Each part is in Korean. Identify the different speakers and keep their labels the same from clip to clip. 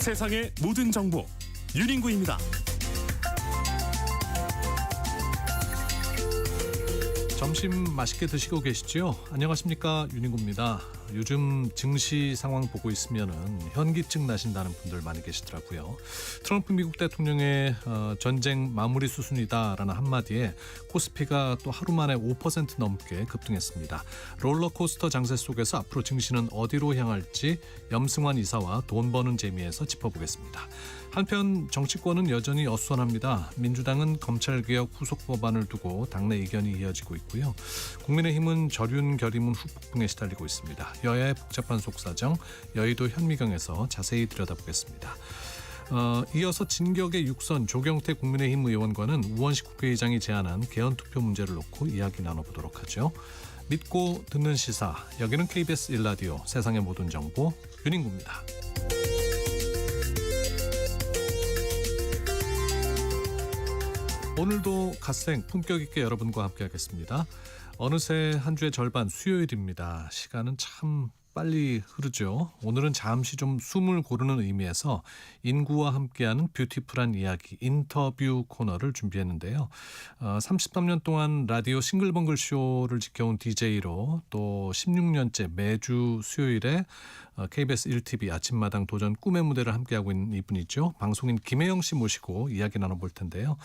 Speaker 1: 세상의 모든 정보 윤인구입니다.
Speaker 2: 점심 맛있게 드시고 계시죠? 안녕하십니까, 윤인구입니다. 요즘 증시 상황 보고 있으면은 현기증 나신다는 분들 많이 계시더라고요. 트럼프 미국 대통령의 전쟁 마무리 수순이다라는 한마디에 코스피가 또 하루 만에 5% 넘게 급등했습니다. 롤러코스터 장세 속에서 앞으로 증시는 어디로 향할지 염승환 이사와 돈 버는 재미에서 짚어보겠습니다. 한편 정치권은 여전히 어수선합니다. 민주당은 검찰개혁 후속 법안을 두고 당내 이견이 이어지고 있고요. 국민의힘은 저륜 결의문 후폭풍에 시달리고 있습니다. 여야의 복잡한 속사정, 여의도 현미경에서 자세히 들여다보겠습니다. 이어서 진격의 육선 조경태 국민의힘 의원과는 우원식 국회의장이 제안한 개헌투표 문제를 놓고 이야기 나눠보도록 하죠. 믿고 듣는 시사, 여기는 KBS 1라디오 세상의 모든 정보 윤인구입니다. 오늘도 갓생 품격 있게 여러분과 함께하겠습니다. 어느새 한 주의 절반 수요일입니다. 시간은 참 빨리 흐르죠. 오늘은 잠시 좀 숨을 고르는 의미에서 인구와 함께하는 뷰티풀한 이야기 인터뷰 코너를 준비했는데요. 33년 동안 라디오 싱글벙글 쇼를 지켜온 DJ로 또 16년째 매주 수요일에 KBS 1TV 아침마당 도전 꿈의 무대를 함께하고 있는 이분이죠. 방송인 김혜영 씨 모시고 이야기 나눠볼 텐데요.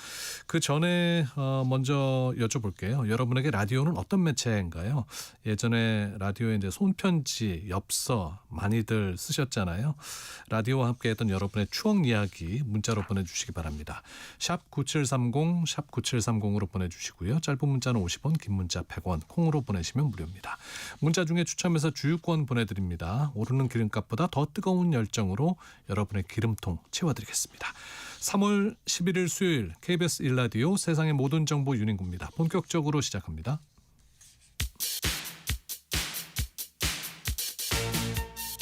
Speaker 2: 그 전에 먼저 여쭤볼게요. 여러분에게 라디오는 어떤 매체인가요? 예전에 라디오에 이제 손편지, 엽서 많이들 쓰셨잖아요. 라디오와 함께했던 여러분의 추억 이야기 문자로 보내주시기 바랍니다. 샵 9730, 샵 9730으로 보내주시고요. 짧은 문자는 50원, 긴 문자 100원, 콩으로 보내시면 무료입니다. 문자 중에 추첨해서 주유권 보내드립니다. 오르는 기름값보다 더 뜨거운 열정으로 여러분의 기름통 채워드리겠습니다. 3월 11일 수요일 KBS 1라디오 세상의 모든 정보 윤인구입니다. 본격적으로 시작합니다.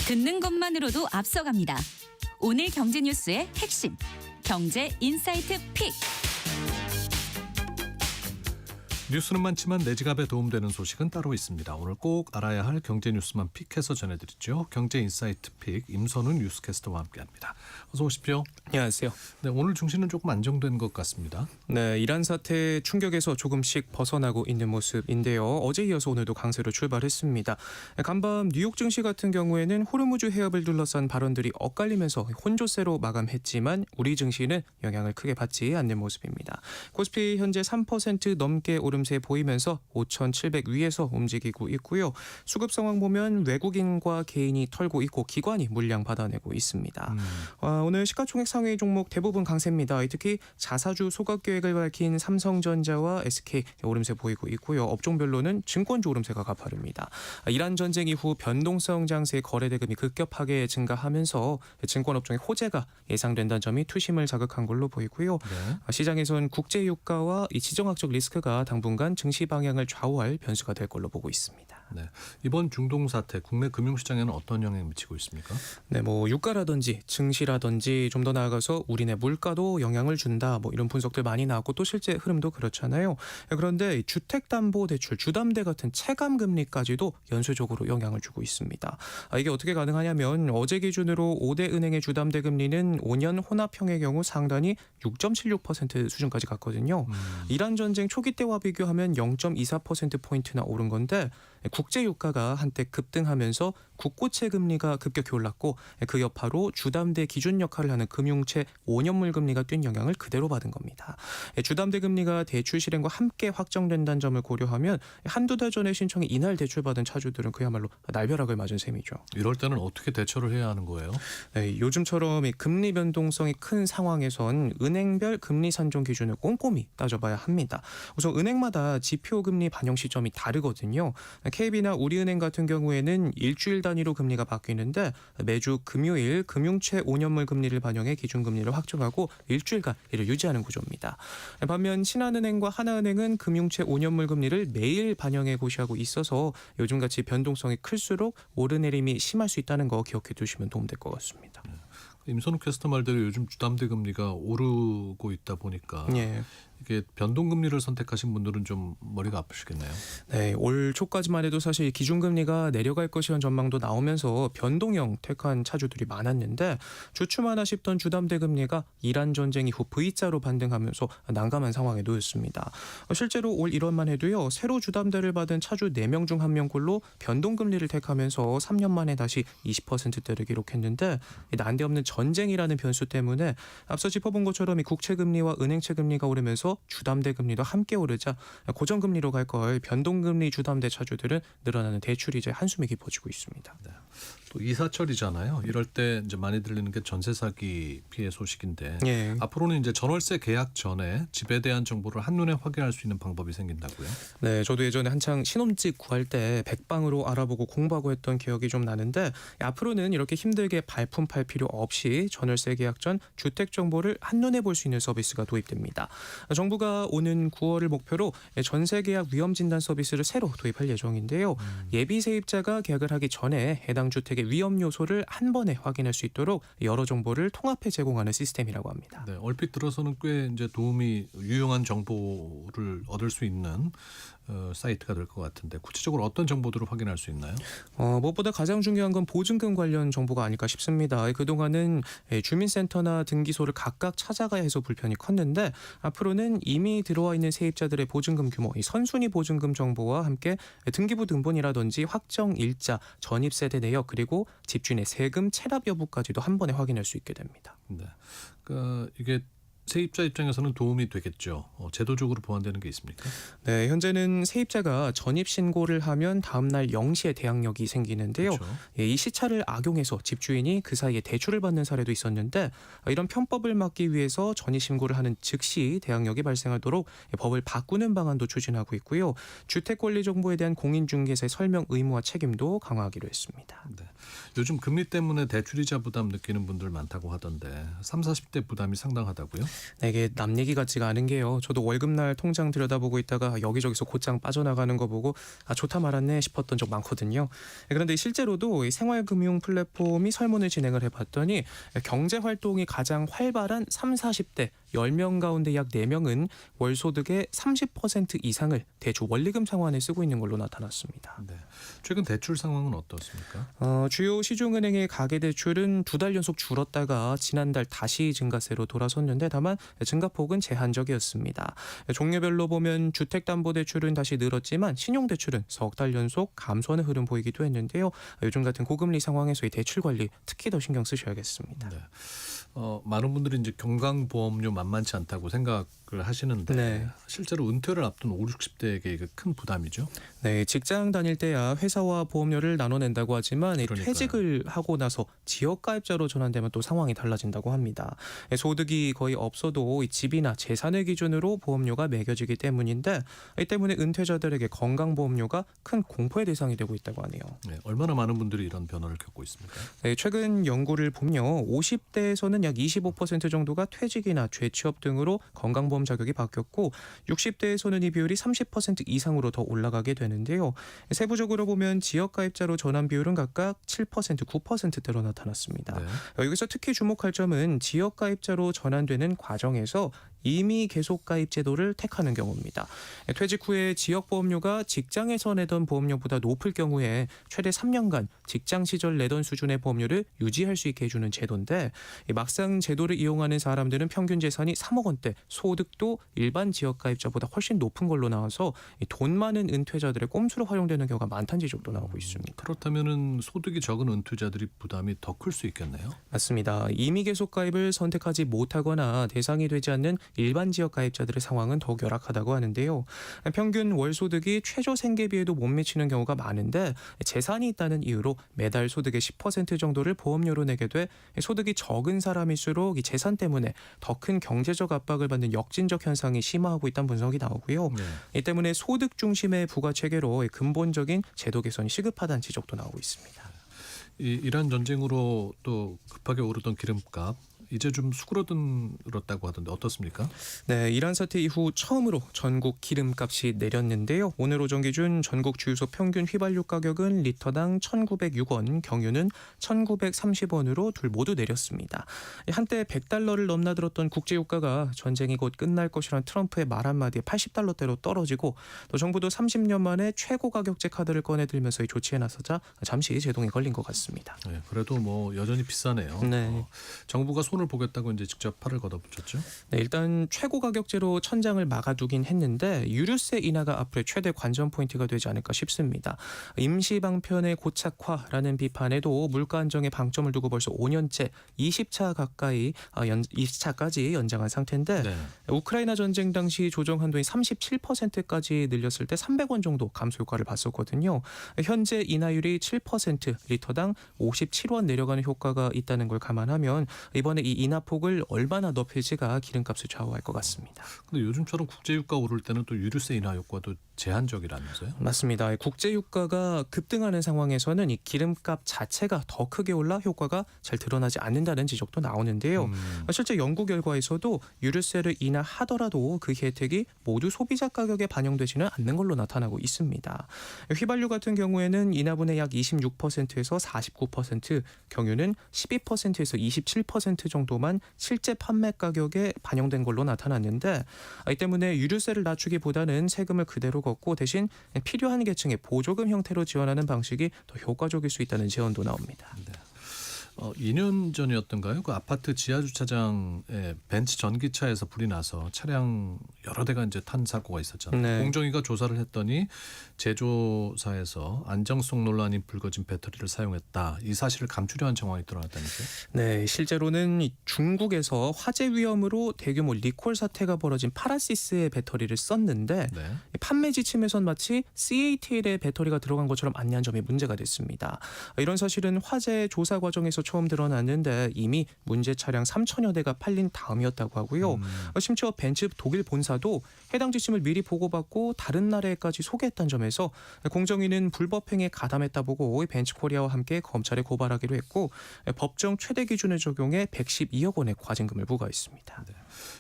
Speaker 3: 듣는 것만으로도 앞서갑니다. 오늘 경제 뉴스의 핵심, 경제 인사이트 픽.
Speaker 2: 뉴스는 많지만 내 지갑에 도움되는 소식은 따로 있습니다. 오늘 꼭 알아야 할 경제 뉴스만 픽해서 전해드리죠. 경제 인사이트 픽 임선훈 뉴스캐스터와 함께합니다. 어서 오십시오.
Speaker 4: 안녕하세요.
Speaker 2: 네, 오늘 증시는 조금 안정된 것 같습니다.
Speaker 4: 네, 이란 사태 충격에서 조금씩 벗어나고 있는 모습인데요. 어제 이어서 오늘도 강세로 출발했습니다. 간밤 뉴욕 증시 같은 경우에는 호르무즈 해협을 둘러싼 발언들이 엇갈리면서 혼조세로 마감했지만 우리 증시는 영향을 크게 받지 않는 모습입니다. 코스피 현재 3% 넘게 오름세 보이면서 5,700 위에서 움직이고 있고요. 수급 상황 보면 외국인과 개인이 털고 있고 기관이 물량 받아내고 있습니다. 오늘 시가총액 상위 종목 대부분 강세입니다. 특히 자사주 소각 계획을 밝힌 삼성전자와 SK 오름세 보이고 있고요. 업종별로는 증권주 오름세가 가파릅니다. 이란 전쟁 이후 변동성 장세 거래 대금이 급격하게 증가하면서 증권업종의 호재가 예상된다는 점이 투심을 자극한 걸로 보이고요.
Speaker 2: 네.
Speaker 4: 시장에선 국제 유가와 이 지정학적 리스크가 당분간 증시 방향을 좌우할 변수가 될 걸로 보고 있습니다.
Speaker 2: 네, 이번 중동 사태 국내 금융시장에는 어떤 영향을 미치고 있습니까?
Speaker 4: 네, 유가라든지 증시라든지 좀 더 나아가서 우리네 물가도 영향을 준다. 이런 분석들 많이 나왔고 또 실제 흐름도 그렇잖아요. 그런데 주택담보대출, 주담대 같은 체감금리까지도 연쇄적으로 영향을 주고 있습니다. 이게 어떻게 가능하냐면 어제 기준으로 5대 은행의 주담대 금리는 5년 혼합형의 경우 상단이 6.76% 수준까지 갔거든요. 이란 전쟁 초기 때와 비교하면 0.24%포인트나 오른 건데 국제유가가 한때 급등하면서 국고채 금리가 급격히 올랐고 그 여파로 주담대 기준 역할을 하는 금융채 5년물 금리가 뛴 영향을 그대로 받은 겁니다. 주담대 금리가 대출 실행과 함께 확정된다는 점을 고려하면 한두 달 전에 신청해 이날 대출받은 차주들은 그야말로 날벼락을 맞은 셈이죠.
Speaker 2: 이럴 때는 어떻게 대처를 해야 하는 거예요?
Speaker 4: 네, 요즘처럼 금리 변동성이 큰 상황에선 은행별 금리 산정 기준을 꼼꼼히 따져봐야 합니다. 우선 은행마다 지표 금리 반영 시점이 다르거든요. KB나 우리은행 같은 경우에는 일주일 단위로 금리가 바뀌는데 매주 금요일 금융채 5년물 금리를 반영해 기준금리를 확정하고 일주일간 이를 유지하는 구조입니다. 반면 신한은행과 하나은행은 금융채 5년물 금리를 매일 반영해 고시하고 있어서 요즘같이 변동성이 클수록 오르내림이 심할 수 있다는 거 기억해 두시면 도움될 것 같습니다.
Speaker 2: 임선욱 캐스터 말대로 요즘 주담대 금리가 오르고 있다 보니까
Speaker 4: 예.
Speaker 2: 이게 변동금리를 선택하신 분들은 좀 머리가 아프시겠네요.
Speaker 4: 네, 올 초까지만 해도 사실 기준금리가 내려갈 것이라는 전망도 나오면서 변동형 택한 차주들이 많았는데 주춤하나 싶던 주담대 금리가 이란 전쟁 이후 V자로 반등하면서 난감한 상황에 놓였습니다. 실제로 올 1월만 해도요. 새로 주담대를 받은 차주 4명 중 1명꼴로 변동금리를 택하면서 3년 만에 다시 20%대를 기록했는데 난데없는 전쟁이라는 변수 때문에 앞서 짚어본 것처럼 이 국채금리와 은행채 금리가 오르면서 주담대 금리도 함께 오르자 고정금리로 갈 걸 변동금리 주담대 차주들은 늘어나는 대출이 이제 한숨이 깊어지고 있습니다.
Speaker 2: 또 이사철이잖아요. 이럴 때 이제 많이 들리는 게 전세 사기 피해 소식인데
Speaker 4: 예.
Speaker 2: 앞으로는 이제 전월세 계약 전에 집에 대한 정보를 한눈에 확인할 수 있는 방법이 생긴다고요?
Speaker 4: 네, 저도 예전에 한창 신혼집 구할 때 백방으로 알아보고 공부하고 했던 기억이 좀 나는데 앞으로는 이렇게 힘들게 발품 팔 필요 없이 전월세 계약 전 주택 정보를 한눈에 볼 수 있는 서비스가 도입됩니다. 정부가 오는 9월을 목표로 전세 계약 위험 진단 서비스를 새로 도입할 예정인데요. 예비 세입자가 계약을 하기 전에 해당 주택의 위험 요소를 한 번에 확인할 수 있도록 여러 정보를 통합해 제공하는 시스템이라고 합니다.
Speaker 2: 네, 얼핏 들어서는 꽤 이제 도움이 유용한 정보를 얻을 수 있는 사이트가 될 것 같은데 구체적으로 어떤 정보들을 확인할 수 있나요?
Speaker 4: 무엇보다 가장 중요한 건 보증금 관련 정보가 아닐까 싶습니다. 그동안은 주민센터나 등기소를 각각 찾아가야 해서 불편이 컸는데 앞으로는 이미 들어와 있는 세입자들의 보증금 규모, 이 선순위 보증금 정보와 함께 등기부 등본이라든지 확정 일자, 전입세대 내역 그리고 집주인의 세금 체납 여부까지도 한 번에 확인할 수 있게 됩니다.
Speaker 2: 네, 그러니까 이게 세입자 입장에서는 도움이 되겠죠. 제도적으로 보완되는 게 있습니까?
Speaker 4: 네, 현재는 세입자가 전입 신고를 하면 다음 날 0시에 대항력이 생기는데요.
Speaker 2: 그렇죠.
Speaker 4: 이 시차를 악용해서 집주인이 그 사이에 대출을 받는 사례도 있었는데 이런 편법을 막기 위해서 전입 신고를 하는 즉시 대항력이 발생하도록 법을 바꾸는 방안도 추진하고 있고요. 주택 권리 정보에 대한 공인중개사의 설명 의무와 책임도 강화하기로 했습니다.
Speaker 2: 네. 요즘 금리 때문에 대출이자 부담 느끼는 분들 많다고 하던데 30, 40대 부담이 상당하다고요?
Speaker 4: 네, 이게 남 얘기 같지가 않은 게요. 저도 월급날 통장 들여다보고 있다가 여기저기서 곧장 빠져나가는 거 보고 좋다 말았네 싶었던 적 많거든요. 그런데 실제로도 이 생활금융 플랫폼이 설문을 진행을 해봤더니 경제활동이 가장 활발한 30, 40대 10명 가운데 약 4명은 월소득의 30% 이상을 대출 원리금 상환에 쓰고 있는 걸로 나타났습니다.
Speaker 2: 네. 최근 대출 상황은 어떻습니까?
Speaker 4: 주요 시중은행의 가계대출은 2달 연속 줄었다가 지난달 다시 증가세로 돌아섰는데 다만 증가폭은 제한적이었습니다. 종류별로 보면 주택담보대출은 다시 늘었지만 신용대출은 석 달 연속 감소하는 흐름 보이기도 했는데요. 요즘 같은 고금리 상황에서 이 대출 관리 특히 더 신경 쓰셔야겠습니다.
Speaker 2: 네. 많은 분들이 이제 건강보험료 만만치 않다고 생각을 하시는데
Speaker 4: 네.
Speaker 2: 실제로 은퇴를 앞둔 50, 60대에게 이게 큰 부담이죠.
Speaker 4: 네, 직장 다닐 때야 회사와 보험료를 나눠낸다고 하지만 이
Speaker 2: 그러니까요.
Speaker 4: 퇴직을 하고 나서 지역가입자로 전환되면 또 상황이 달라진다고 합니다. 소득이 거의 없어도 이 집이나 재산을 기준으로 보험료가 매겨지기 때문인데 이 때문에 은퇴자들에게 건강보험료가 큰 공포의 대상이 되고 있다고 하네요.
Speaker 2: 네. 얼마나 많은 분들이 이런 변화를 겪고 있습니까?
Speaker 4: 네, 최근 연구를 보면 50대에서는 약 25% 정도가 퇴직이나 재취업 등으로 건강보험 자격이 바뀌었고 60대에서는 이 비율이 30% 이상으로 더 올라가게 되는데요. 세부적으로 보면 지역가입자로 전환 비율은 각각 7%, 9%대로 나타났습니다.
Speaker 2: 네.
Speaker 4: 여기서 특히 주목할 점은 지역가입자로 전환되는 과정에서 이미 계속가입 제도를 택하는 경우입니다. 퇴직 후에 지역보험료가 직장에서 내던 보험료보다 높을 경우에 최대 3년간 직장 시절 내던 수준의 보험료를 유지할 수 있게 해주는 제도인데 막상 제도를 이용하는 사람들은 평균 재산이 3억 원대, 소득도 일반 지역가입자보다 훨씬 높은 걸로 나와서 돈 많은 은퇴자들의 꼼수로 활용되는 경우가 많다는 지적도 나오고 있습니다.
Speaker 2: 그렇다면은 소득이 적은 은퇴자들이 부담이 더 클 수 있겠네요.
Speaker 4: 맞습니다. 이미 계속가입을 선택하지 못하거나 대상이 되지 않는 일반 지역 가입자들의 상황은 더욱 열악하다고 하는데요. 평균 월 소득이 최저 생계비에도 못 미치는 경우가 많은데 재산이 있다는 이유로 매달 소득의 10% 정도를 보험료로 내게 돼 소득이 적은 사람일수록 이 재산 때문에 더 큰 경제적 압박을 받는 역진적 현상이 심화하고 있다는 분석이 나오고요.
Speaker 2: 네.
Speaker 4: 이 때문에 소득 중심의 부가 체계로 근본적인 제도 개선이 시급하다는 지적도 나오고 있습니다.
Speaker 2: 이란 전쟁으로 또 급하게 오르던 기름값 이제 좀 수그러들었다고 하던데 어떻습니까?
Speaker 4: 네, 이란 사태 이후 처음으로 전국 기름값이 내렸는데요. 오늘 오전 기준 전국 주유소 평균 휘발유 가격은 리터당 1,906원, 경유는 1,930원으로 둘 모두 내렸습니다. 한때 100달러를 넘나들었던 국제유가가 전쟁이 곧 끝날 것이라는 트럼프의 말 한마디에 80달러대로 떨어지고 또 정부도 30년 만에 최고 가격제 카드를 꺼내들면서 이 조치에 나서자 잠시 제동이 걸린 것 같습니다.
Speaker 2: 네, 그래도 뭐 여전히 비싸네요.
Speaker 4: 네.
Speaker 2: 정부가 손을 보겠다고 이제 직접 팔을 걷어붙였죠.
Speaker 4: 네, 일단 최고 가격제로 천장을 막아두긴 했는데 유류세 인하가 앞으로의 최대 관전 포인트가 되지 않을까 싶습니다. 임시 방편의 고착화라는 비판에도 물가 안정에 방점을 두고 벌써 5년째 20차 가까이 20차까지 연장한 상태인데
Speaker 2: 네.
Speaker 4: 우크라이나 전쟁 당시 조정 한도인 37%까지 늘렸을 때 300원 정도 감소 효과를 봤었거든요. 현재 인하율이 7%, 리터당 57원 내려가는 효과가 있다는 걸 감안하면 이번에 이 인하폭을 얼마나 높일지가 기름값을 좌우할 것 같습니다.
Speaker 2: 근데 요즘처럼 국제유가 오를 때는 또 유류세 인하 효과도 제한적이라면서요?
Speaker 4: 맞습니다. 국제유가가 급등하는 상황에서는 이 기름값 자체가 더 크게 올라 효과가 잘 드러나지 않는다는 지적도 나오는데요. 실제 연구 결과에서도 유류세를 인하하더라도 그 혜택이 모두 소비자 가격에 반영되지는 않는 걸로 나타나고 있습니다. 휘발유 같은 경우에는 인하분의 약 26%에서 49%, 경유는 12%에서 27% 정도만 실제 판매 가격에 반영된 걸로 나타났는데 이 때문에 유류세를 낮추기보다는 세금을 그대로 걷고 대신 필요한 계층에 보조금 형태로 지원하는 방식이 더 효과적일 수 있다는 제언도 나옵니다.
Speaker 2: 네. 2년 전이었던가요? 그 아파트 지하 주차장에 벤츠 전기차에서 불이 나서 차량 여러 대가 이제 탄 사고가 있었잖아요.
Speaker 4: 네.
Speaker 2: 공정위가 조사를 했더니 제조사에서 안정성 논란이 불거진 배터리를 사용했다. 이 사실을 감추려 한 정황이 드러났다면서요?
Speaker 4: 네, 실제로는 이 중국에서 화재 위험으로 대규모 리콜 사태가 벌어진 파라시스의 배터리를 썼는데
Speaker 2: 네.
Speaker 4: 판매 지침에선 마치 CATL의 배터리가 들어간 것처럼 안내한 점이 문제가 됐습니다. 이런 사실은 화재 조사 과정에서 처음 드러났는데 이미 문제 차량 3천여 대가 팔린 다음이었다고 하고요. 심지어 벤츠 독일 본사도 해당 지침을 미리 보고받고 다른 나라에까지 소개했다는 점에서 공정위는 불법행위에 가담했다 보고 벤츠 코리아와 함께 검찰에 고발하기로 했고 법정 최대 기준을 적용해 112억 원의 과징금을 부과했습니다.
Speaker 2: 네.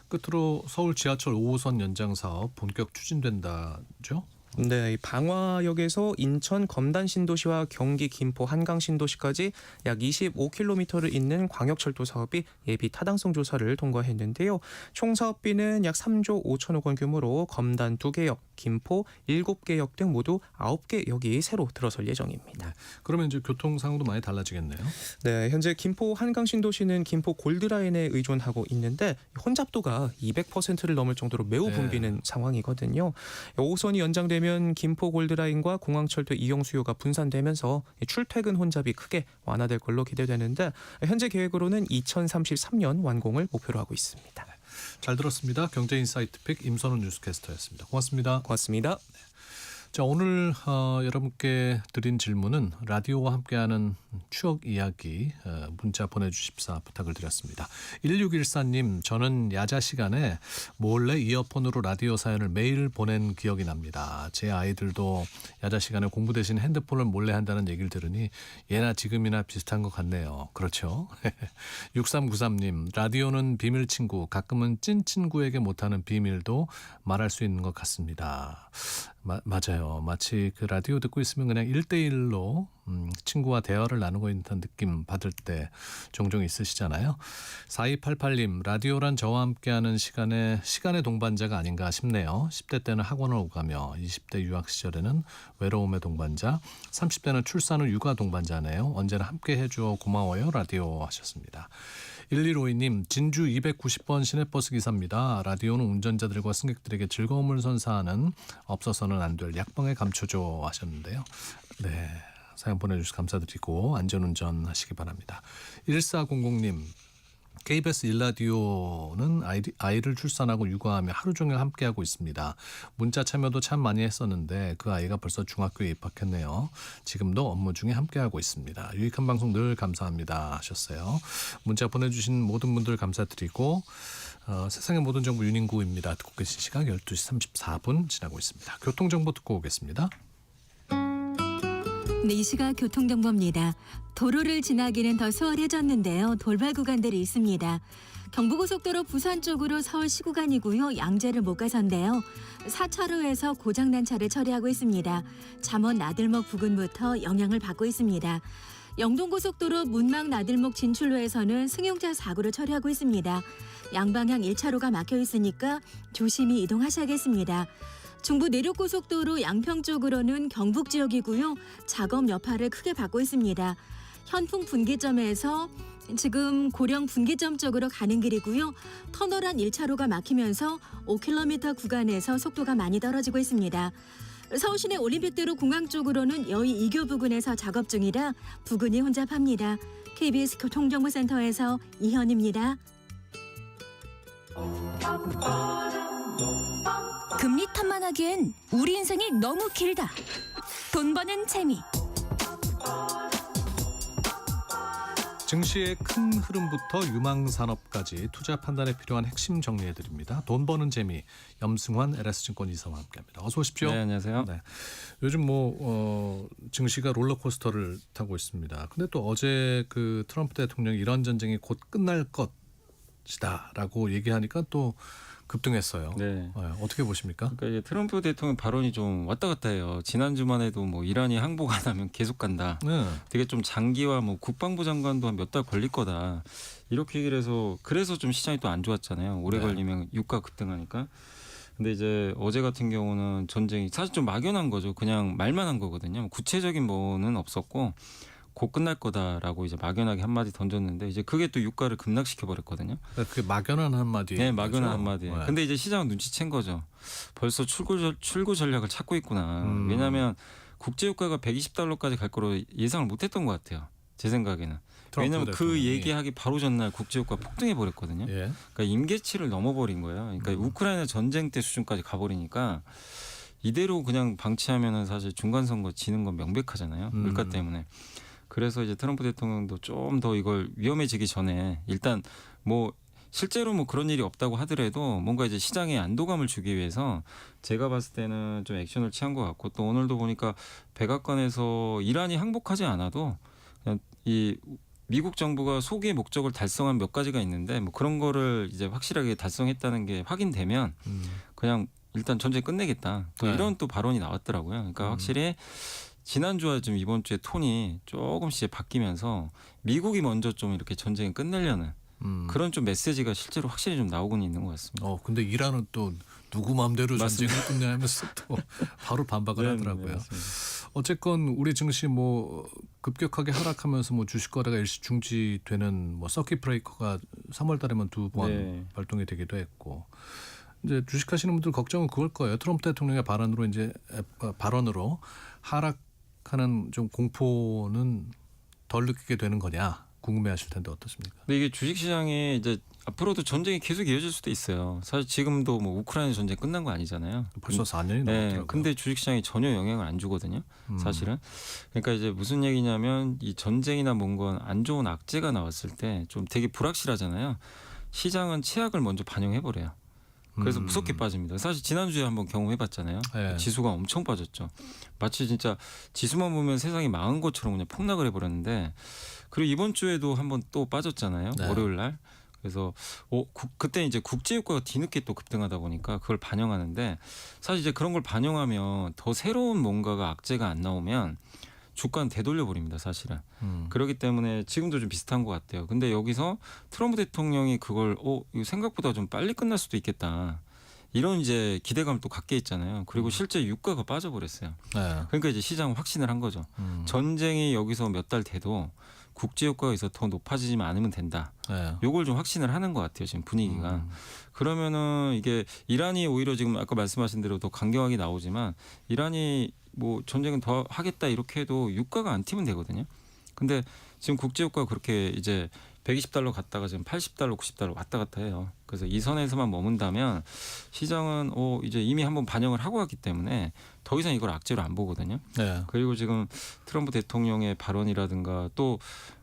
Speaker 2: 끝으로 서울 지하철 5호선 연장 사업 본격 추진된다죠?
Speaker 4: 네, 이 방화역에서 인천 검단 신도시와 경기 김포 한강 신도시까지 약 25km를 잇는 광역철도 사업이 예비 타당성 조사를 통과했는데요. 총 사업비는 약 3조 5천억 원 규모로 검단 2개 역, 김포 7개 역 등 모두 9개 역이 새로 들어설 예정입니다.
Speaker 2: 네. 그러면 이제 교통 상황도 많이 달라지겠네요.
Speaker 4: 네, 현재 김포 한강 신도시는 김포 골드라인에 의존하고 있는데 혼잡도가 200%를 넘을 정도로 매우 붐비는 상황이거든요. 5호선이 연장되면 김포 골드라인과 공항철도 이용 수요가 분산되면서 출퇴근 혼잡이 크게 완화될 걸로 기대되는데 현재 계획으로는 2033년 완공을 목표로 하고 있습니다.
Speaker 2: 잘 들었습니다. 경제인사이트 픽 임선훈 뉴스캐스터였습니다. 고맙습니다.
Speaker 4: 고맙습니다.
Speaker 2: 자, 오늘 여러분께 드린 질문은 라디오와 함께하는 추억 이야기 문자 보내주십사 부탁을 드렸습니다. 1614님, 저는 야자 시간에 몰래 이어폰으로 라디오 사연을 매일 보낸 기억이 납니다. 제 아이들도 야자 시간에 공부 대신 핸드폰을 몰래 한다는 얘기를 들으니 예나 지금이나 비슷한 것 같네요. 그렇죠? 6393님, 라디오는 비밀 친구, 가끔은 찐 친구에게 못하는 비밀도 말할 수 있는 것 같습니다. 맞아요. 마치 그 라디오 듣고 있으면 그냥 1대1로 친구와 대화를 나누고 있는 느낌 받을 때 종종 있으시잖아요. 4288님, 라디오란 저와 함께하는 시간의 동반자가 아닌가 싶네요. 10대 때는 학원을 오가며 20대 유학 시절에는 외로움의 동반자, 30대는 출산 후 육아 동반자네요. 언제나 함께 해주어 고마워요 라디오 하셨습니다. 1152님, 진주 290번 시내버스 기사입니다. 라디오는 운전자들과 승객들에게 즐거움을 선사하는 없어서는 안 될 약방의 감초죠 하셨는데요. 네, 사연 보내주셔서 감사드리고 안전운전 하시기 바랍니다. 1400님, KBS 1라디오는 아이를 출산하고 육아하며 하루 종일 함께하고 있습니다. 문자 참여도 참 많이 했었는데 그 아이가 벌써 중학교에 입학했네요. 지금도 업무 중에 함께하고 있습니다. 유익한 방송 늘 감사합니다 하셨어요. 문자 보내주신 모든 분들 감사드리고 세상의 모든 정보 윤인구입니다. 듣고 계신 시각 12시 34분 지나고 있습니다. 교통정보 듣고 오겠습니다.
Speaker 5: 네, 이 시각 교통정보입니다. 도로를 지나기는 더 수월해졌는데요. 돌발 구간들이 있습니다. 경부고속도로 부산 쪽으로 서울 시구간이고요. 양재를 못 가선데요. 4차로에서 고장난 차를 처리하고 있습니다. 잠원 나들목 부근부터 영향을 받고 있습니다. 영동고속도로 문막 나들목 진출로에서는 승용차 사고를 처리하고 있습니다. 양방향 1차로가 막혀 있으니까 조심히 이동하셔야겠습니다. 중부 내륙고속도로 양평 쪽으로는 경북 지역이고요. 작업 여파를 크게 받고 있습니다. 현풍 분기점에서 지금 고령 분기점 쪽으로 가는 길이고요. 터널 안 1차로가 막히면서 5km 구간에서 속도가 많이 떨어지고 있습니다. 서울시내 올림픽대로 공항 쪽으로는 여의 2교 부근에서 작업 중이라 부근이 혼잡합니다. KBS 교통정보센터에서 이현입니다.
Speaker 3: 금리 탓만하기엔 우리 인생이 너무 길다. 돈 버는 재미.
Speaker 2: 증시의 큰 흐름부터 유망산업까지 투자 판단에 필요한 핵심 정리해드립니다. 돈 버는 재미, 염승환 LS증권 이사와 함께합니다. 어서 오십시오.
Speaker 6: 네, 안녕하세요.
Speaker 2: 네. 요즘 증시가 롤러코스터를 타고 있습니다. 근데 또 어제 그 트럼프 대통령이 이런 전쟁이 곧 끝날 것이다라고 얘기하니까 또 급등했어요.
Speaker 6: 네.
Speaker 2: 어떻게 보십니까?
Speaker 6: 그러니까 이제 트럼프 대통령 발언이 좀 왔다 갔다 해요. 지난주만 해도 뭐 이란이 항복 안 하면 계속 간다.
Speaker 2: 네.
Speaker 6: 되게 좀 장기화 뭐 국방부 장관도 한 몇 달 걸릴 거다. 이렇게 얘기를 해서 그래서 좀 시장이 또 안 좋았잖아요. 오래
Speaker 2: 네.
Speaker 6: 걸리면 유가 급등하니까. 근데 이제 어제 같은 경우는 전쟁이 사실 좀 막연한 거죠. 그냥 말만 한 거거든요. 구체적인 뭐는 없었고 곧 끝날 거다라고 이제 막연하게 한마디 던졌는데 이제 그게 또 유가를 급락시켜 버렸거든요.
Speaker 2: 그게 막연한 한마디.
Speaker 6: 네, 막연한 한마디.
Speaker 2: 네.
Speaker 6: 근데 이제 시장은 눈치챈 거죠. 벌써 출구 전략을 찾고 있구나. 왜냐하면 국제 유가가 120달러까지 갈 거로 예상을 못했던 것 같아요. 제 생각에는. 왜냐하면 그
Speaker 2: 대통령이.
Speaker 6: 얘기하기 바로 전날 국제 유가 폭등해 버렸거든요.
Speaker 2: 예.
Speaker 6: 그러니까 임계치를 넘어버린 거예요. 그러니까 우크라이나 전쟁 때 수준까지 가버리니까 이대로 그냥 방치하면은 사실 중간 선거 지는 건 명백하잖아요. 물가 때문에. 그래서 이제 트럼프 대통령도 좀 더 이걸 위험해지기 전에 일단 뭐 실제로 뭐 그런 일이 없다고 하더라도 뭔가 이제 시장에 안도감을 주기 위해서 제가 봤을 때는 좀 액션을 취한 것 같고 또 오늘도 보니까 백악관에서 이란이 항복하지 않아도 그냥 이 미국 정부가 소기의 목적을 달성한 몇 가지가 있는데 뭐 그런 거를 이제 확실하게 달성했다는 게 확인되면 그냥 일단 전쟁 끝내겠다. 또
Speaker 2: 네.
Speaker 6: 이런 또 발언이 나왔더라고요. 그러니까 확실히 지난주와 좀 이번 주에 톤이 조금씩 바뀌면서 미국이 먼저 좀 이렇게 전쟁을 끝내려는 그런 좀 메시지가 실제로 확실히 좀 나오고는 있는 것 같습니다.
Speaker 2: 근데 이란은 또 누구 마음대로
Speaker 6: 맞습니다.
Speaker 2: 전쟁을 끝내면서 또 바로 반박을
Speaker 6: 네,
Speaker 2: 하더라고요.
Speaker 6: 네, 맞습니다.
Speaker 2: 어쨌건 우리 증시 뭐 급격하게 하락하면서 뭐 주식 거래가 일시 중지되는 뭐 서킷 브레이커가 3월달에만 2번
Speaker 6: 네.
Speaker 2: 발동이 되기도 했고 이제 주식하시는 분들 걱정은 그걸 거예요. 트럼프 대통령의 발언으로 하락하는 좀 공포는 덜 느끼게 되는 거냐 궁금해하실 텐데 어떻습니까?
Speaker 6: 근데 이게 주식시장에 이제 앞으로도 전쟁이 계속 이어질 수도 있어요. 사실 지금도 뭐 우크라이나 전쟁 끝난 거 아니잖아요.
Speaker 2: 벌써 4년이
Speaker 6: 네,
Speaker 2: 넘었더라고요.
Speaker 6: 근데 주식시장이 전혀 영향을 안 주거든요. 사실은. 그러니까 이제 무슨 얘기냐면 이 전쟁이나 뭔가 안 좋은 악재가 나왔을 때 좀 되게 불확실하잖아요. 시장은 최악을 먼저 반영해 버려요. 그래서 무섭게 빠집니다. 사실 지난주에 한번 경험해봤잖아요.
Speaker 2: 네.
Speaker 6: 지수가 엄청 빠졌죠. 마치 진짜 지수만 보면 세상이 망한 것처럼 그냥 폭락을 해버렸는데 그리고 이번 주에도 한번 또 빠졌잖아요.
Speaker 2: 네.
Speaker 6: 월요일 날. 그래서 그때 이제 국제유가가 뒤늦게 또 급등하다 보니까 그걸 반영하는데 사실 이제 그런 걸 반영하면 더 새로운 뭔가가 악재가 안 나오면 주가는 되돌려 버립니다, 사실은. 그렇기 때문에 지금도 좀 비슷한 것 같아요. 근데 여기서 트럼프 대통령이 그걸 이거 생각보다 좀 빨리 끝날 수도 있겠다. 이런 이제 기대감을 또 갖게 있잖아요. 그리고 실제 유가가 빠져버렸어요.
Speaker 2: 네.
Speaker 6: 그러니까 이제 시장은 확신을 한 거죠. 전쟁이 여기서 몇 달 돼도 국제 유가에서 더 높아지지만 않으면 된다.
Speaker 2: 네.
Speaker 6: 요걸 좀 확신을 하는 것 같아요. 지금 분위기가. 그러면은 이게 이란이 오히려 지금 아까 말씀하신 대로 더 강경하게 나오지만 이란이 뭐 전쟁은 더 하겠다 이렇게 해도 유가가 안 튀면 되거든요. 근데 지금 국제 유가가 그렇게 이제 120달러 갔다가 지금 80달러, 90달러 왔다 갔다 해요. 그래서 이 선에서만 머문다면 시장은 이제 이미 한번 반영을 하고 왔기 때문에 더 이상 이걸 악재로 안 보거든요.
Speaker 2: 네.
Speaker 6: 그리고 지금 트럼프 대통령의 발언이라든가 또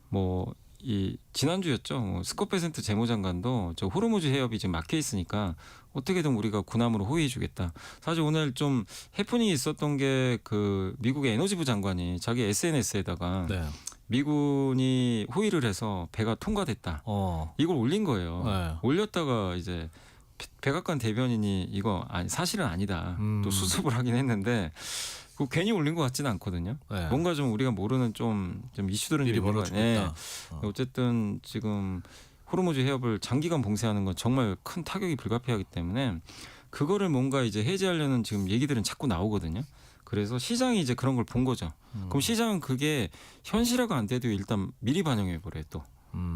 Speaker 6: 뭐 이 지난주였죠. 스코페센트 재무장관도 저 호르무즈 해협이 지금 막혀 있으니까 어떻게든 우리가 군함으로 호위해주겠다. 사실 오늘 좀 해프닝이 있었던 게 그 미국의 에너지부 장관이 자기 SNS에다가
Speaker 2: 네.
Speaker 6: 미군이 호위를 해서 배가 통과됐다. 이걸 올린 거예요.
Speaker 2: 네.
Speaker 6: 올렸다가 이제 백악관 대변인이 이거 아니 사실은 아니다. 또 수습을 하긴 했는데 그 괜히 올린 것 같지는 않거든요.
Speaker 2: 네.
Speaker 6: 뭔가 좀 우리가 모르는 좀 이슈들은
Speaker 2: 일이
Speaker 6: 좀 있는 것
Speaker 2: 벌어지고
Speaker 6: 같아요.
Speaker 2: 있다.
Speaker 6: 어쨌든 지금 호르무즈 해협을 장기간 봉쇄하는 건 정말 큰 타격이 불가피하기 때문에 그거를 뭔가 이제 해제하려는 지금 얘기들은 자꾸 나오거든요. 그래서 시장이 이제 그런 걸 본 거죠. 그럼 시장은 그게 현실화가 안 돼도 일단 미리 반영해 버려요 또.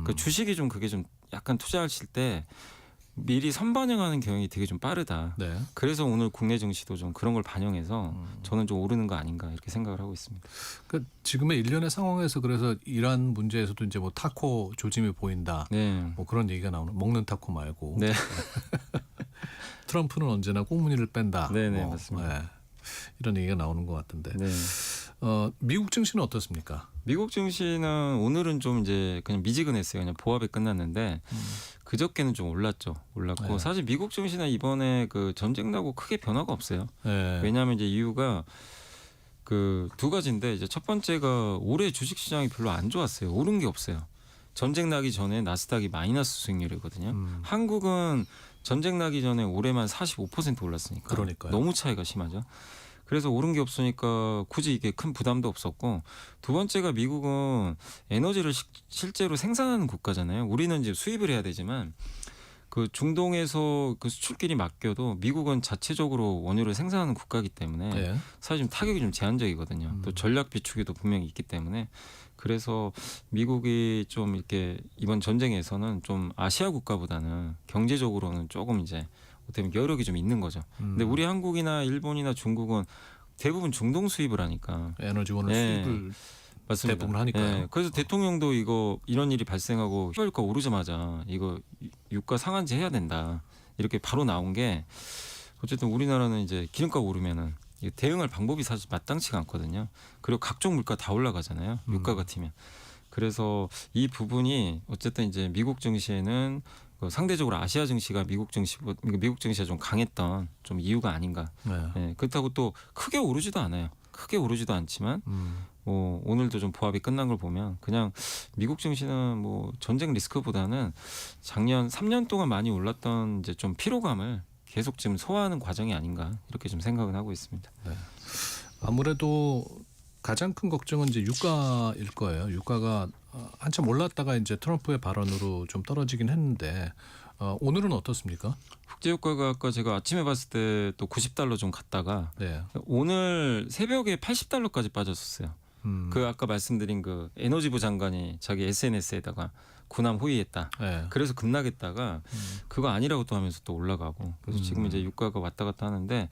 Speaker 6: 그 주식이 좀 그게 좀 약간 투자하실 때 미리 선반영하는 경향이 되게 좀 빠르다.
Speaker 2: 네.
Speaker 6: 그래서 오늘 국내 증시도 좀 그런 걸 반영해서 저는 좀 오르는 거 아닌가 이렇게 생각을 하고 있습니다.
Speaker 2: 그 지금의 일련의 상황에서 그래서 이란 문제에서도 이제 뭐 타코 조짐이 보인다.
Speaker 6: 네.
Speaker 2: 뭐 그런 얘기가 나오는 먹는 타코 말고.
Speaker 6: 네.
Speaker 2: 트럼프는 언제나 꽁무니를 뺀다.
Speaker 6: 네네, 맞습니다.
Speaker 2: 네. 이런 얘기가 나오는 것 같은데.
Speaker 6: 네.
Speaker 2: 미국 증시는 어떻습니까?
Speaker 6: 미국 증시는 오늘은 좀 이제 그냥 미지근했어요. 그냥 보합에 끝났는데 그저께는 좀 올랐죠. 올랐고
Speaker 2: 네.
Speaker 6: 사실 미국 증시는 이번에 그 전쟁 나고 크게 변화가 없어요.
Speaker 2: 네.
Speaker 6: 왜냐하면 이제 이유가 그 두 가지인데 이제 첫 번째가 올해 주식 시장이 별로 안 좋았어요. 오른 게 없어요. 전쟁 나기 전에 나스닥이 마이너스 수익률이거든요. 한국은 전쟁 나기 전에 올해만 45% 올랐으니까
Speaker 2: 그러니까요.
Speaker 6: 너무 차이가 심하죠. 그래서 오른 게 없으니까 굳이 이게 큰 부담도 없었고 두 번째가 미국은 에너지를 실제로 생산하는 국가잖아요. 우리는 이제 수입을 해야 되지만 그 중동에서 그 수출길이 막혀도 미국은 자체적으로 원유를 생산하는 국가이기 때문에
Speaker 2: 네.
Speaker 6: 사실 좀 타격이 좀 제한적이거든요. 또 전략 비축에도 분명히 있기 때문에 그래서 미국이 좀 이렇게 이번 전쟁에서는 좀 아시아 국가보다는 경제적으로는 조금 이제 어떻게 보면 여력이 좀 있는 거죠. 근데 우리 한국이나 일본이나 중국은 대부분 중동 수입을 하니까
Speaker 2: 에너지원을
Speaker 6: 네.
Speaker 2: 수입을
Speaker 6: 맞습니다.
Speaker 2: 대부분 하니까요.
Speaker 6: 네. 그래서 대통령도 이런 일이 발생하고 휘발유가 오르자마자 이거 유가 상한제 해야 된다 이렇게 바로 나온 게 어쨌든 우리나라는 이제 기름값 오르면은 이게 대응할 방법이 사실 마땅치가 않거든요. 그리고 각종 물가 다 올라가잖아요. 유가 같으면. 그래서 이 부분이 어쨌든 이제 미국 증시에는 그 상대적으로 아시아 증시가 미국 증시가 좀 강했던 좀 이유가 아닌가.
Speaker 2: 네.
Speaker 6: 네, 그렇다고 또 크게 오르지도 않아요. 크게 오르지도 않지만 뭐 오늘도 좀 보합이 끝난 걸 보면 그냥 미국 증시는 뭐 전쟁 리스크보다는 작년 3년 동안 많이 올랐던 이제 좀 피로감을 계속 지금 소화하는 과정이 아닌가 이렇게 좀 생각은 하고 있습니다.
Speaker 2: 아무래도 가장 큰 걱정은 이제 유가일 거예요. 유가가 한참 올랐다가 이제 트럼프의 발언으로 좀 떨어지긴 했는데 오늘은 어떻습니까?
Speaker 6: 국제유가가 아까 제가 아침에 봤을 때 또 90달러 좀 갔다가
Speaker 2: 네.
Speaker 6: 오늘 새벽에 80달러까지 빠졌었어요. 그 아까 말씀드린 그 에너지부 장관이 자기 SNS에다가 군함 호위했다.
Speaker 2: 네.
Speaker 6: 그래서 급락했다가 그거 아니라고 또 하면서 또 올라가고 그래서 지금 이제 유가가 왔다 갔다 하는데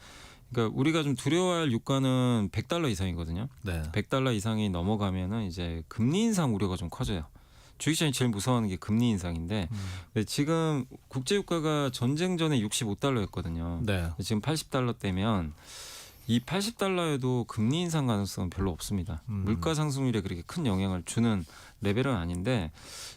Speaker 6: 그러니까 우리가 좀 두려워할 유가는 100달러 이상이거든요.
Speaker 2: 네.
Speaker 6: 100달러 이상이 넘어가면은 이제 금리 인상 우려가 좀 커져요. 주식시장이 제일 무서워하는 게 금리 인상인데 근데 지금 국제 유가가 전쟁 전에 65달러였거든요.
Speaker 2: 네.
Speaker 6: 지금 80달러대면 이 80달러에도 금리 인상 가능성은 별로 없습니다. 물가 상승률에 그렇게 큰 영향을 주는 레벨은 아닌데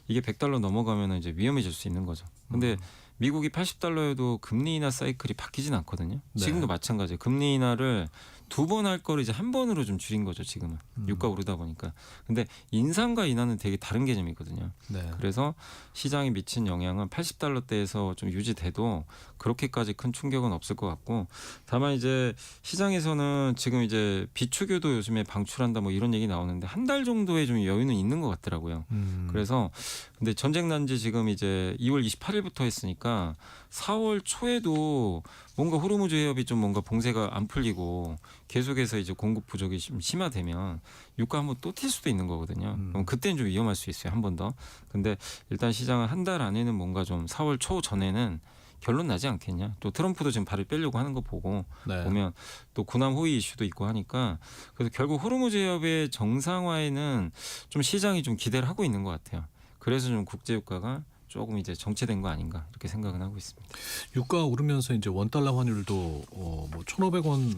Speaker 6: 이게 100달러 넘어가면 이제 위험해질 수 있는 거죠. 근데 미국이 80달러에도 금리 인하 사이클이 바뀌진 않거든요.
Speaker 2: 네.
Speaker 6: 지금도 마찬가지예요. 금리 인하를 2번 할 거를 이제 한 번으로 좀 줄인 거죠. 지금은 유가 오르다 보니까. 근데 인상과 인하는 되게 다른 개념이거든요.
Speaker 2: 네.
Speaker 6: 그래서 시장에 미친 영향은 80달러대에서 좀 유지돼도 그렇게까지 큰 충격은 없을 것 같고 다만 이제 시장에서는 지금 이제 비축유도 요즘에 방출한다 뭐 이런 얘기 나오는데 한 달 정도의 좀 여유는 있는 것 같더라고요. 그래서 근데 전쟁 난 지 지금 이제 2월 28일부터 했으니까 4월 초에도 뭔가 호르무즈 해협이 좀 뭔가 봉쇄가 안 풀리고 계속해서 이제 공급 부족이 좀 심화되면 유가 한번 또 튈 수도 있는 거거든요. 그럼 그때는 좀 위험할 수 있어요. 한 번 더. 근데 일단 시장은 한 달 안에는 뭔가 좀 4월 초 전에는 결론 나지 않겠냐. 또 트럼프도 지금 발을 빼려고 하는 거 보고
Speaker 2: 네.
Speaker 6: 보면 또 군함 호위 이슈도 있고 하니까 그래서 결국 호르무즈 해협의 정상화에는 좀 시장이 좀 기대를 하고 있는 것 같아요. 그래서 좀 국제 유가가 조금 이제 정체된 거 아닌가 이렇게 생각은 하고 있습니다.
Speaker 2: 유가 오르면서 이제 원달러 환율도 뭐 1,500원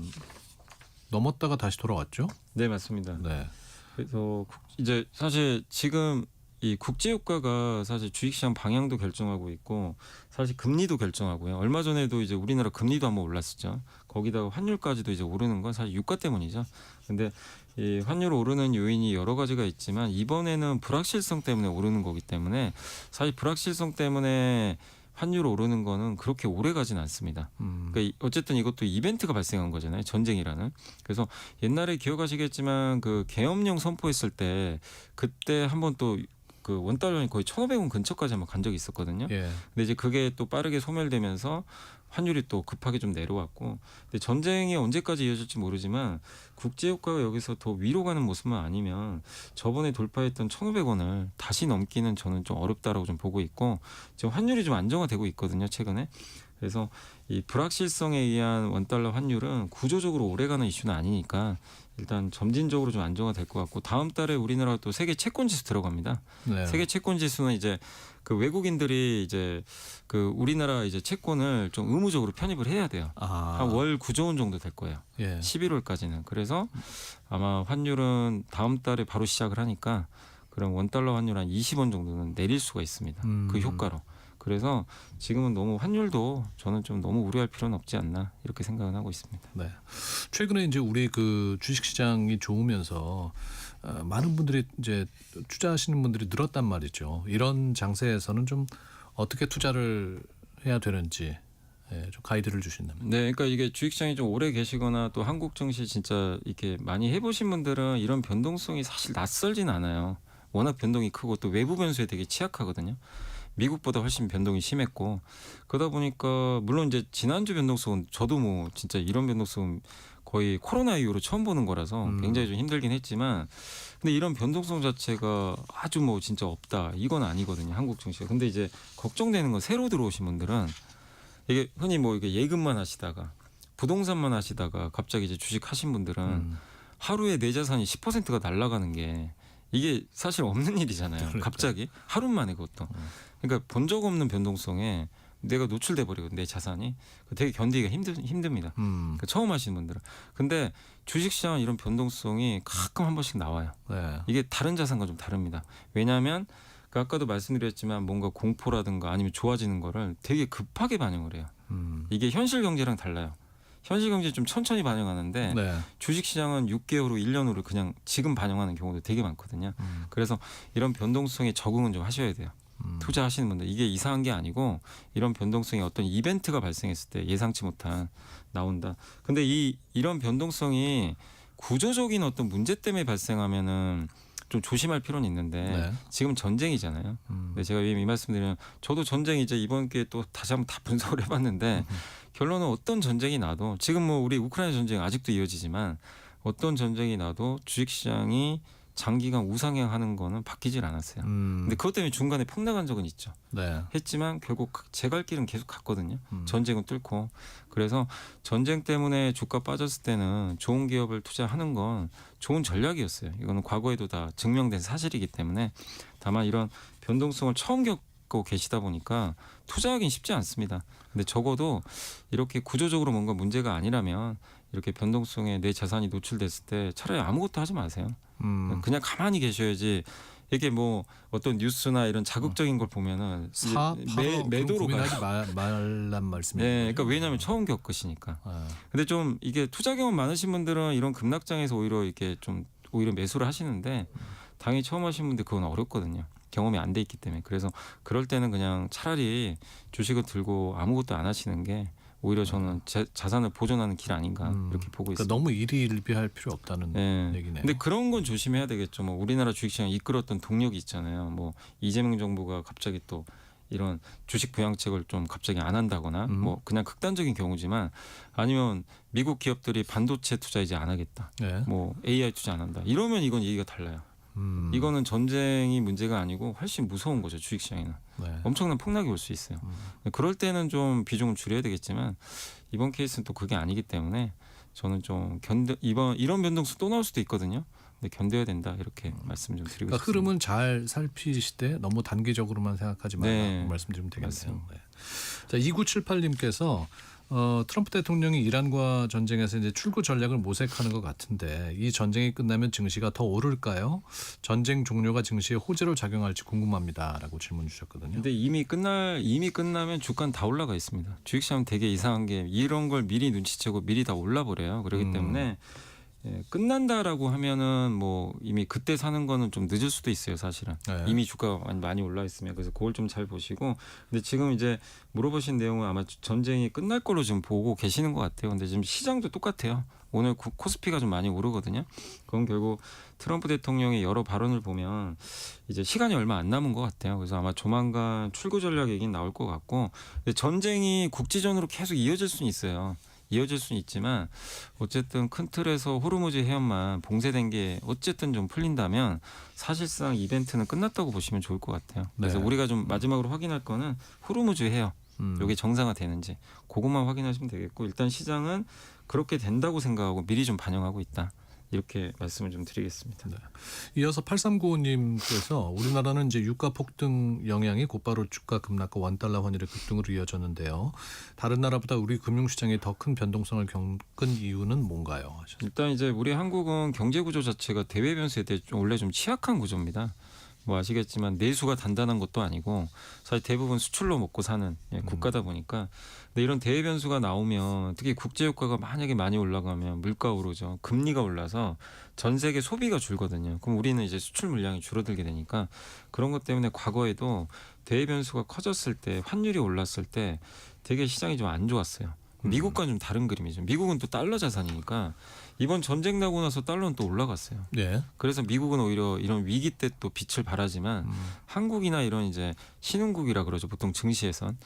Speaker 2: 넘었다가 다시 돌아왔죠?
Speaker 6: 네, 맞습니다.
Speaker 2: 네.
Speaker 6: 그래서 이제 사실 지금 이 국제 유가가 사실 주식시장 방향도 결정하고 있고 사실 금리도 결정하고요. 얼마 전에도 이제 우리나라 금리도 한번 올랐었죠. 거기다가 환율까지도 이제 오르는 건 사실 유가 때문이죠. 근데 이 환율 오르는 요인이 여러 가지가 있지만 이번에는 불확실성 때문에 오르는 거기 때문에 사실 불확실성 때문에 환율 오르는 거는 그렇게 오래 가진 않습니다. 그러니까 어쨌든 이것도 이벤트가 발생한 거잖아요. 전쟁이라는. 그래서 옛날에 기억하시겠지만 그 계엄령 선포했을 때 그때 한번 또 그 원달러이 거의 1,500원 근처까지 한번 간 적이 있었거든요.
Speaker 2: 예.
Speaker 6: 근데 이제 그게 또 빠르게 소멸되면서 환율이 또 급하게 좀 내려왔고, 근데 전쟁이 언제까지 이어질지 모르지만 국제 유가가 여기서 더 위로 가는 모습만 아니면 저번에 돌파했던 1,500원을 다시 넘기는 저는 좀 어렵다라고 좀 보고 있고, 지금 환율이 좀 안정화되고 있거든요, 최근에. 그래서 이 불확실성에 의한 원달러 환율은 구조적으로 오래가는 이슈는 아니니까 일단 점진적으로 좀 안정화될 것 같고, 다음 달에 우리나라가 또 세계 채권 지수 들어갑니다.
Speaker 2: 네.
Speaker 6: 세계 채권 지수는 이제 그 외국인들이 이제 그 우리나라 이제 채권을 좀 의무적으로 편입을 해야 돼요. 한 월 9조 원 정도 될 거예요.
Speaker 2: 예.
Speaker 6: 11월까지는. 그래서 아마 환율은 다음 달에 바로 시작을 하니까 그럼 원달러 환율 한 20원 정도는 내릴 수가 있습니다. 그 효과로. 그래서 지금은 너무 환율도 저는 좀 너무 우려할 필요는 없지 않나 이렇게 생각은 하고 있습니다.
Speaker 2: 네. 최근에 이제 우리 그 주식 시장이 좋으면서 많은 분들이 이제 투자하시는 분들이 늘었단 말이죠. 이런 장세에서는 좀 어떻게 투자를 해야 되는지 좀 가이드를 주신다면.
Speaker 6: 네, 그러니까 이게 주식시장이 좀 오래 계시거나 또 한국 증시 진짜 이렇게 많이 해보신 분들은 이런 변동성이 사실 낯설진 않아요. 워낙 변동이 크고 또 외부 변수에 되게 취약하거든요. 미국보다 훨씬 변동이 심했고, 그러다 보니까 물론 이제 지난주 변동성은 저도 뭐 진짜 이런 변동성은 거의 코로나 이후로 처음 보는 거라서 굉장히 좀 힘들긴 했지만, 근데 이런 변동성 자체가 아주 뭐 진짜 없다 이건 아니거든요, 한국 증시가. 근데 이제 걱정되는 건 새로 들어오신 분들은 이게 흔히 뭐 이게 예금만 하시다가 부동산만 하시다가 갑자기 이제 주식 하신 분들은 하루에 내 자산이 10%가 날아가는 게 이게 사실 없는 일이잖아요.
Speaker 2: 그러니까.
Speaker 6: 갑자기 하루 만에 그것도. 그러니까 본 적 없는 변동성에 내가 노출돼 버리고 내 자산이 되게 견디기가 힘듭니다. 그러니까 처음 하시는 분들은. 근데 주식시장은 이런 변동성이 가끔 한 번씩 나와요.
Speaker 2: 네.
Speaker 6: 이게 다른 자산과 좀 다릅니다. 왜냐하면 그 아까도 말씀드렸지만 뭔가 공포라든가 아니면 좋아지는 거를 되게 급하게 반영을 해요. 이게 현실 경제랑 달라요. 현실 경제 좀 천천히 반영하는데
Speaker 2: 네.
Speaker 6: 주식시장은 6개월 후 1년 후를 그냥 지금 반영하는 경우도 되게 많거든요. 그래서 이런 변동성에 적응은 좀 하셔야 돼요. 투자하시는 분들 이게 이상한 게 아니고 이런 변동성이 어떤 이벤트가 발생했을 때 예상치 못한 나온다. 근데 이런 변동성이 구조적인 어떤 문제 때문에 발생하면은 좀 조심할 필요는 있는데
Speaker 2: 네.
Speaker 6: 지금 전쟁이잖아요. 근데 제가 왜 이 말씀드리면 저도 전쟁 이제 이번 기회에 또 다시 한번 다 분석을 해봤는데 결론은 어떤 전쟁이 나도 지금 뭐 우리 우크라이나 전쟁 아직도 이어지지만 어떤 전쟁이 나도 주식시장이 장기간 우상향하는 거는 바뀌질 않았어요. 근데 그것 때문에 중간에 폭락한 적은 있죠.
Speaker 2: 네.
Speaker 6: 했지만 결국 제 갈 길은 계속 갔거든요. 전쟁은 뚫고. 그래서 전쟁 때문에 주가 빠졌을 때는 좋은 기업을 투자하는 건 좋은 전략이었어요. 이거는 과거에도 다 증명된 사실이기 때문에 다만 이런 변동성을 처음 겪고 계시다 보니까 투자하기는 쉽지 않습니다. 근데 적어도 이렇게 구조적으로 뭔가 문제가 아니라면 이렇게 변동성에 내 자산이 노출됐을 때 차라리 아무것도 하지 마세요. 그냥 가만히 계셔야지. 이게 뭐 어떤 뉴스나 이런 자극적인 걸 보면은 매도로
Speaker 2: 고민하지 말란 말씀이에요.
Speaker 6: 네, 그러니까 왜냐하면 처음 겪으시니까. 근데 좀 이게 투자 경험 많으신 분들은 이런 급락장에서 오히려 이렇게 좀 오히려 매수를 하시는데 당연히 처음 하신 분들 그건 어렵거든요. 경험이 안 돼 있기 때문에. 그래서 그럴 때는 그냥 차라리 주식을 들고 아무것도 안 하시는 게 오히려 저는 자산을 보존하는 길 아닌가 이렇게 보고
Speaker 2: 그러니까
Speaker 6: 있습니다.
Speaker 2: 너무 일희일비할 필요 없다는
Speaker 6: 네.
Speaker 2: 얘기네요.
Speaker 6: 근데 그런 건 조심해야 되겠죠. 뭐 우리나라 주식시장을 이끌었던 동력이 있잖아요. 뭐 이재명 정부가 갑자기 또 이런 주식 부양책을 좀 갑자기 안 한다거나 뭐 그냥 극단적인 경우지만 아니면 미국 기업들이 반도체 투자 이제 안 하겠다.
Speaker 2: 네.
Speaker 6: 뭐 AI 투자 안 한다. 이러면 이건 얘기가 달라요. 이거는 전쟁이 문제가 아니고 훨씬 무서운 거죠. 주식시장에는.
Speaker 2: 네.
Speaker 6: 엄청난 폭락이 올 수 있어요. 그럴 때는 좀 비중을 줄여야 되겠지만 이번 케이스는 또 그게 아니기 때문에 저는 좀 이런 변동수 또 나올 수도 있거든요. 근데 견뎌야 된다 이렇게 말씀 좀 드리고
Speaker 2: 그러니까
Speaker 6: 싶습니다.
Speaker 2: 흐름은 잘 살피시되 너무 단기적으로만 생각하지 말라고
Speaker 6: 네.
Speaker 2: 말씀드리면 되겠네요.
Speaker 6: 맞습니다.
Speaker 2: 네. 자, 2978님께서 트럼프 대통령이 이란과 전쟁에서 이제 출구 전략을 모색하는 것 같은데 이 전쟁이 끝나면 증시가 더 오를까요? 전쟁 종료가 증시에 호재로 작용할지 궁금합니다라고 질문 주셨거든요.
Speaker 6: 근데 이미 끝나면 주가는 다 올라가 있습니다. 주식시장 되게 이상한 게 이런 걸 미리 눈치채고 미리 다 올라버려요. 그렇기 때문에 끝난다라고 하면은 뭐 이미 그때 사는 거는 좀 늦을 수도 있어요, 사실은.
Speaker 2: 네.
Speaker 6: 이미 주가가 많이 올라 있으면. 그래서 그걸 좀 잘 보시고. 근데 지금 이제 물어보신 내용은 아마 전쟁이 끝날 걸로 지금 보고 계시는 것 같아요. 근데 지금 시장도 똑같아요. 오늘 코스피가 좀 많이 오르거든요. 그럼 결국 트럼프 대통령의 여러 발언을 보면 이제 시간이 얼마 안 남은 것 같아요. 그래서 아마 조만간 출구 전략 얘기는 나올 것 같고, 근데 전쟁이 국지전으로 계속 이어질 수는 있어요. 이어질 수는 있지만 어쨌든 큰 틀에서 호르무즈 해협만 봉쇄된 게 어쨌든 좀 풀린다면 사실상 이벤트는 끝났다고 보시면 좋을 것 같아요. 그래서
Speaker 2: 네.
Speaker 6: 우리가 좀 마지막으로 확인할 거는 호르무즈 해협 이게 정상화되는지 그것만 확인하시면 되겠고, 일단 시장은 그렇게 된다고 생각하고 미리 좀 반영하고 있다. 이렇게 말씀을 좀 드리겠습니다.
Speaker 2: 네. 이어서 8395님께서 우리나라는 이제 유가 폭등 영향이 곧바로 주가 급락과 원달러 환율의 급등으로 이어졌는데요. 다른 나라보다 우리 금융시장이 더 큰 변동성을 겪은 이유는 뭔가요? 하셨습니다.
Speaker 6: 일단 이제 우리 한국은 경제 구조 자체가 대외 변수에 대해 원래 좀 취약한 구조입니다. 뭐 아시겠지만 내수가 단단한 것도 아니고 사실 대부분 수출로 먹고 사는 국가다 보니까, 근데 이런 대외 변수가 나오면 특히 국제 유가가 만약에 많이 올라가면 물가 오르죠. 금리가 올라서 전 세계 소비가 줄거든요. 그럼 우리는 이제 수출 물량이 줄어들게 되니까 그런 것 때문에 과거에도 대외 변수가 커졌을 때 환율이 올랐을 때 되게 시장이 좀 안 좋았어요. 미국과는 좀 다른 그림이죠. 미국은 또 달러 자산이니까 이번 전쟁 나고 나서 달러는 또 올라갔어요.
Speaker 2: 네.
Speaker 6: 그래서 미국은 오히려 이런 위기 때 또 빛을 발하지만 한국이나 이런 이제 신흥국이라 그러죠. 보통 증시에선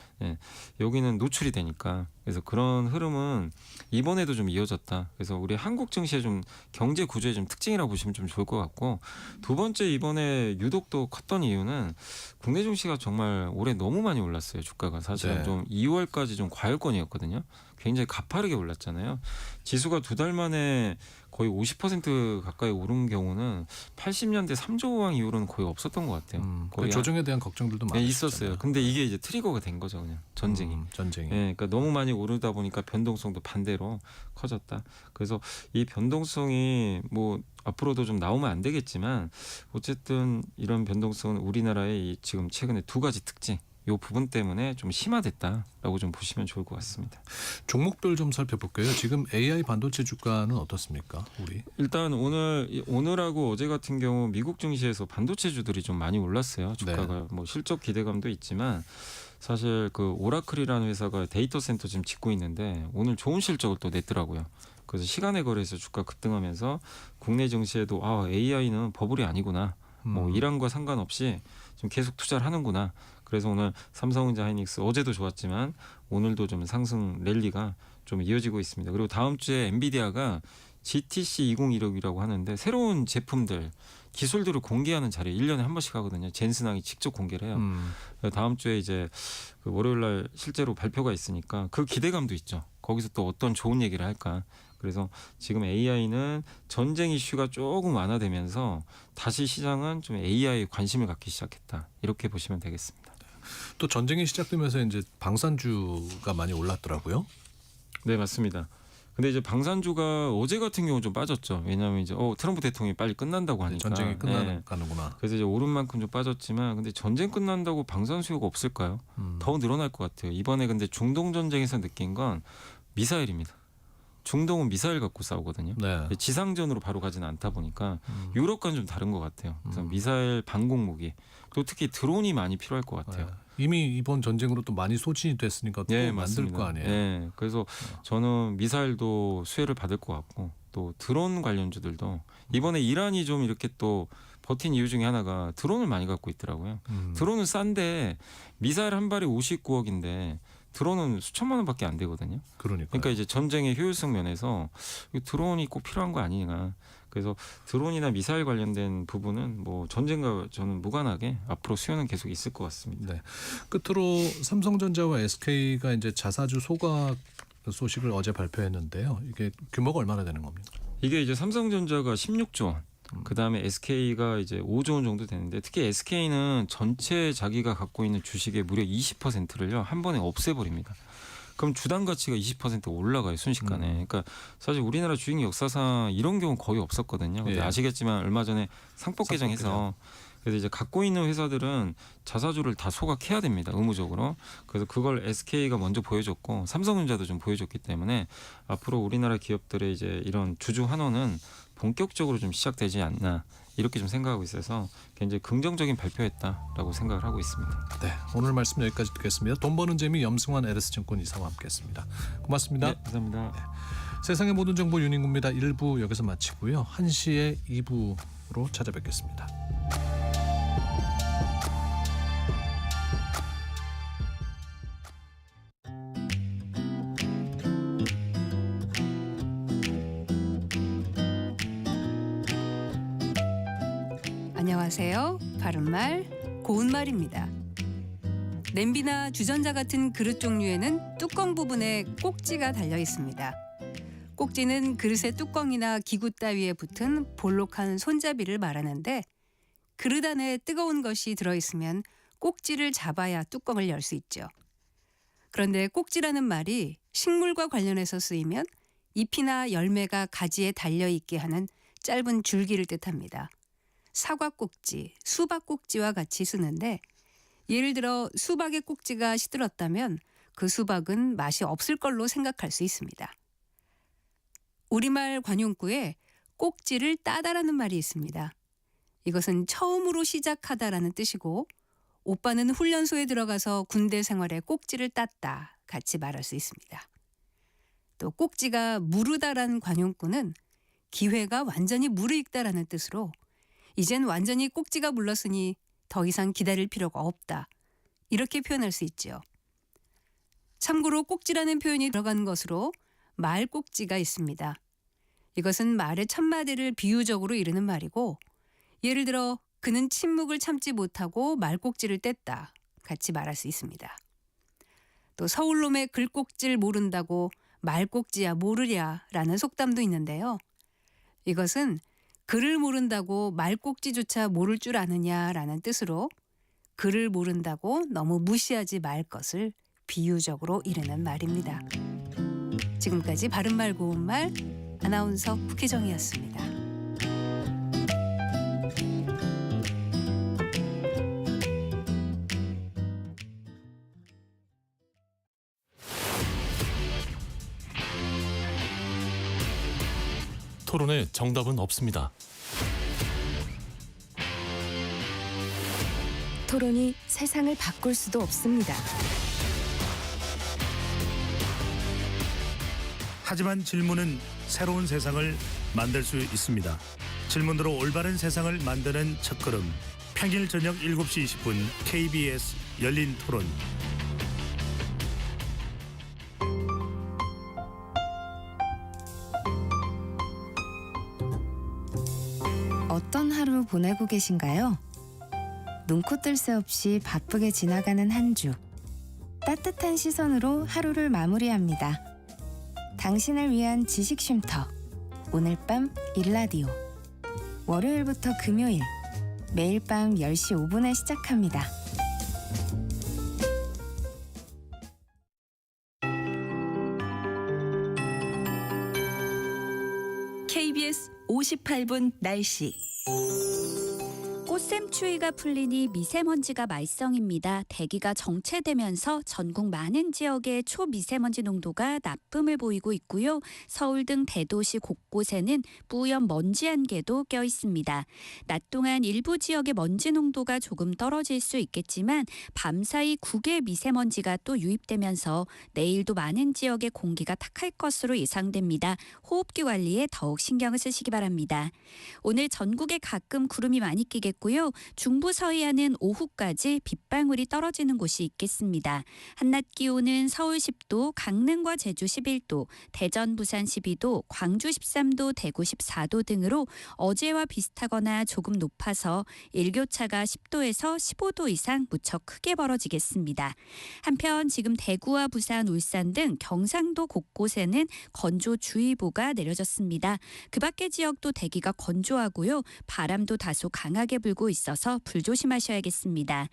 Speaker 6: 여기는 노출이 되니까, 그래서 그런 흐름은 이번에도 좀 이어졌다. 그래서 우리 한국 증시의 좀 경제 구조의 좀 특징이라고 보시면 좀 좋을 것 같고, 두 번째 이번에 유독 또 컸던 이유는 국내 증시가 정말 올해 너무 많이 올랐어요. 주가가 사실은
Speaker 2: 네.
Speaker 6: 좀 2월까지 좀 과열권이었거든요. 굉장히 가파르게 올랐잖아요. 지수가 두 달 만에 거의 50% 가까이 오른 경우는 80년대 3조 원 이후로는 거의 없었던 것 같아요.
Speaker 2: 그 조정에 대한 걱정들도 많이
Speaker 6: 있었어요. 근데 이게 이제 트리거가 된 거죠, 그냥 전쟁이.
Speaker 2: 전쟁이.
Speaker 6: 그러니까 너무 많이 오르다 보니까 변동성도 반대로 커졌다. 그래서 이 변동성이 뭐 앞으로도 좀 나오면 안 되겠지만 어쨌든 이런 변동성은 우리나라의 이 지금 최근에 두 가지 특징, 이 부분 때문에 좀 심화됐다라고 좀 보시면 좋을 것 같습니다.
Speaker 2: 종목별 좀 살펴볼게요. 지금 AI 반도체 주가는 어떻습니까? 우리?
Speaker 6: 일단 오늘하고 어제 같은 경우 미국 증시에서 반도체주들이 좀 많이 올랐어요. 주가가 뭐 실적 기대감도 있지만 사실 그 오라클이라는 회사가 데이터 센터 지금 짓고 있는데 오늘 좋은 실적을 또 냈더라고요. 그래서 시간의 거래에서 주가 급등하면서 국내 증시에도 AI는 버블이 아니구나. 뭐 이란과 상관없이 좀 계속 투자를 하는구나. 그래서 오늘 삼성전자 하이닉스 어제도 좋았지만 오늘도 좀 상승 랠리가 좀 이어지고 있습니다. 그리고 다음 주에 엔비디아가 GTC 2016이라고 하는데 새로운 제품들, 기술들을 공개하는 자리에 1년에 한 번씩 하거든요. 젠슨항이 직접 공개를 해요. 다음 주에 이제 그 월요일 날 실제로 발표가 있으니까 그 기대감도 있죠. 거기서 또 어떤 좋은 얘기를 할까. 그래서 지금 AI는 전쟁 이슈가 조금 완화되면서 다시 시장은 좀 AI에 관심을 갖기 시작했다. 이렇게 보시면 되겠습니다.
Speaker 2: 또 전쟁이 시작되면서 이제 방산주가 많이 올랐더라고요.
Speaker 6: 네, 맞습니다. 근데 이제 방산주가 어제 같은 경우 좀 빠졌죠. 왜냐하면 이제 트럼프 대통령이 빨리 끝난다고 하니까.
Speaker 2: 전쟁이 끝나가는구나.
Speaker 6: 그래서 이제 오른 만큼 좀 빠졌지만, 근데 전쟁 끝난다고 방산 수요가 없을까요? 더 늘어날 것 같아요. 이번에 근데 중동 전쟁에서 느낀 건 미사일입니다. 중동은 미사일 갖고 싸우거든요.
Speaker 2: 네.
Speaker 6: 지상전으로 바로 가지는 않다 보니까 유럽과는 좀 다른 것 같아요. 그래서 미사일 방공 무기, 또 특히 드론이 많이 필요할 것 같아요.
Speaker 2: 이미 이번 전쟁으로 또 많이 소진이 됐으니까 또 만들
Speaker 6: 맞습니다.
Speaker 2: 거 아니에요.
Speaker 6: 네, 그래서 저는 미사일도 수혜를 받을 것 같고 또 드론 관련주들도 이번에 이란이 좀 이렇게 또 버틴 이유 중에 하나가 드론을 많이 갖고 있더라고요. 드론은 싼데 미사일 한 발이 59억인데 드론은 수천만 원밖에 안 되거든요. 그러니까 이제 전쟁의 효율성 면에서 드론이 꼭 필요한 거 아니냐. 그래서 드론이나 미사일 관련된 부분은 뭐 전쟁과 저는 무관하게 앞으로 수요는 계속 있을 것 같습니다.
Speaker 2: 네. 끝으로 삼성전자와 SK가 이제 자사주 소각 소식을 어제 발표했는데요. 이게 규모가 얼마나 되는 겁니까?
Speaker 6: 이게 이제 삼성전자가 16조 원, 그다음에 SK가 이제 5조 원 정도 되는데, 특히 SK는 전체 자기가 갖고 있는 주식의 무려 20%를요 한 번에 없애버립니다. 그럼 주당 가치가 20% 올라가요 순식간에. 그러니까 사실 우리나라 주식 역사상 이런 경우 거의 없었거든요. 근데
Speaker 2: 예.
Speaker 6: 아시겠지만 얼마 전에 상법
Speaker 2: 상법
Speaker 6: 개정해서 그래서 이제 갖고 있는 회사들은 자사주를 다 소각해야 됩니다. 의무적으로. 그래서 그걸 SK가 먼저 보여줬고 삼성전자도 좀 보여줬기 때문에 앞으로 우리나라 기업들의 이제 이런 주주 환원은 본격적으로 좀 시작되지 않나 이렇게 좀 생각하고 있어서 굉장히 긍정적인 발표였다라고 생각을 하고 있습니다.
Speaker 2: 네, 오늘 말씀 여기까지 듣겠습니다. 돈 버는 재미 염승환 LS증권 이사와 함께했습니다. 고맙습니다.
Speaker 6: 네, 감사합니다.
Speaker 2: 세상의 모든 정보 윤인구입니다. 1부 여기서 마치고요. 1시에 2부로 찾아뵙겠습니다.
Speaker 7: 안녕하세요. 바른말 고운말입니다. 냄비나 주전자 같은 그릇 종류에는 뚜껑 부분에 꼭지가 달려 있습니다. 꼭지는 그릇의 뚜껑이나 기구 따위에 붙은 볼록한 손잡이를 말하는데 그릇 안에 뜨거운 것이 들어있으면 꼭지를 잡아야 뚜껑을 열 수 있죠. 그런데 꼭지라는 말이 식물과 관련해서 쓰이면 잎이나 열매가 가지에 달려있게 하는 짧은 줄기를 뜻합니다. 사과 꼭지, 수박 꼭지와 같이 쓰는데 예를 들어 수박의 꼭지가 시들었다면 그 수박은 맛이 없을 걸로 생각할 수 있습니다. 우리말 관용구에 꼭지를 따다라는 말이 있습니다. 이것은 처음으로 시작하다라는 뜻이고 오빠는 훈련소에 들어가서 군대 생활에 꼭지를 땄다 같이 말할 수 있습니다. 또 꼭지가 무르다라는 관용구는 기회가 완전히 무르익다라는 뜻으로 이젠 완전히 꼭지가 물렀으니 더 이상 기다릴 필요가 없다. 이렇게 표현할 수 있죠. 참고로 꼭지라는 표현이 들어간 것으로 말꼭지가 있습니다. 이것은 말의 첫마디를 비유적으로 이르는 말이고 예를 들어 그는 침묵을 참지 못하고 말꼭지를 뗐다. 같이 말할 수 있습니다. 또 서울놈의 글꼭지를 모른다고 말꼭지야 모르랴 라는 속담도 있는데요. 이것은 글을 모른다고 말꼭지조차 모를 줄 아느냐라는 뜻으로 글을 모른다고 너무 무시하지 말 것을 비유적으로 이르는 말입니다. 지금까지 바른말 고운말 아나운서 국혜정이었습니다.
Speaker 1: 토론에 정답은 없습니다.
Speaker 8: 토론이 세상을 바꿀 수도 없습니다.
Speaker 9: 하지만 질문은 새로운 세상을 만들 수 있습니다. 질문으로 올바른 세상을 만드는 첫걸음. 평일 저녁 7시 20분 KBS 열린 토론.
Speaker 8: 어떤 하루 보내고 계신가요? 눈코 뜰 새 없이 바쁘게 지나가는 한 주. 따뜻한 시선으로 하루를 마무리합니다. 당신을 위한 지식 쉼터. 오늘 밤 일라디오. 월요일부터 금요일. 매일 밤 10시 5분에 시작합니다.
Speaker 3: KBS 58분 날씨.
Speaker 10: 꽃샘추위가 풀리니 미세먼지가 말썽입니다. 대기가 정체되면서 전국 많은 지역의 초미세먼지 농도가 나쁨을 보이고 있고요. 서울 등 대도시 곳곳에는 뿌연 먼지 안개도 껴 있습니다. 낮 동안 일부 지역의 먼지 농도가 조금 떨어질 수 있겠지만 밤사이 국외 미세먼지가 또 유입되면서 내일도 많은 지역의 공기가 탁할 것으로 예상됩니다. 호흡기 관리에 더욱 신경을 쓰시기 바랍니다. 오늘 전국에 가끔 구름이 많이 끼겠고요. 중부 서해안은 오후까지 빗방울이 떨어지는 곳이 있겠습니다. 한낮 기온은 서울 10도, 강릉과 제주 11도, 대전, 부산 12도, 광주 13도, 대구 14도 등으로 어제와 비슷하거나 조금 높아서 일교차가 10도에서 15도 이상 무척 크게 벌어지겠습니다. 한편 지금 대구와 부산, 울산 등 경상도 곳곳에는 건조주의보가 내려졌습니다. 그 밖의 지역도 대기가 건조하고요. 바람도 다소 강하게 불고 줄어들고 있어서 불조심하셔야겠습니다.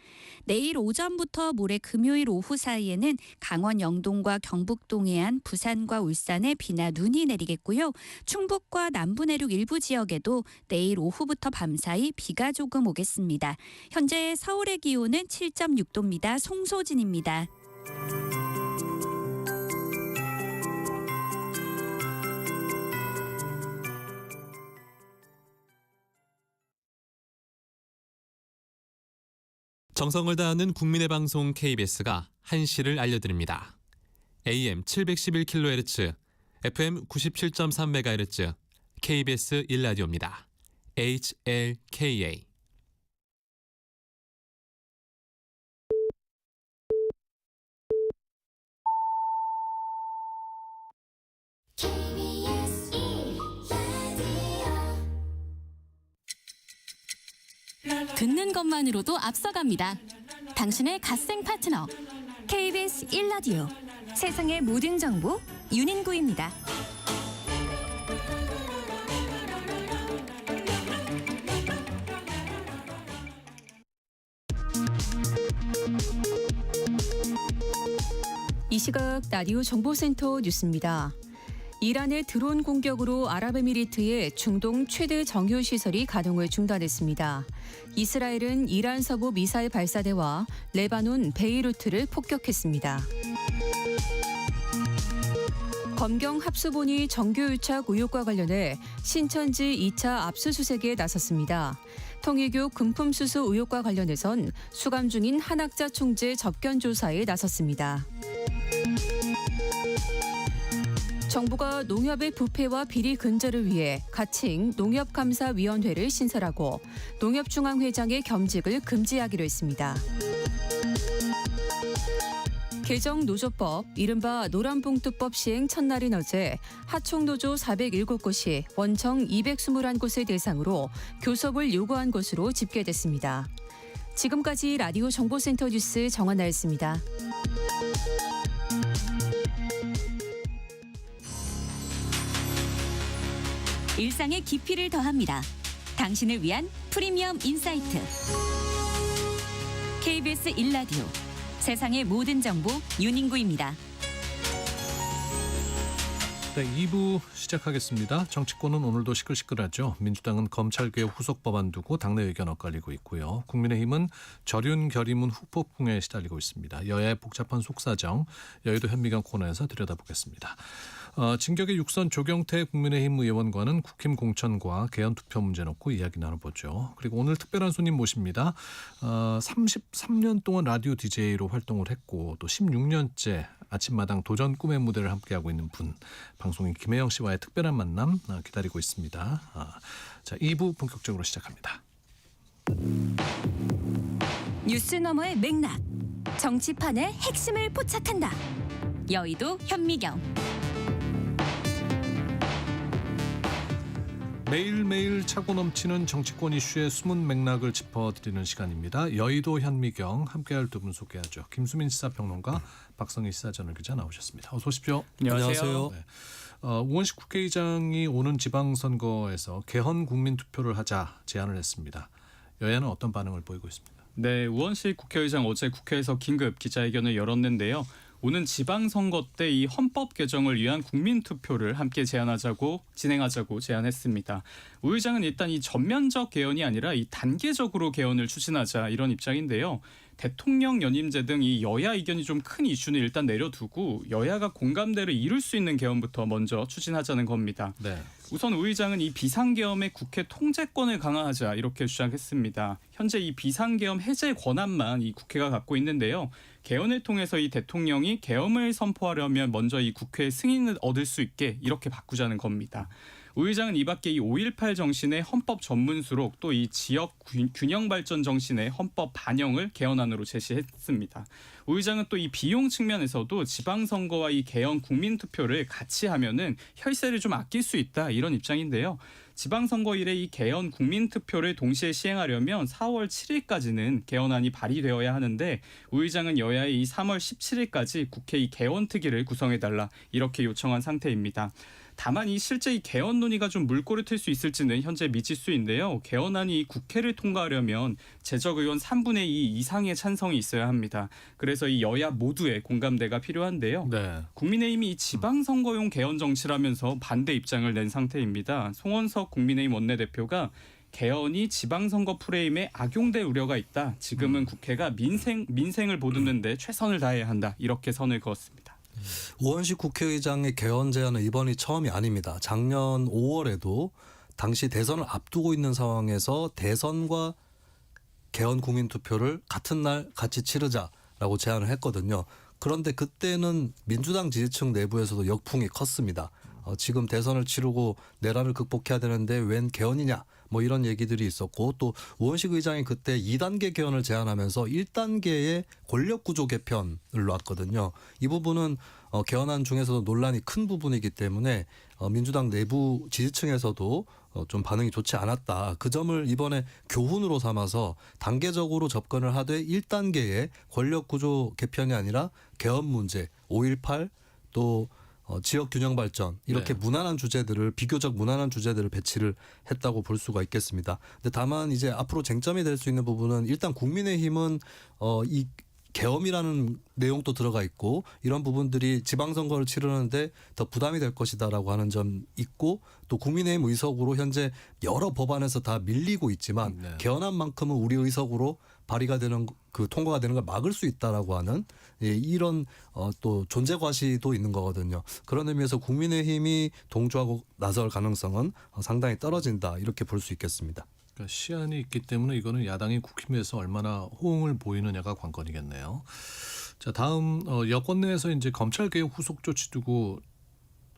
Speaker 10: 내일 오전부터 모레 금요일 오후 사이에는 강원 영동과 경북 동해안, 부산과 울산에 비나 눈이 내리겠고요. 충북과 남부 내륙 일부 지역에도 내일 오후부터 밤사이 비가 조금 오겠습니다. 현재 서울의 기온은 7.6도입니다. 송소진입니다.
Speaker 1: 정성을 다하는 국민의 방송 KBS가 한시를 알려드립니다. AM 711kHz, FM 97.3MHz, KBS 1라디오입니다. HLKA.
Speaker 3: 듣는 것만으로도 앞서갑니다. 당신의 갓생 파트너 KBS 1라디오 세상의 모든 정보 윤인구입니다. 이 시각 라디오 정보센터 뉴스입니다. 이란의 드론 공격으로 아랍에미리트의 중동 최대 정유 시설이 가동을 중단했습니다. 이스라엘은 이란 서부 미사일 발사대와 레바논 베이루트를 폭격했습니다. 검경 합수본이 정규유착 의혹과 관련해 신천지 2차 압수수색에 나섰습니다. 통일교 금품수수 의혹과 관련해선 수감 중인 한학자 총재 접견 조사에 나섰습니다. 정부가 농협의 부패와 비리 근절을 위해 가칭 농협감사위원회를 신설하고 농협중앙회장의 겸직을 금지하기로 했습니다. 개정 노조법, 이른바 노란봉투법 시행 첫날인 어제 하청노조 407곳이 원청 221곳을 대상으로 교섭을 요구한 것으로 집계됐습니다. 지금까지 라디오 정보센터 뉴스 정한나였습니다. 일상의 깊이를 더합니다. 당신을 위한 프리미엄 인사이트. KBS 1라디오 세상의 모든 정보 윤인구입니다.
Speaker 2: 네, 2부 시작하겠습니다. 정치권은 오늘도 시끌시끌하죠. 민주당은 검찰개혁 후속 법안 두고 당내 의견 엇갈리고 있고요. 국민의힘은 절윤 결의문 후폭풍에 시달리고 있습니다. 여야의 복잡한 속사정, 여의도 현미경 코너에서 들여다보겠습니다. 진격의 육선 조경태 국민의힘 의원과는 국힘 공천과 개헌 투표 문제 놓고 이야기 나눠보죠. 그리고 오늘 특별한 손님 모십니다. 33년 동안 라디오 DJ로 활동을 했고 또 16년째 아침마당 도전 꿈의 무대를 함께하고 있는 분, 방송인 김혜영 씨와의 특별한 만남 기다리고 있습니다. 자, 2부 본격적으로 시작합니다.
Speaker 3: 뉴스 너머의 맥락, 정치판의 핵심을 포착한다. 여의도 현미경.
Speaker 2: 매일매일 차고 넘치는 정치권 이슈의 숨은 맥락을 짚어드리는 시간입니다. 여의도 현미경 함께할 두 분 소개하죠. 김수민 시사평론가, 박성희 시사저널기자 나오셨습니다. 어서 오십시오.
Speaker 11: 안녕하세요.
Speaker 2: 네. 우원식 국회의장이 오는 지방선거에서 개헌 국민투표를 하자 제안을 했습니다. 여야는 어떤 반응을 보이고 있습니다?
Speaker 11: 네, 우원식 국회의장 어제 국회에서 긴급 기자회견을 열었는데요. 오는 지방선거 때 이 헌법 개정을 위한 국민투표를 함께 진행하자고 제안했습니다. 우 의장은 일단 이 전면적 개헌이 아니라 이 단계적으로 개헌을 추진하자 이런 입장인데요. 대통령 연임제 등 이 여야 의견이 좀 큰 이슈는 일단 내려두고 여야가 공감대를 이룰 수 있는 개헌부터 먼저 추진하자는 겁니다.
Speaker 2: 네.
Speaker 11: 우선 우 의장은 이 비상계엄의 국회 통제권을 강화하자 이렇게 주장했습니다. 현재 이 비상계엄 해제 권한만 이 국회가 갖고 있는데요. 개헌을 통해서 이 대통령이 계엄을 선포하려면 먼저 이 국회의 승인을 얻을 수 있게 이렇게 바꾸자는 겁니다. 우 의장은 이 밖에 이 5.18 정신의 헌법 전문수록 또 이 지역 균형 발전 정신의 헌법 반영을 개헌안으로 제시했습니다. 우 의장은 또 이 비용 측면에서도 지방선거와 이 개헌 국민투표를 같이 하면은 혈세를 좀 아낄 수 있다 이런 입장인데요. 지방선거 이래 이 개헌 국민투표를 동시에 시행하려면 4월 7일까지는 개헌안이 발의되어야 하는데 우 의장은 여야의 이 3월 17일까지 국회 이 개헌특위를 구성해달라 이렇게 요청한 상태입니다. 다만 이 실제 이 개헌 논의가 좀 물꼬를 틀 수 있을지는 현재 미지수인데요. 개헌안이 국회를 통과하려면 재적 의원 3분의 2 이상의 찬성이 있어야 합니다. 그래서 이 여야 모두의 공감대가 필요한데요.
Speaker 2: 네.
Speaker 11: 국민의힘이 이 지방선거용 개헌 정치라면서 반대 입장을 낸 상태입니다. 송원석 국민의힘 원내대표가 개헌이 지방선거 프레임에 악용될 우려가 있다. 지금은 국회가 민생을 보듬는데 최선을 다해야 한다. 이렇게 선을 그었습니다.
Speaker 12: 우원식 국회의장의 개헌 제안은 이번이 처음이 아닙니다. 작년 5월에도 당시 대선을 앞두고 있는 상황에서 대선과 개헌 국민투표를 같은 날 같이 치르자라고 제안을 했거든요. 그런데 그때는 민주당 지지층 내부에서도 역풍이 컸습니다. 지금 대선을 치르고 내란을 극복해야 되는데 웬 개헌이냐 뭐 이런 얘기들이 있었고, 또 우원식 의장이 그때 2단계 개헌을 제안하면서 1단계의 권력구조 개편을 놨거든요. 이 부분은 개헌안 중에서도 논란이 큰 부분이기 때문에 민주당 내부 지지층에서도 좀 반응이 좋지 않았다. 그 점을 이번에 교훈으로 삼아서 단계적으로 접근을 하되 1단계의 권력구조 개편이 아니라 개헌 문제, 5.18 또 지역 균형 발전 이렇게
Speaker 2: 네.
Speaker 12: 무난한 주제들을 비교적 무난한 주제들을 배치를 했다고 볼 수가 있겠습니다. 근데 다만 이제 앞으로 쟁점이 될 수 있는 부분은 일단 국민의힘은 이 계엄이라는 내용도 들어가 있고 이런 부분들이 지방선거를 치르는데 더 부담이 될 것이다라고 하는 점 있고, 또 국민의힘 의석으로 현재 여러 법안에서 다 밀리고 있지만
Speaker 2: 네.
Speaker 12: 개헌안만큼은 우리 의석으로 발의가 되는 통과가 되는 걸 막을 수 있다라고 하는 이런 또 존재 과시도 있는 거거든요. 그런 의미에서 국민의힘이 동조하고 나설 가능성은 상당히 떨어진다 이렇게 볼 수 있겠습니다.
Speaker 2: 그러니까 시안이 있기 때문에 이거는 야당이 국힘에서 얼마나 호응을 보이느냐가 관건이겠네요. 자, 다음 여권 내에서 이제 검찰 개혁 후속 조치 두고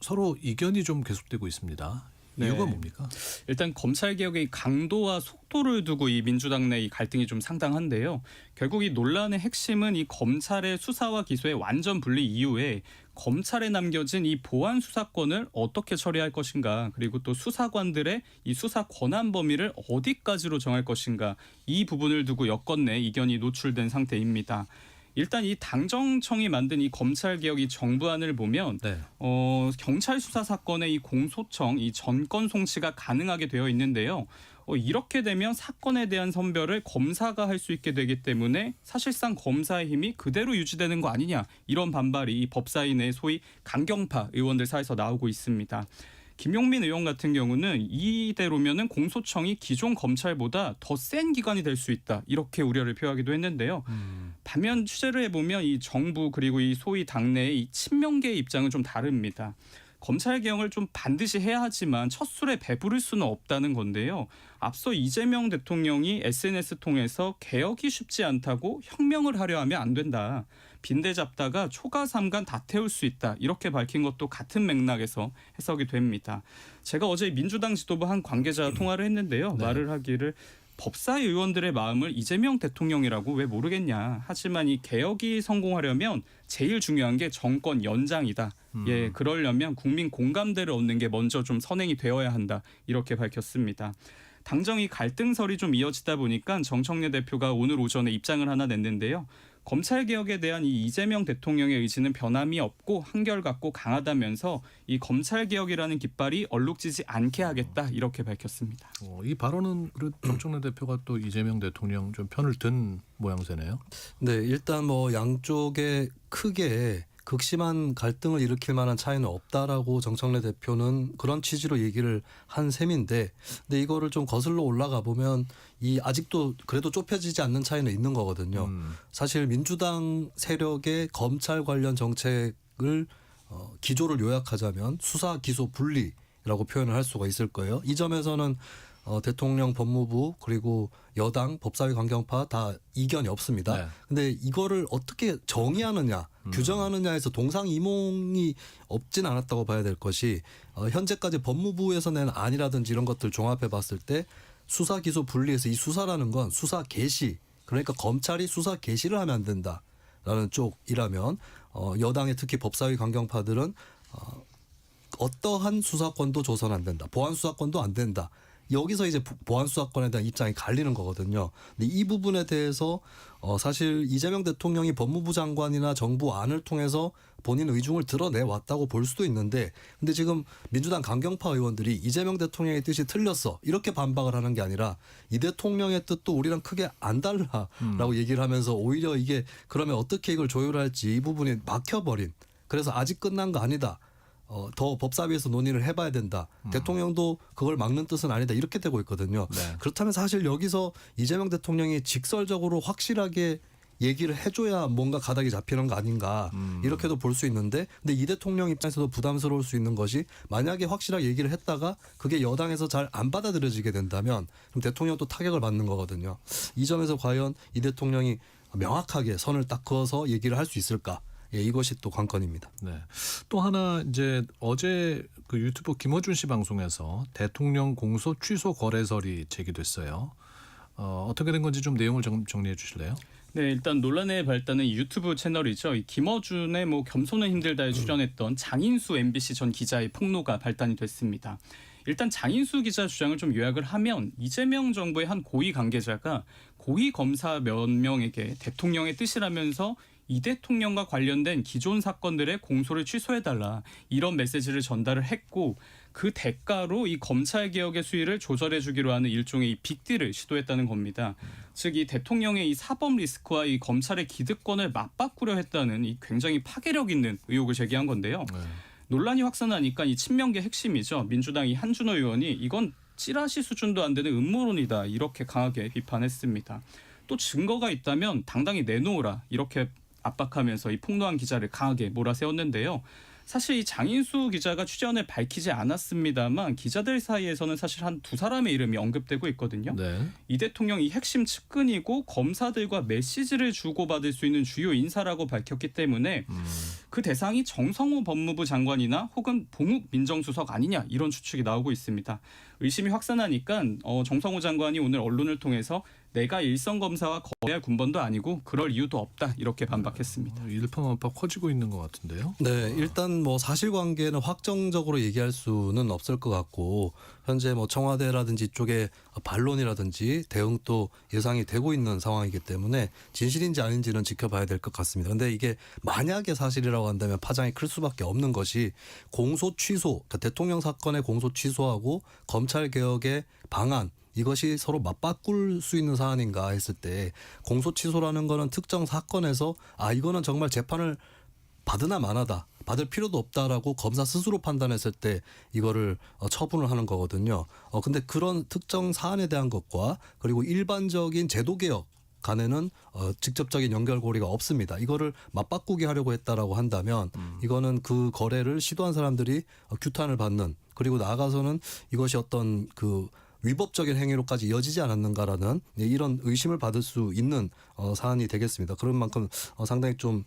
Speaker 2: 서로 이견이 좀 계속되고 있습니다.
Speaker 11: 네.
Speaker 2: 이유가 뭡니까?
Speaker 11: 일단 검찰 개혁의 강도와 속도를 두고 이 민주당 내 이 갈등이 좀 상당한데요. 결국 이 논란의 핵심은 이 검찰의 수사와 기소의 완전 분리 이후에 검찰에 남겨진 이 보안 수사권을 어떻게 처리할 것인가, 그리고 또 수사관들의 이 수사 권한 범위를 어디까지로 정할 것인가, 이 부분을 두고 여권 내 이견이 노출된 상태입니다. 일단 이 당정청이 만든 이 검찰 개혁 이 정부안을 보면
Speaker 2: 네.
Speaker 11: 경찰 수사 사건의 이 공소청, 이 전권 송치가 가능하게 되어 있는데요. 이렇게 되면 사건에 대한 선별을 검사가 할 수 있게 되기 때문에 사실상 검사의 힘이 그대로 유지되는 거 아니냐, 이런 반발이 이 법사위 내 소위 강경파 의원들 사이에서 나오고 있습니다. 김용민 의원 같은 경우는 이대로면은 공소청이 기존 검찰보다 더 센 기관이 될 수 있다, 이렇게 우려를 표하기도 했는데요. 반면 취재를 해보면 이 정부 그리고 이 소위 당내의 이 친명계의 입장은 좀 다릅니다. 검찰 개혁을 좀 반드시 해야 하지만 첫 술에 배부를 수는 없다는 건데요. 앞서 이재명 대통령이 SNS 통해서 개혁이 쉽지 않다고 혁명을 하려 하면 안 된다, 빈대 잡다가 초가 삼간 다 태울 수 있다, 이렇게 밝힌 것도 같은 맥락에서 해석이 됩니다. 제가 어제 민주당 지도부 한 관계자와 통화를 했는데요.
Speaker 2: 네.
Speaker 11: 말을 하기를 법사위 의원들의 마음을 이재명 대통령이라고 왜 모르겠냐, 하지만 이 개혁이 성공하려면 제일 중요한 게 정권 연장이다. 예, 그러려면 국민 공감대를 얻는 게 먼저 좀 선행이 되어야 한다, 이렇게 밝혔습니다. 당정이 갈등설이 좀 이어지다 보니까 정청래 대표가 오늘 오전에 입장을 하나 냈는데요. 검찰 개혁에 대한 이 이재명 대통령의 의지는 변함이 없고 한결같고 강하다면서 이 검찰 개혁이라는 깃발이 얼룩지지 않게 하겠다, 이렇게 밝혔습니다.
Speaker 2: 이 발언은 정청래 대표가 또 이재명 대통령 좀 편을 든 모양새네요.
Speaker 12: 네, 일단 뭐 양쪽에 크게 극심한 갈등을 일으킬 만한 차이는 없다라고 정청래 대표는 그런 취지로 얘기를 한 셈인데, 근데 이거를 좀 거슬러 올라가 보면 이 아직도 그래도 좁혀지지 않는 차이는 있는 거거든요. 사실 민주당 세력의 검찰 관련 정책을 기조를 요약하자면 수사 기소 분리라고 표현을 할 수가 있을 거예요. 이 점에서는 대통령, 법무부 그리고 여당, 법사위, 관경파 다 이견이 없습니다.
Speaker 2: 네.
Speaker 12: 근데 이거를 어떻게 정의하느냐, 규정하느냐에서 동상이몽이 없진 않았다고 봐야 될 것이, 현재까지 법무부에서 낸 안이라든지 이런 것들 종합해 봤을 때 수사 기소 분리해서 이 수사라는 건 수사 개시, 그러니까 검찰이 수사 개시를 하면 안 된다라는 쪽이라면, 여당의 특히 법사위, 관경파들은 어떠한 수사권도 줘서는 안 된다, 보안 수사권도 안 된다, 여기서 이제 보안수사권에 대한 입장이 갈리는 거거든요. 근데 이 부분에 대해서 사실 이재명 대통령이 법무부 장관이나 정부 안을 통해서 본인 의중을 드러내왔다고 볼 수도 있는데, 근데 지금 민주당 강경파 의원들이 이재명 대통령의 뜻이 틀렸어 이렇게 반박을 하는 게 아니라 이 대통령의 뜻도 우리랑 크게 안 달라라고 얘기를 하면서 오히려 이게 그러면 어떻게 이걸 조율할지 이 부분이 막혀버린, 그래서 아직 끝난 거 아니다, 더 법사위에서 논의를 해봐야 된다, 대통령도 그걸 막는 뜻은 아니다, 이렇게 되고 있거든요.
Speaker 2: 네.
Speaker 12: 그렇다면 사실 여기서 이재명 대통령이 직설적으로 확실하게 얘기를 해줘야 뭔가 가닥이 잡히는 거 아닌가, 이렇게도 볼 수 있는데, 근데 이 대통령 입장에서도 부담스러울 수 있는 것이, 만약에 확실하게 얘기를 했다가 그게 여당에서 잘 안 받아들여지게 된다면 그럼 대통령도 타격을 받는 거거든요. 이 점에서 과연 이 대통령이 명확하게 선을 딱 그어서 얘기를 할 수 있을까? 예, 이것이 또 관건입니다.
Speaker 2: 네. 또 하나 이제 어제 그 유튜브 김어준 씨 방송에서 대통령 공소 취소 거래설이 제기됐어요. 어떻게 된 건지 좀 내용을 정리해 주실래요?
Speaker 11: 네, 일단 논란의 발단은 유튜브 채널이죠. 이 김어준의 겸손은 힘들다에 출연했던 장인수 MBC 전 기자의 폭로가 발단이 됐습니다. 일단 장인수 기자 주장을 좀 요약을 하면, 이재명 정부의 한 고위 관계자가 고위 검사 몇 명에게 대통령의 뜻이라면서 이 대통령과 관련된 기존 사건들의 공소를 취소해달라, 이런 메시지를 전달을 했고, 그 대가로 이 검찰개혁의 수위를 조절해주기로 하는 일종의 이 빅딜을 시도했다는 겁니다. 즉 이 대통령의 이 사법 리스크와 이 검찰의 기득권을 맞바꾸려 했다는 이 굉장히 파괴력 있는 의혹을 제기한 건데요.
Speaker 2: 네.
Speaker 11: 논란이 확산하니까 이 친명계 핵심이죠. 민주당 이 한준호 의원이 이건 찌라시 수준도 안 되는 음모론이다, 이렇게 강하게 비판했습니다. 또 증거가 있다면 당당히 내놓으라, 이렇게 압박하면서 이 폭로한 기자를 강하게 몰아세웠는데요. 사실 이 장인수 기자가 취재원을 밝히지 않았습니다만 기자들 사이에서는 사실 한 두 사람의 이름이 언급되고 있거든요.
Speaker 2: 네.
Speaker 11: 이 대통령이 핵심 측근이고 검사들과 메시지를 주고받을 수 있는 주요 인사라고 밝혔기 때문에 그 대상이 정성호 법무부 장관이나 혹은 봉욱 민정수석 아니냐, 이런 추측이 나오고 있습니다. 의심이 확산하니까 정성호 장관이 오늘 언론을 통해서 내가 일선 검사와 거래할 군번도 아니고 그럴 이유도 없다, 이렇게 반박했습니다.
Speaker 2: 일파만파 커지고 있는 것 같은데요.
Speaker 12: 네, 일단 사실관계는 확정적으로 얘기할 수는 없을 것 같고, 현재 청와대라든지 이쪽에 반론이라든지 대응도 예상이 되고 있는 상황이기 때문에 진실인지 아닌지는 지켜봐야 될 것 같습니다. 근데 이게 만약에 사실이라고 한다면 파장이 클 수밖에 없는 것이, 공소 취소, 그러니까 대통령 사건의 공소 취소하고 검찰 개혁의 방안, 이것이 서로 맞바꿀 수 있는 사안인가 했을 때, 공소 취소라는 거는 특정 사건에서 이거는 정말 재판을 받으나 마나다, 받을 필요도 없다라고 검사 스스로 판단했을 때 이거를 처분을 하는 거거든요. 근데 그런 특정 사안에 대한 것과 그리고 일반적인 제도 개혁 간에는 직접적인 연결고리가 없습니다. 이거를 맞바꾸게 하려고 했다라고 한다면 이거는 그 거래를 시도한 사람들이 규탄을 받는, 그리고 나아가서는 이것이 어떤 위법적인 행위로까지 이어지지 않았는가라는 이런 의심을 받을 수 있는 사안이 되겠습니다. 그런 만큼 상당히 좀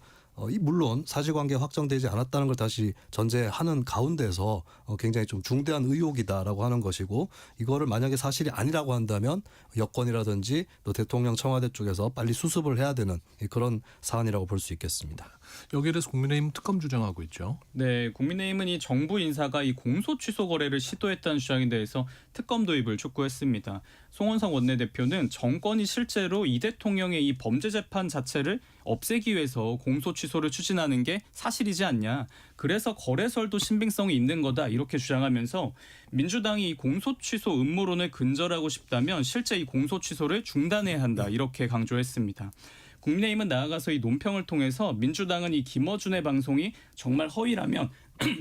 Speaker 12: 물론 사실관계 확정되지 않았다는 걸 다시 전제하는 가운데서 굉장히 좀 중대한 의혹이다라고 하는 것이고, 이거를 만약에 사실이 아니라고 한다면 여권이라든지 또 대통령 청와대 쪽에서 빨리 수습을 해야 되는 그런 사안이라고 볼 수 있겠습니다.
Speaker 2: 여기에 대해서 국민의힘 특검 주장하고 있죠.
Speaker 11: 네, 국민의힘은 이 정부 인사가 이 공소 취소 거래를 시도했다는 주장에 대해서 특검 도입을 촉구했습니다. 송원석 원내대표는 정권이 실제로 이 대통령의 이 범죄 재판 자체를 없애기 위해서 공소 취소를 추진하는 게 사실이지 않냐, 그래서 거래설도 신빙성이 있는 거다, 이렇게 주장하면서 민주당이 이 공소 취소 음모론을 근절하고 싶다면 실제 이 공소 취소를 중단해야 한다, 이렇게 강조했습니다. 국민의힘은 나아가서 이 논평을 통해서 민주당은 이 김어준의 방송이 정말 허위라면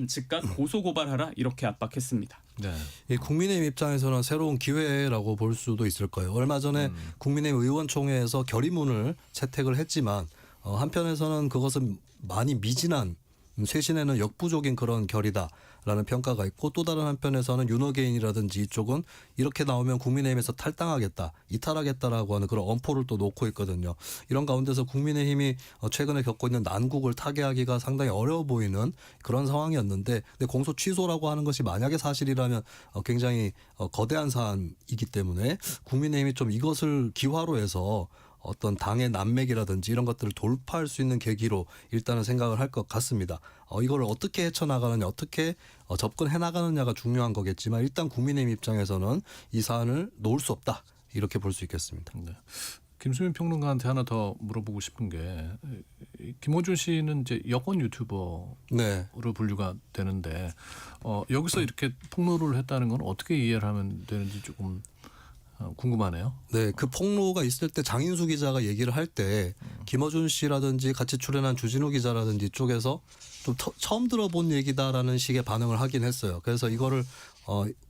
Speaker 11: 즉각 고소고발하라, 이렇게 압박했습니다.
Speaker 12: 네. 국민의힘 입장에서는 새로운 기회라고 볼 수도 있을 거예요. 얼마 전에 국민의힘 의원총회에서 결의문을 채택을 했지만 한편에서는 그것은 많이 미진한, 쇄신에는 역부족인 그런 결이다라는 평가가 있고, 또 다른 한편에서는 윤호개인이라든지 이쪽은 이렇게 나오면 국민의힘에서 탈당하겠다, 이탈하겠다라고 하는 그런 엄포를 또 놓고 있거든요. 이런 가운데서 국민의힘이 최근에 겪고 있는 난국을 타개하기가 상당히 어려워 보이는 그런 상황이었는데, 근데 공소 취소라고 하는 것이 만약에 사실이라면 굉장히 거대한 사안이기 때문에 국민의힘이 좀 이것을 기화로 해서 어떤 당의 난맥이라든지 이런 것들을 돌파할 수 있는 계기로 일단은 생각을 할 것 같습니다. 이걸 어떻게 헤쳐나가느냐, 어떻게 접근해 나가느냐가 중요한 거겠지만 일단 국민의힘 입장에서는 이 사안을 놓을 수 없다 이렇게 볼 수 있겠습니다.
Speaker 2: 네. 김수민 평론가한테 하나 더 물어보고 싶은 게 김어준 씨는 이제 여권 유튜버로
Speaker 12: 네.
Speaker 2: 분류가 되는데 여기서 이렇게 폭로를 했다는 건 어떻게 이해를 하면 되는지 조금 궁금하네요.
Speaker 12: 네, 그 폭로가 있을 때 장인수 기자가 얘기를 할 때 김어준 씨라든지 같이 출연한 주진우 기자라든지 쪽에서 좀 처음 들어본 얘기다라는 식의 반응을 하긴 했어요. 그래서 이거를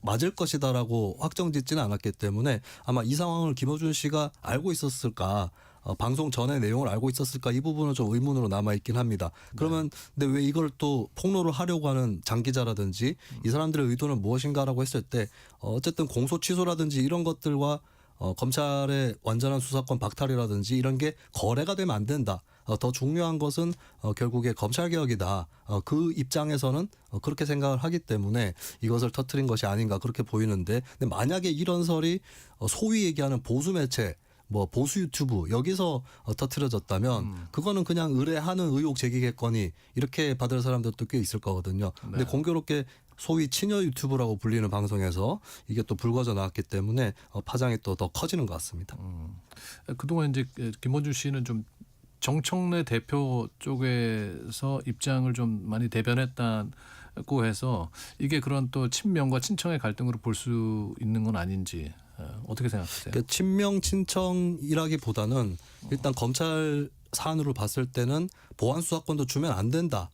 Speaker 12: 맞을 것이다라고 확정짓지는 않았기 때문에 아마 이 상황을 김어준 씨가 알고 있었을까, 방송 전에 내용을 알고 있었을까, 이 부분은 좀 의문으로 남아 있긴 합니다. 그러면 근데 왜 이걸 또 폭로를 하려고 하는 장 기자라든지 이 사람들의 의도는 무엇인가라고 했을 때 어쨌든 공소 취소라든지 이런 것들과 검찰의 완전한 수사권 박탈이라든지 이런 게 거래가 되면 안 된다. 더 중요한 것은 결국에 검찰개혁이다. 그 입장에서는 그렇게 생각을 하기 때문에 이것을 터뜨린 것이 아닌가 그렇게 보이는데, 근데 만약에 이런 설이 소위 얘기하는 보수 매체, 뭐 보수 유튜브 여기서 터뜨려졌다면 그거는 그냥 의뢰하는 의혹 제기겠거니 이렇게 받을 사람들도 꽤 있을 거거든요. 근데 공교롭게 소위 친여 유튜브라고 불리는 방송에서 이게 또 불거져 나왔기 때문에 파장이 또 더 커지는 것 같습니다.
Speaker 2: 그동안 이제 김어준 씨는 좀 정청래 대표 쪽에서 입장을 좀 많이 대변했다고 해서 이게 그런 또 친명과 친청의 갈등으로 볼 수 있는 건 아닌지 어떻게 생각하세요?
Speaker 12: 그러니까 친명 친청이라기보다는 일단 검찰 사안으로 봤을 때는 보안 수사권도 주면 안 된다.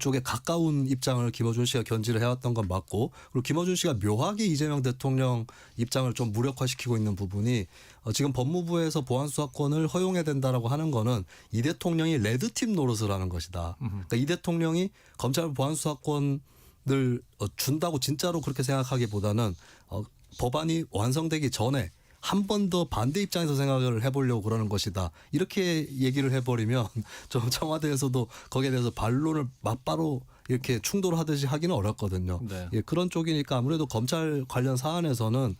Speaker 12: 쪽에 가까운 입장을 김어준 씨가 견지를 해왔던 건 맞고, 그리고 김어준 씨가 묘하게 이재명 대통령 입장을 좀 무력화시키고 있는 부분이 지금 법무부에서 보안 수사권을 허용해야 된다라고 하는 거는 이 대통령이 레드팀 노릇을 하는 것이다. 그러니까 이 대통령이 검찰 보안 수사권을 준다고 진짜로 그렇게 생각하기보다는 법안이 완성되기 전에 한 번 더 반대 입장에서 생각을 해보려고 그러는 것이다. 이렇게 얘기를 해버리면 좀 청와대에서도 거기에 대해서 반론을 맞바로 이렇게 충돌하듯이 하기는 어렵거든요.
Speaker 2: 네.
Speaker 12: 예, 그런 쪽이니까 아무래도 검찰 관련 사안에서는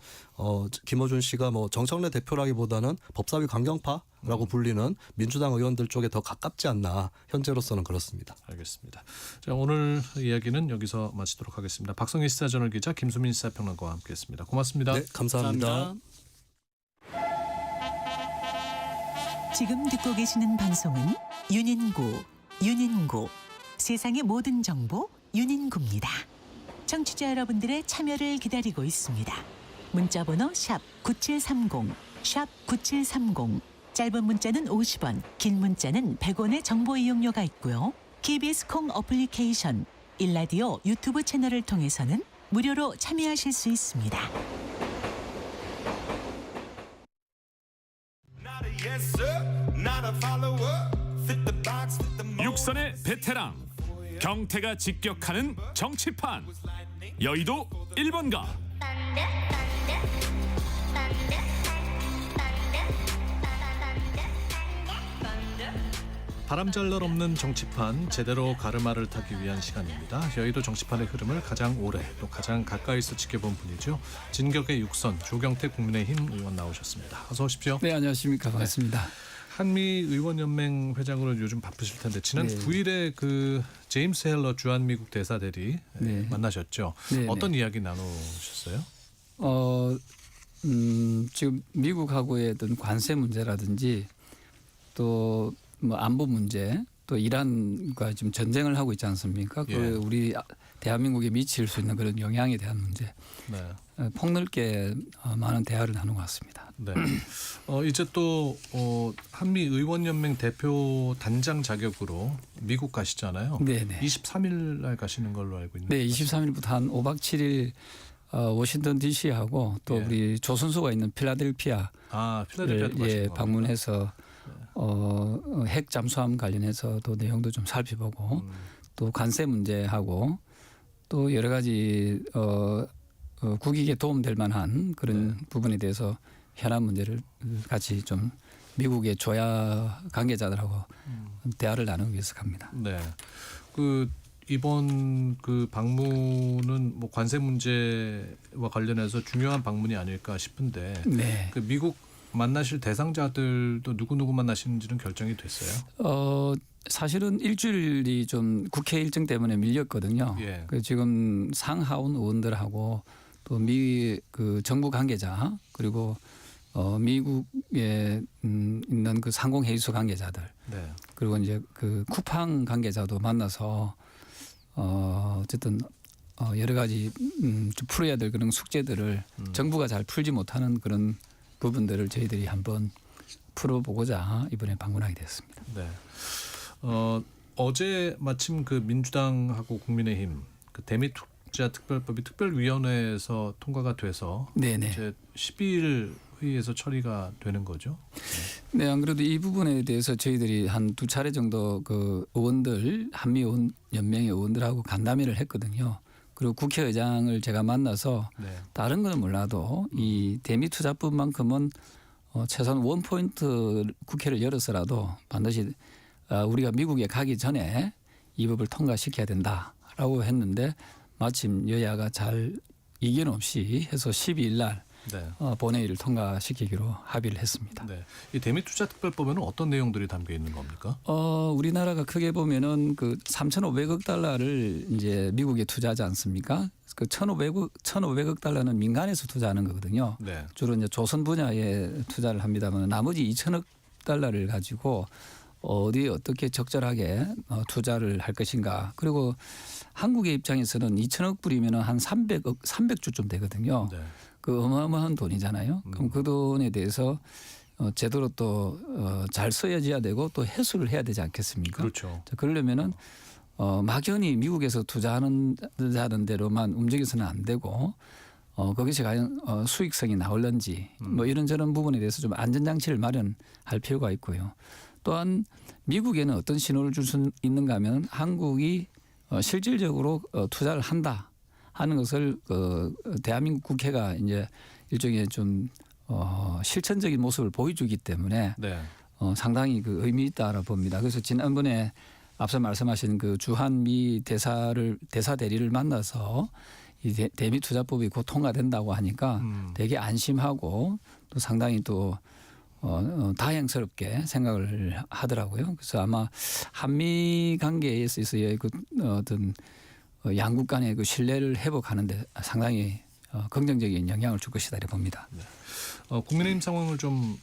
Speaker 12: 김어준 씨가 뭐 정청래 대표라기보다는 법사위 강경파라고 불리는 민주당 의원들 쪽에 더 가깝지 않나, 현재로서는 그렇습니다.
Speaker 2: 알겠습니다. 자, 오늘 이야기는 여기서 마치도록 하겠습니다. 박성희 시사저널 기자, 김수민 시사평론가와 함께했습니다. 고맙습니다.
Speaker 12: 네, 감사합니다.
Speaker 13: 지금 듣고 계시는 방송은 윤인구 세상의 모든 정보 윤인구입니다. 청취자 여러분들의 참여를 기다리고 있습니다. 문자번호 샵 9730, 샵 9730. 짧은 문자는 50원, 긴 문자는 100원의 정보 이용료가 있고요. KBS 콩 어플리케이션, 일라디오 유튜브 채널을 통해서는 무료로 참여하실 수 있습니다.
Speaker 14: 육선의 베테랑 경태가 직격하는 정치판, 여의도 1번가.
Speaker 2: 바람잘 없는 정치판, 제대로 가르마를 타기 위한 시간입니다. 여의도 정치판의 흐름을 가장 오래 또 가장 가까이서 지켜본 분이죠. 진격의 육선 조경태 국민의힘 의원 나오셨습니다. 어서 오십시오.
Speaker 15: 네, 안녕하십니까. 반갑습니다.
Speaker 2: 한미 의원연맹 회장으로 요즘 바쁘실 텐데 지난 9일에 그 제임스 헬러 주한 미국 대사 대리 만나셨죠. 어떤 이야기 나누셨어요?
Speaker 15: 지금 미국하고의 어떤 관세 문제라든지 또 뭐 안보 문제, 또 이란과 지금 전쟁을 하고 있지 않습니까? 그 우리 대한민국에 미칠 수 있는 그런 영향에 대한 문제, 폭넓게 많은 대화를 나눈 것 같습니다.
Speaker 2: 네. 이제 또 한미 의원연맹 대표 단장 자격으로 미국 가시잖아요.
Speaker 15: 네네.
Speaker 2: 23일 날 가시는 걸로 알고 있는데.
Speaker 15: 네, 23일부터 한 5박 7일 워싱턴 D.C.하고 또 우리 조선소가 있는 필라델피아를 방문해서 핵 잠수함 관련해서도 내용도 좀 살펴보고 또 관세 문제하고 또 여러 가지 국익에 도움될 만한 그런 부분에 대해서 현안 문제를 같이 좀 미국의 조야 관계자들하고 대화를 나누기 위해서 갑니다.
Speaker 2: 네. 그 이번 그 방문은 뭐 관세 문제와 관련해서 중요한 방문이 아닐까 싶은데 그 미국 만나실 대상자들도 누구 만나시는지는 결정이 됐어요?
Speaker 15: 사실은 일주일이 좀 국회 일정 때문에 밀렸거든요.
Speaker 2: 예.
Speaker 15: 그 지금 상하원 의원들하고 또 그 정부 관계자 그리고 미국에 있는 그 상공회의소 관계자들
Speaker 2: 네.
Speaker 15: 그리고 이제 그 쿠팡 관계자도 만나서 어쨌든 여러 가지 좀 풀어야 될 그런 숙제들을 정부가 잘 풀지 못하는 그런 부분들을 저희들이 한번 풀어보고자 이번에 방문하게 됐습니다.
Speaker 2: 네. 어제 마침 그 민주당하고 국민의힘 그 대미투자 특별법이 특별위원회에서 통과가 돼서
Speaker 15: 네네.
Speaker 2: 이제 12일 회의에서 처리가 되는 거죠.
Speaker 15: 네, 안 그래도 이 부분에 대해서 저희들이 한 2차례 정도 그 의원들 한미 의원 연맹의 의원들하고 간담회를 했거든요. 그리고 국회의장을 제가 만나서
Speaker 2: 네.
Speaker 15: 다른 건 몰라도 이 대미투자법만큼은 최소한 원포인트 국회를 열어서라도 반드시 우리가 미국에 가기 전에 이 법을 통과시켜야 된다라고 했는데 마침 여야가 잘 이견 없이 해서 12일 날
Speaker 2: 네.
Speaker 15: 본회의를 통과시키기로 합의를 했습니다.
Speaker 2: 네. 이 대미투자특별법에는 어떤 내용들이 담겨 있는 겁니까?
Speaker 15: 우리나라가 크게 보면은 그 3,500억 달러를 이제 미국에 투자하지 않습니까? 그 1,500억 달러는 민간에서 투자하는 거거든요.
Speaker 2: 네.
Speaker 15: 주로 이제 조선 분야에 투자를 합니다만 나머지 2,000억 달러를 가지고 어디에 어떻게 적절하게 투자를 할 것인가. 그리고 한국의 입장에서는 2,000억 불이면 한 300조쯤 되거든요.
Speaker 2: 네.
Speaker 15: 그 어마어마한 돈이잖아요. 그럼 그 돈에 대해서 제대로 또 잘 써야지야 되고 또 해소를 해야 되지 않겠습니까?
Speaker 2: 그렇죠.
Speaker 15: 자, 그러려면은 막연히 미국에서 투자하는 대로만 움직여서는 안 되고 거기서 과연 수익성이 나올는지 뭐 이런저런 부분에 대해서 좀 안전장치를 마련할 필요가 있고요. 또한 미국에는 어떤 신호를 줄 수 있는가 하면 한국이 실질적으로 투자를 한다 하는 것을 대한민국 국회가 이제 일종의 좀 실천적인 모습을 보여주기 때문에
Speaker 2: 네.
Speaker 15: 상당히 그 의미 있다라고 봅니다. 그래서 지난번에 앞서 말씀하신 그 주한미 대사 대리를 만나서 이 대미투자법이 곧 통과된다고 하니까 되게 안심하고 또 상당히 또 다행스럽게 생각을 하더라고요. 그래서 아마 한미 관계에 있어서의 그 어떤 양국 간의 그 신뢰를 회복하는데 상당히 긍정적인 영향을 줄 것이다 이렇게 봅니다.
Speaker 2: 네. 국민의힘 상황을 좀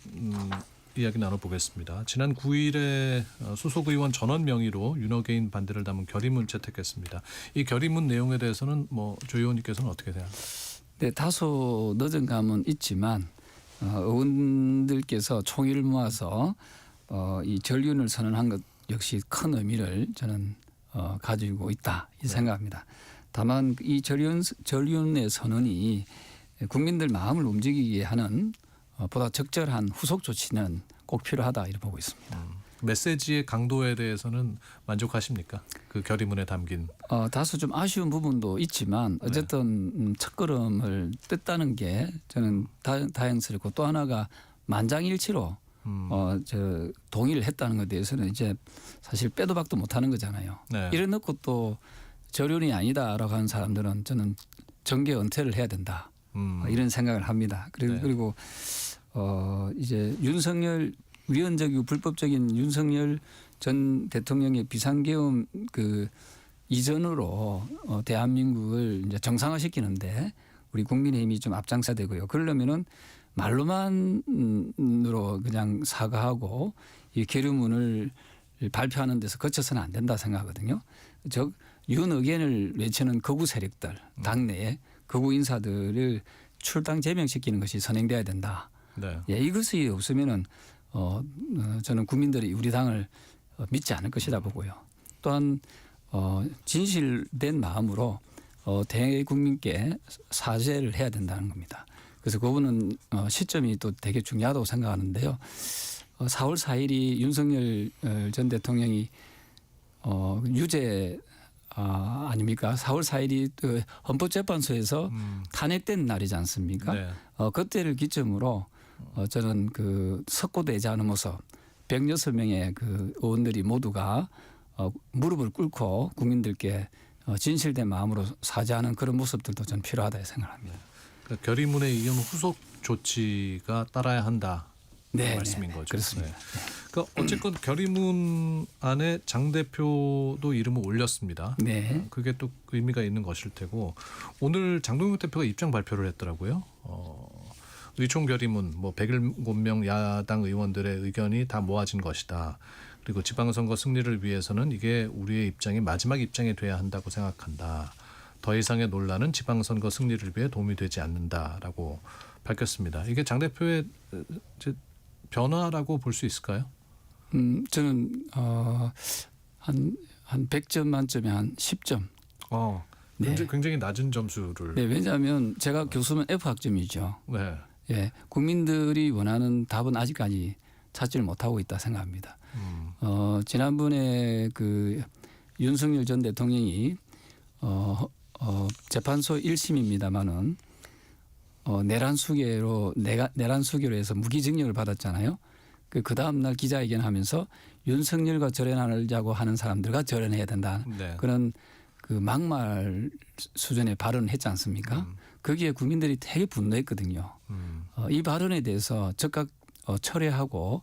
Speaker 2: 이야기 나눠보겠습니다. 지난 9일에 소속 의원 전원 명의로 윤호개인 반대를 담은 결의문 채택했습니다. 이 결의문 내용에 대해서는 조 의원님께서는 어떻게 생각하세요?
Speaker 15: 네, 다소 늦은 감은 있지만 의원들께서 총의를 모아서 이 전륜을 선언한 것 역시 큰 의미를 저는 가지고 있다 이 생각합니다. 다만 이 전륜의 선언이 국민들 마음을 움직이게 하는 보다 적절한 후속 조치는 꼭 필요하다 이렇게 보고 있습니다.
Speaker 2: 메시지의 강도에 대해서는 만족하십니까? 그 결의문에 담긴.
Speaker 15: 다소 좀 아쉬운 부분도 있지만 어쨌든 첫걸음을 뗐다는 게 저는 다행스럽고 또 하나가 만장일치로 동의를 했다는 것에 대해서는 이제 사실 빼도 박도 못하는 거잖아요.
Speaker 2: 네.
Speaker 15: 이래 놓고 또 저륜이 아니다라고 하는 사람들은 저는 정계 은퇴를 해야 된다 이런 생각을 합니다. 그리고 이제 윤석열 위헌적이고 불법적인 윤석열 전 대통령의 비상계엄 그 이전으로 대한민국을 이제 정상화시키는데 우리 국민의힘이 좀 앞장서야 되고요. 그러려면은 말로만으로 그냥 사과하고 이 결의문을 발표하는 데서 거쳐서는 안 된다 생각하거든요. 즉 윤의견을 외치는 극우 세력들 당내에 극우 인사들을 출당 제명시키는 것이 선행돼야 된다.
Speaker 2: 네.
Speaker 15: 예, 이것이 없으면은 저는 국민들이 우리 당을 믿지 않을 것이다 보고요. 또한 진실된 마음으로 대국민께 사죄를 해야 된다는 겁니다. 그래서 그거는 시점이 또 되게 중요하다고 생각하는데요. 4월 4일이 윤석열 전 대통령이 유죄 아닙니까? 4월 4일이 그 헌법재판소에서 탄핵된 날이지 않습니까?
Speaker 2: 네.
Speaker 15: 그때를 기점으로 저는 그 석고되지 않은 모습 106명의 그 의원들이 모두가 무릎을 꿇고 국민들께 진실된 마음으로 사죄하는 그런 모습들도 저는 필요하다 생각합니다.
Speaker 2: 그러니까 결의문에 이은 후속 조치가 따라야 한다.
Speaker 15: 네,
Speaker 2: 말씀인
Speaker 15: 네,
Speaker 2: 거죠.
Speaker 15: 그렇습니다.
Speaker 2: 그러니까 어쨌건 결의문 안에 장 대표도 이름을 올렸습니다.
Speaker 15: 네.
Speaker 2: 그게 또 의미가 있는 것일 테고 오늘 장동혁 대표가 입장 발표를 했더라고요. 의총 결의문 뭐 107명 야당 의원들의 의견이 다 모아진 것이다. 그리고 지방선거 승리를 위해서는 이게 우리의 입장이 마지막 입장이 돼야 한다고 생각한다. 더 이상의 논란은 지방선거 승리를 위해 도움이 되지 않는다라고 밝혔습니다. 이게 장 대표의 변화라고 볼 수 있을까요?
Speaker 15: 저는 한 100점 만점에 한 10점.
Speaker 2: 네. 굉장히 낮은 점수를.
Speaker 15: 네, 왜냐하면 제가 교수면 F 학점이죠.
Speaker 2: 네.
Speaker 15: 예, 국민들이 원하는 답은 아직까지 찾지를 못하고 있다 생각합니다. 지난번에 그 윤석열 전 대통령이 재판소 1심입니다만은 내란 수계로 해서 무기징역을 받았잖아요. 그 다음 날 기자회견하면서 윤석열과 절연하자고 하는 사람들과 절연해야 된다.
Speaker 2: 네.
Speaker 15: 그런 그 막말 수준의 발언을 했지 않습니까? 거기에 국민들이 되게 분노했거든요. 이 발언에 대해서 즉각 철회하고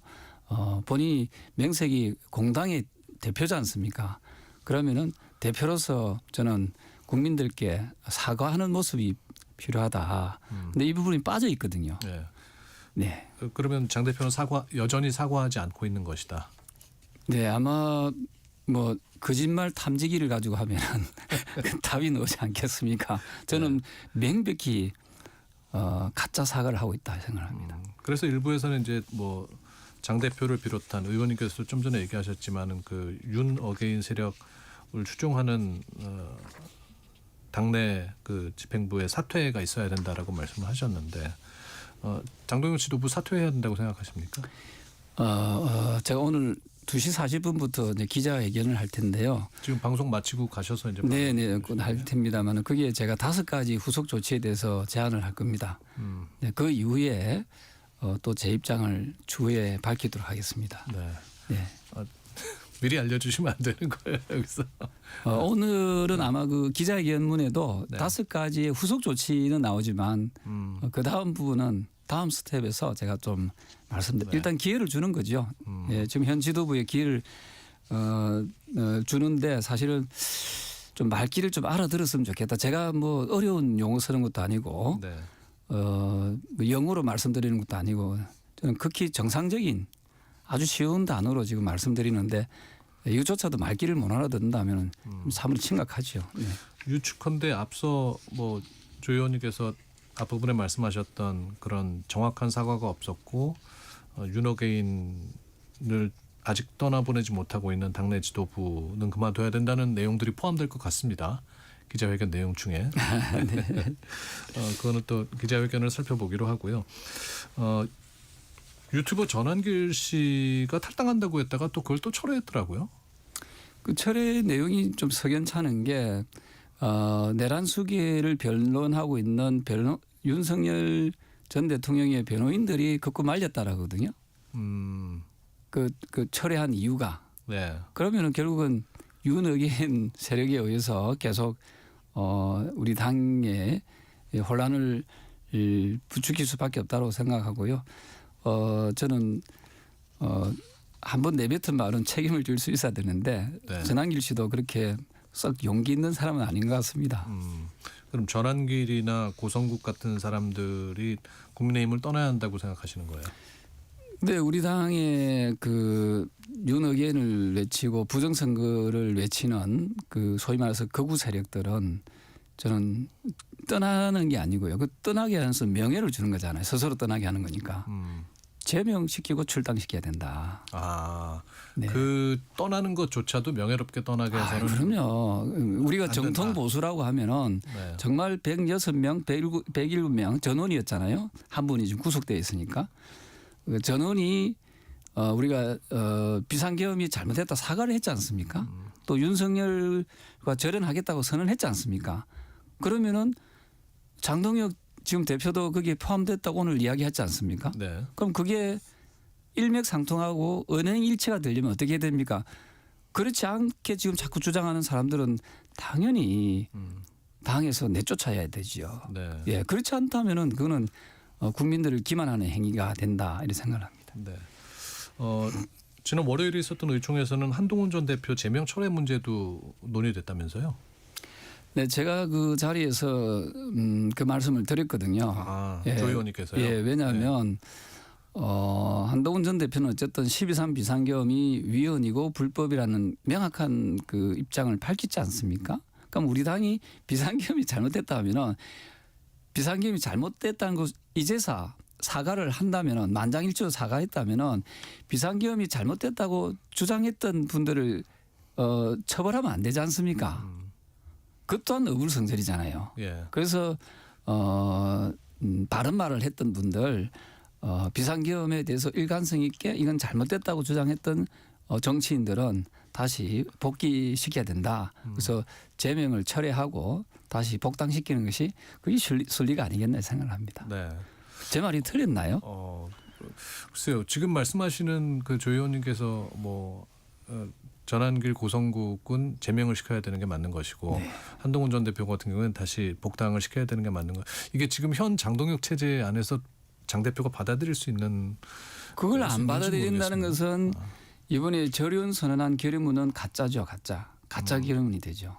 Speaker 15: 본인이 명색이 공당의 대표지 않습니까? 그러면은 대표로서 저는 국민들께 사과하는 모습이 필요하다. 근데 이 부분이 빠져 있거든요.
Speaker 2: 네.
Speaker 15: 네.
Speaker 2: 그러면 장 대표는 여전히 사과하지 않고 있는 것이다.
Speaker 15: 네, 아마 뭐 거짓말 탐지기를 가지고 하면은 답이 나오지 않겠습니까? 저는 명백히 가짜 사과를 하고 있다 생각합니다.
Speaker 2: 그래서 일부에서는 이제 뭐 장 대표를 비롯한 의원님께서도 좀 전에 얘기하셨지만은 그 윤 어게인 세력을 추종하는 당내 그 집행부의 사퇴가 있어야 된다라고 말씀을 하셨는데 장동혁 지도부 사퇴해야 된다고 생각하십니까?
Speaker 15: 제가 오늘 2시 40분부터 이제 기자회견을 할 텐데요.
Speaker 2: 지금 방송 마치고 가셔서 이제
Speaker 15: 네네 할 텐데다만 그게 제가 5가지 후속 조치에 대해서 제안을 할 겁니다. 네, 그 이후에 또 제 입장을 추후에 밝히도록 하겠습니다.
Speaker 2: 네.
Speaker 15: 네.
Speaker 2: 미리 알려주시면 안 되는 거예요 여기서?
Speaker 15: 오늘은 아마 그 기자회견문에도 5가지의 후속 조치는 나오지만 그 다음 부분은 다음 스텝에서 제가 좀 말씀드릴게요. 일단 기회를 주는 거죠. 예, 지금 현 지도부에 기회를 주는데 사실은 좀 말귀를 좀 알아들었으면 좋겠다. 제가 뭐 어려운 용어 쓰는 것도 아니고
Speaker 2: 네.
Speaker 15: 영어로 말씀드리는 것도 아니고 저는 극히 정상적인 아주 쉬운 단어로 지금 말씀드리는데 이것조차도 말귀를 못 알아듣는다면 사뭇 심각하죠. 네.
Speaker 2: 유축컨대 앞서 뭐 조 의원님께서 앞부분에 말씀하셨던 그런 정확한 사과가 없었고 윤어게인을 아직 떠나보내지 못하고 있는 당내 지도부는 그만둬야 된다는 내용들이 포함될 것 같습니다. 기자회견 내용 중에.
Speaker 15: 네.
Speaker 2: 그거는 또 기자회견을 살펴보기로 하고요. 유튜버 전한길 씨가 탈당한다고 했다가 또 그걸 또 철회했더라고요.
Speaker 15: 그 철회 내용이 좀 석연찮은 게 내란 수계를 변론하고 있는 윤석열 전 대통령의 변호인들이 극구 말렸다라거든요. 그 철회한 이유가.
Speaker 2: 네.
Speaker 15: 그러면은 결국은 윤어게인 세력에 의해서 계속 우리 당에 혼란을 부추길 수밖에 없다고 생각하고요. 저는 한번 내뱉은 말은 책임을 질 수 있어야 되는데
Speaker 2: 네.
Speaker 15: 전한길 씨도 그렇게 썩 용기 있는 사람은 아닌 것 같습니다.
Speaker 2: 그럼 전한길이나 고성국 같은 사람들이 국민의힘을 떠나야 한다고 생각하시는 거예요?
Speaker 15: 네, 우리 당의 그 윤어게인을 외치고 부정선거를 외치는 그 소위 말해서 극우 세력들은 저는 떠나는 게 아니고요. 그 떠나게 하면서 명예를 주는 거잖아요. 스스로 떠나게 하는 거니까. 제명시키고 출당시켜야 된다.
Speaker 2: 네. 그 떠나는 것조차도 명예롭게 떠나게 해서는.
Speaker 15: 그럼요. 우리가 정통 보수라고 하면은
Speaker 2: 네.
Speaker 15: 정말 106명, 107명 전원이었잖아요. 한 분이 지금 구속돼 있으니까. 전원이 우리가 비상계엄이 잘못했다 사과를 했지 않습니까? 또 윤석열과 절연하겠다고 선언했지 않습니까? 그러면은 장동혁 지금 대표도 거기에 포함됐다고 오늘 이야기했지 않습니까?
Speaker 2: 네.
Speaker 15: 그럼 그게 일맥상통하고 은행일치가 되려면 어떻게 해야 됩니까? 그렇지 않게 지금 자꾸 주장하는 사람들은 당연히 당에서 내쫓아야 되지요.
Speaker 2: 네.
Speaker 15: 예, 그렇지 않다면은 그거는 국민들을 기만하는 행위가 된다 이렇게 생각합니다.
Speaker 2: 네. 지난 월요일에 있었던 의총에서는 한동훈 전 대표 제명 철회 문제도 논의됐다면서요?
Speaker 15: 네, 제가 그 자리에서 그 말씀을 드렸거든요.
Speaker 2: 조 의원님께서요?
Speaker 15: 예, 왜냐하면 한동훈 전 대표는 어쨌든 12.3 비상계엄이 위헌이고 불법이라는 명확한 그 입장을 밝히지 않습니까? 그럼 우리 당이 비상계엄이 잘못됐다 하면은 비상계엄이 잘못됐다는 것 이제서 사과를 한다면은 만장일치로 사과했다면은 비상계엄이 잘못됐다고 주장했던 분들을 처벌하면 안 되지 않습니까? 그 또한 어불성설이잖아요.
Speaker 2: 예.
Speaker 15: 그래서 바른 말을 했던 분들 비상계엄에 대해서 일관성 있게 이건 잘못됐다고 주장했던 정치인들은 다시 복귀시켜야 된다. 그래서 제명을 철회하고 다시 복당시키는 것이 그게 순리가 아니겠나 생각을 합니다.
Speaker 2: 네.
Speaker 15: 제 말이 틀렸나요?
Speaker 2: 글쎄요. 지금 말씀하시는 그 조 의원님께서 뭐 전한길 고성국은 제명을 시켜야 되는 게 맞는 것이고 한동훈 전 대표 같은 경우는 다시 복당을 시켜야 되는 게 맞는 거. 이게 지금 현 장동혁 체제 안에서 장 대표가 받아들일 수 있는
Speaker 15: 그걸 안 받아들인다는 것은 이번에 절의원 선언한 결의문은 가짜죠, 가짜 결의문이 되죠.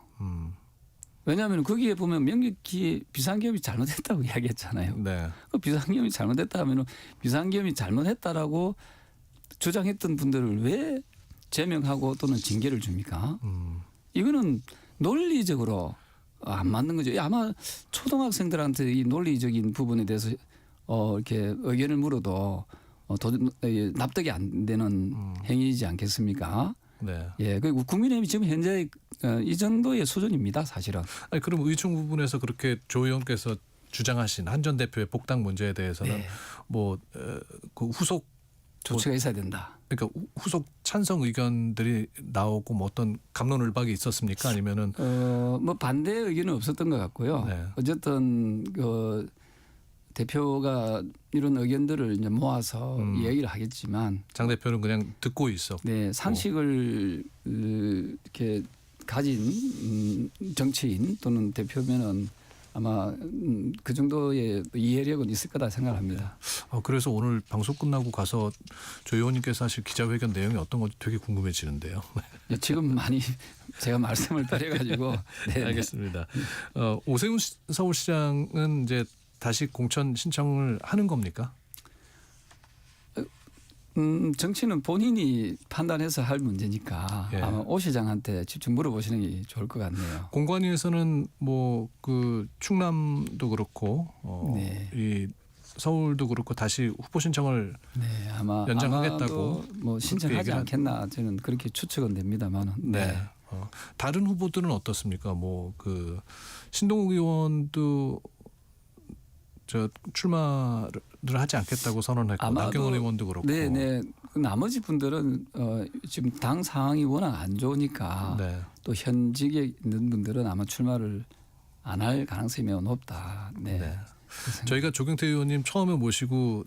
Speaker 15: 왜냐하면 거기에 보면 명백히 비상계엄이 잘못했다고 이야기했잖아요.
Speaker 2: 네.
Speaker 15: 그 비상계엄이 잘못했다 하면 비상계엄이 잘못했다라고 주장했던 분들을 왜 제명하고 또는 징계를 줍니까? 이거는 논리적으로 안 맞는 거죠. 아마 초등학생들한테 이 논리적인 부분에 대해서 이렇게 의견을 물어도 납득이 안 되는 행위이지 않겠습니까?
Speaker 2: 네.
Speaker 15: 예, 그리고 국민의힘이 지금 현재 이 정도의 수준입니다, 사실은.
Speaker 2: 아니 그럼 의총 부분에서 그렇게 조 의원께서 주장하신 한 전 대표의 복당 문제에 대해서는 뭐 그 후속
Speaker 15: 조치가 있어야 된다.
Speaker 2: 그러니까 후속 찬성 의견들이 나오고 뭐 어떤 갑론을박이 있었습니까? 아니면은
Speaker 15: 뭐 반대 의견은 없었던 것 같고요.
Speaker 2: 네.
Speaker 15: 어쨌든 그 대표가 이런 의견들을 이제 모아서 이야기를 하겠지만
Speaker 2: 장 대표는 그냥 듣고 있었고.
Speaker 15: 네, 상식을 이렇게 가진 정치인 또는 대표면은 아마 그 정도의 이해력은 있을 거다 생각합니다.
Speaker 2: 그래서 오늘 방송 끝나고 가서 조 의원님께서 하실 기자회견 내용이 어떤 건지 되게 궁금해지는데요.
Speaker 15: 지금 많이 제가 말씀을 드려가지고. 네,
Speaker 2: 알겠습니다. 오세훈 서울시장은 이제 다시 공천 신청을 하는 겁니까?
Speaker 15: 정치는 본인이 판단해서 할 문제니까 아마 오 시장한테 직접 물어보시는 게 좋을 것 같네요.
Speaker 2: 공관위에서는 뭐 그 충남도 그렇고 이 서울도 그렇고 다시 후보 신청을
Speaker 15: 아마
Speaker 2: 연장하겠다고
Speaker 15: 뭐 신청하지 않겠나 저는 그렇게 추측은 됩니다만은.
Speaker 2: 네. 다른 후보들은 어떻습니까? 뭐 그 신동욱 의원도 저 출마를 하지 않겠다고 선언했고 나경원 의원도 그렇고.
Speaker 15: 네. 나머지 분들은 지금 당 상황이 워낙 안 좋으니까 또 현직에 있는 분들은 아마 출마를 안 할 가능성이 매우 높다. 네.
Speaker 2: 저희가 조경태 의원님 처음에 모시고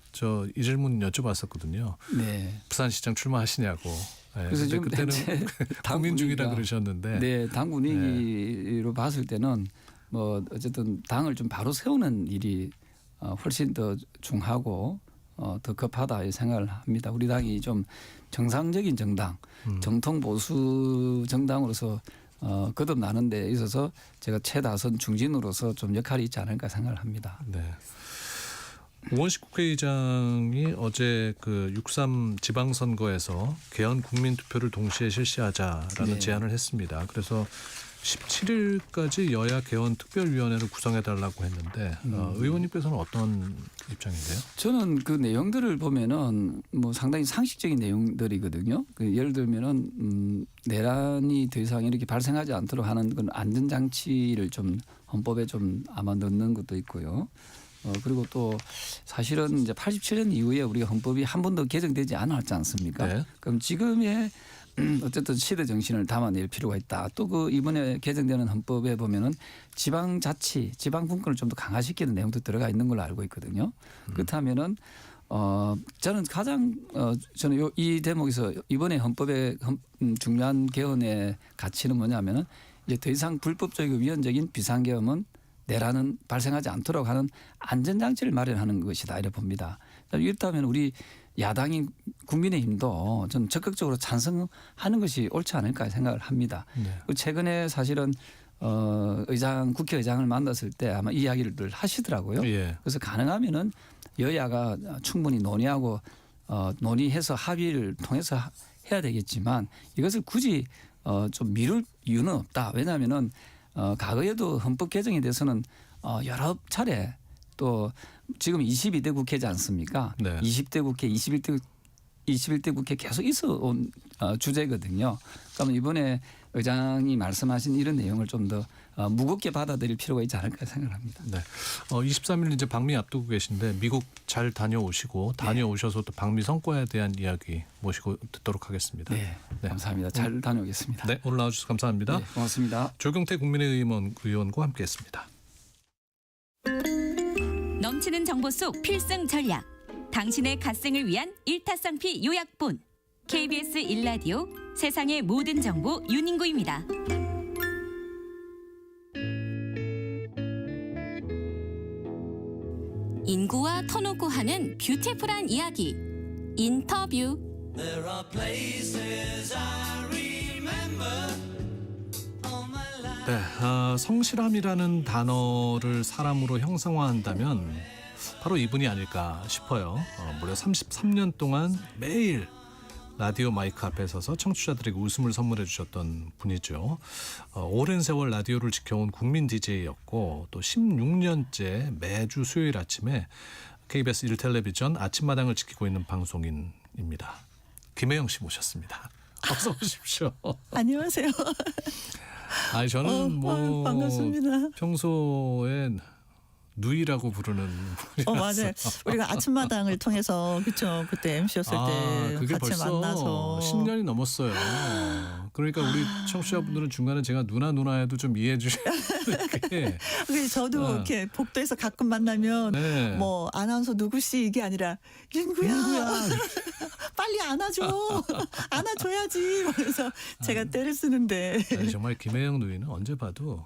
Speaker 2: 이 질문 여쭤봤었거든요.
Speaker 15: 네.
Speaker 2: 부산시장 출마하시냐고.
Speaker 15: 그래서 지금
Speaker 2: 그때는 고민 중이라 그러셨는데.
Speaker 15: 네, 당 분위기로 봤을 때는 뭐 어쨌든 당을 좀 바로 세우는 일이 훨씬 더 중하고 더 급하다 이 생각을 합니다. 우리 당이 좀 정상적인 정당, 정통 보수 정당으로서 거듭나는 데 있어서 제가 최다선 중진으로서 좀 역할이 있지 않을까 생각을 합니다.
Speaker 2: 네. 우원식 국회의장이 어제 그 6.3 지방선거에서 개헌 국민투표를 동시에 실시하자라는 제안을 했습니다. 그래서 17일까지 여야 개헌 특별위원회를 구성해달라고 했는데 의원님께서는 어떤 입장인데요?
Speaker 15: 저는 그 내용들을 보면은 뭐 상당히 상식적인 내용들이거든요. 그 예를 들면은 내란이 더 이상 이렇게 발생하지 않도록 하는 그런 안전장치를 좀 헌법에 좀 아마 넣는 것도 있고요. 그리고 또 사실은 이제 87년 이후에 우리 헌법이 한 번도 개정되지 않았지 않습니까?
Speaker 2: 네.
Speaker 15: 그럼 지금의 어쨌든 시대 정신을 담아낼 필요가 있다. 또 그 이번에 개정되는 헌법에 보면은 지방자치, 지방분권을 좀 더 강화시키는 내용도 들어가 있는 걸로 알고 있거든요. 그렇다면은 저는 가장 저는 이 대목에서 이번에 헌법의 중요한 개헌의 가치는 뭐냐면은 이제 더 이상 불법적이고 위헌적인 비상계엄은 내란은 발생하지 않도록 하는 안전장치를 마련하는 것이다 이렇게 봅니다. 이렇다면 우리 야당인 국민의힘도 좀 적극적으로 찬성하는 것이 옳지 않을까 생각을 합니다. 네. 최근에 사실은 국회의장을 만났을 때 아마 이야기를 하시더라고요.
Speaker 2: 예.
Speaker 15: 그래서 가능하면은 여야가 충분히 논의하고 논의해서 합의를 통해서 해야 되겠지만 이것을 굳이 좀 미룰 이유는 없다. 왜냐하면은 과거에도 헌법 개정에 대해서는 여러 차례 또 지금 22대 국회지 않습니까? 네. 20대 국회, 21대 국회 계속 있어 온 주제거든요. 그러면 이번에 의장이 말씀하신 이런 내용을 좀 더 무겁게 받아들일 필요가 있지 않을까 생각합니다.
Speaker 2: 네. 23일 이제 방미 앞두고 계신데 미국 잘 다녀오시고 다녀오셔서 또 방미 성과에 대한 이야기 모시고 듣도록 하겠습니다.
Speaker 15: 네. 감사합니다. 잘 다녀오겠습니다.
Speaker 2: 네. 오늘 나와주셔서 감사합니다.
Speaker 15: 네, 고맙습니다.
Speaker 2: 조경태 국민의힘 의원과 함께했습니다.
Speaker 16: 넘치는 정보 속 필승 전략. 당신의 갓생을 위한 일타쌍피 요약본. KBS 1라디오 세상의 모든 정보 윤인구입니다. 인구와 터놓고 하는 뷰티풀한 이야기. 인터뷰.
Speaker 2: 네, 성실함이라는 단어를 사람으로 형상화한다면 바로 이분이 아닐까 싶어요. 무려 33년 동안 매일 라디오 마이크 앞에 서서 청취자들에게 웃음을 선물해 주셨던 분이죠. 오랜 세월 라디오를 지켜온 국민 DJ였고 또 16년째 매주 수요일 아침에 KBS 1텔레비전 아침마당을 지키고 있는 방송인입니다. 김혜영 씨 모셨습니다. 어서 오십시오.
Speaker 17: 안녕하세요.
Speaker 2: 아니 저는
Speaker 17: 반갑습니다.
Speaker 2: 평소에 누이라고 부르는 분이라서.
Speaker 17: 맞아요. 우리가 아침마당을 통해서 그렇죠. 그때 MC였을 때
Speaker 2: 그게
Speaker 17: 같이
Speaker 2: 벌써
Speaker 17: 만나서
Speaker 2: 10년이 넘었어요. 그러니까 우리 청취자분들은 중간에 제가 누나 해도 좀 이해해 주셔야 돼.
Speaker 17: 저도 이렇게 복도에서 가끔 만나면
Speaker 2: 네.
Speaker 17: 뭐 아나운서 누구씨 이게 아니라 윤구야. 빨리 안아줘. 안아줘야지. 그래서 제가 때를 쓰는데.
Speaker 2: 아니, 정말 김혜영 누이는 언제 봐도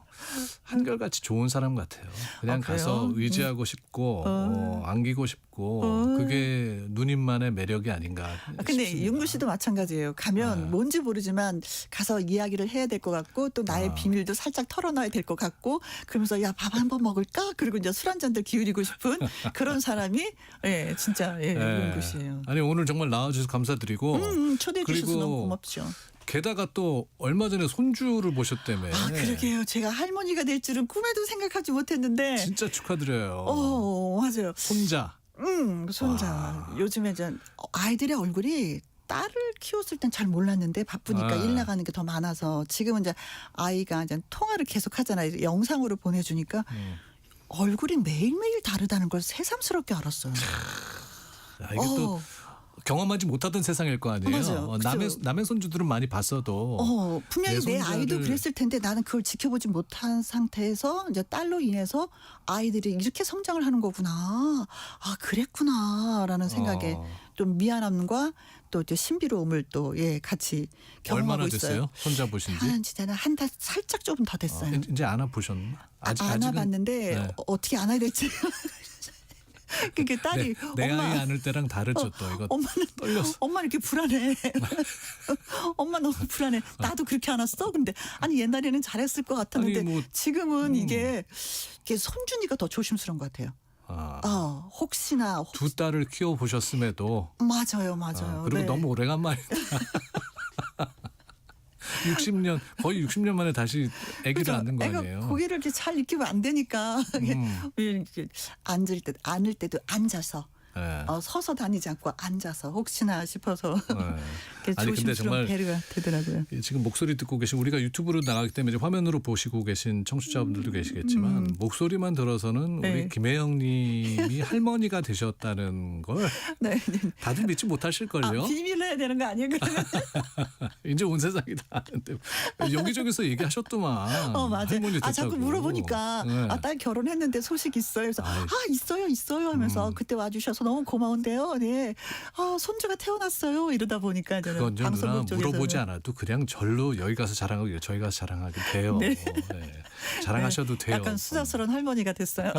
Speaker 2: 한결같이 좋은 사람 같아요. 그냥 가서 의지하고 싶고 안기고 싶고 그게 누님만의 매력이 아닌가
Speaker 17: 근데
Speaker 2: 싶습니다.
Speaker 17: 윤구 씨도 마찬가지예요. 가면 뭔지 모르지만 가서 이야기를 해야 될 것 같고 또 나의 비밀도 살짝 털어놔야 될 것 같고 그러면서 야 밥 한번 먹을까? 그리고 이제 술 한 잔들 기울이고 싶은 그런 사람이 진짜 윤구 씨예요.
Speaker 2: 아니 오늘 정말 나와주셔서 감사드리고
Speaker 17: 초대해 주셔서 너무 고맙죠.
Speaker 2: 게다가 또 얼마 전에 손주를 보셨다며.
Speaker 17: 그러게요. 제가 할머니가 될 줄은 꿈에도 생각하지 못했는데.
Speaker 2: 진짜 축하드려요.
Speaker 17: 맞아요.
Speaker 2: 손자.
Speaker 17: 손자. 요즘에 아이들의 얼굴이 딸을 키웠을 땐 잘 몰랐는데 바쁘니까 일 나가는 게 더 많아서 지금은 이제 아이가 이제 통화를 계속 하잖아요. 영상으로 보내주니까 얼굴이 매일매일 다르다는 걸 새삼스럽게 알았어요.
Speaker 2: 이게 또 경험하지 못하던 세상일 거 아니에요.
Speaker 17: 맞아요.
Speaker 2: 남의 손주들은 많이 봤어도
Speaker 17: 분명히 내 아이도 그랬을 텐데 나는 그걸 지켜보지 못한 상태에서 이제 딸로 인해서 아이들이 이렇게 성장을 하는 거구나. 그랬구나라는 생각에 좀 미안함과 또 이제 신비로움을 또 같이 경험하고
Speaker 2: 얼마나
Speaker 17: 있어요.
Speaker 2: 됐어요? 손자 보신지?
Speaker 17: 진짜 한 달 살짝 조금 더 됐어요.
Speaker 2: 이제 안아보셨나?
Speaker 17: 안아봤는데 어떻게 안아야 될지. 그게 딸이
Speaker 2: 내
Speaker 17: 엄마
Speaker 2: 아이 안을 때랑 다르죠 또 이거.
Speaker 17: 엄마는 떨렸어. 엄마는 이렇게 불안해. 엄마 너무 불안해. 나도 그렇게 안았어. 근데 아니 옛날에는 잘했을 것 같았는데 지금은 이게 손준이가 더 조심스러운 것 같아요. 혹시나
Speaker 2: 두 딸을 키워 보셨음에도
Speaker 17: 맞아요.
Speaker 2: 그리고 너무 오래간만이다. 60년 거의 60년 만에 다시 아기를 낳는 거 아니에요?
Speaker 17: 애가 고개를 이렇게 잘 익히면 안 되니까 이렇게 안을 때도 앉아서 서서 다니지 않고 앉아서 혹시나 싶어서
Speaker 2: 아니 근데 정말
Speaker 17: 배려가 되더라고요.
Speaker 2: 지금 목소리 듣고 계신 우리가 유튜브로 나가기 때문에 화면으로 보시고 계신 청취자분들도 계시겠지만 목소리만 들어서는 우리 김혜영님이 할머니가 되셨다는 걸 다들 믿지 못하실걸요.
Speaker 17: 비밀로 해야 되는 거 아니에요?
Speaker 2: 이제 온 세상이 다 아는데 여기저기서 얘기하셨더만.
Speaker 17: 맞아요.
Speaker 2: 할머니 됐다고.
Speaker 17: 자꾸 물어보니까 딸 결혼했는데 소식 있어요. 그래서 있어요 하면서 그때 와주셔서 너무 고마운데요. 네. 손주가 태어났어요. 이러다 보니까 저는
Speaker 2: 그건 좀 누나
Speaker 17: 방송국 쪽에서는
Speaker 2: 물어보지 않아도 그냥 절로 여기 가서 자랑하고 저희 가서 자랑하게 돼요.
Speaker 17: 네.
Speaker 2: 네. 자랑하셔도 돼요.
Speaker 17: 약간 수다스러운 할머니가 됐어요.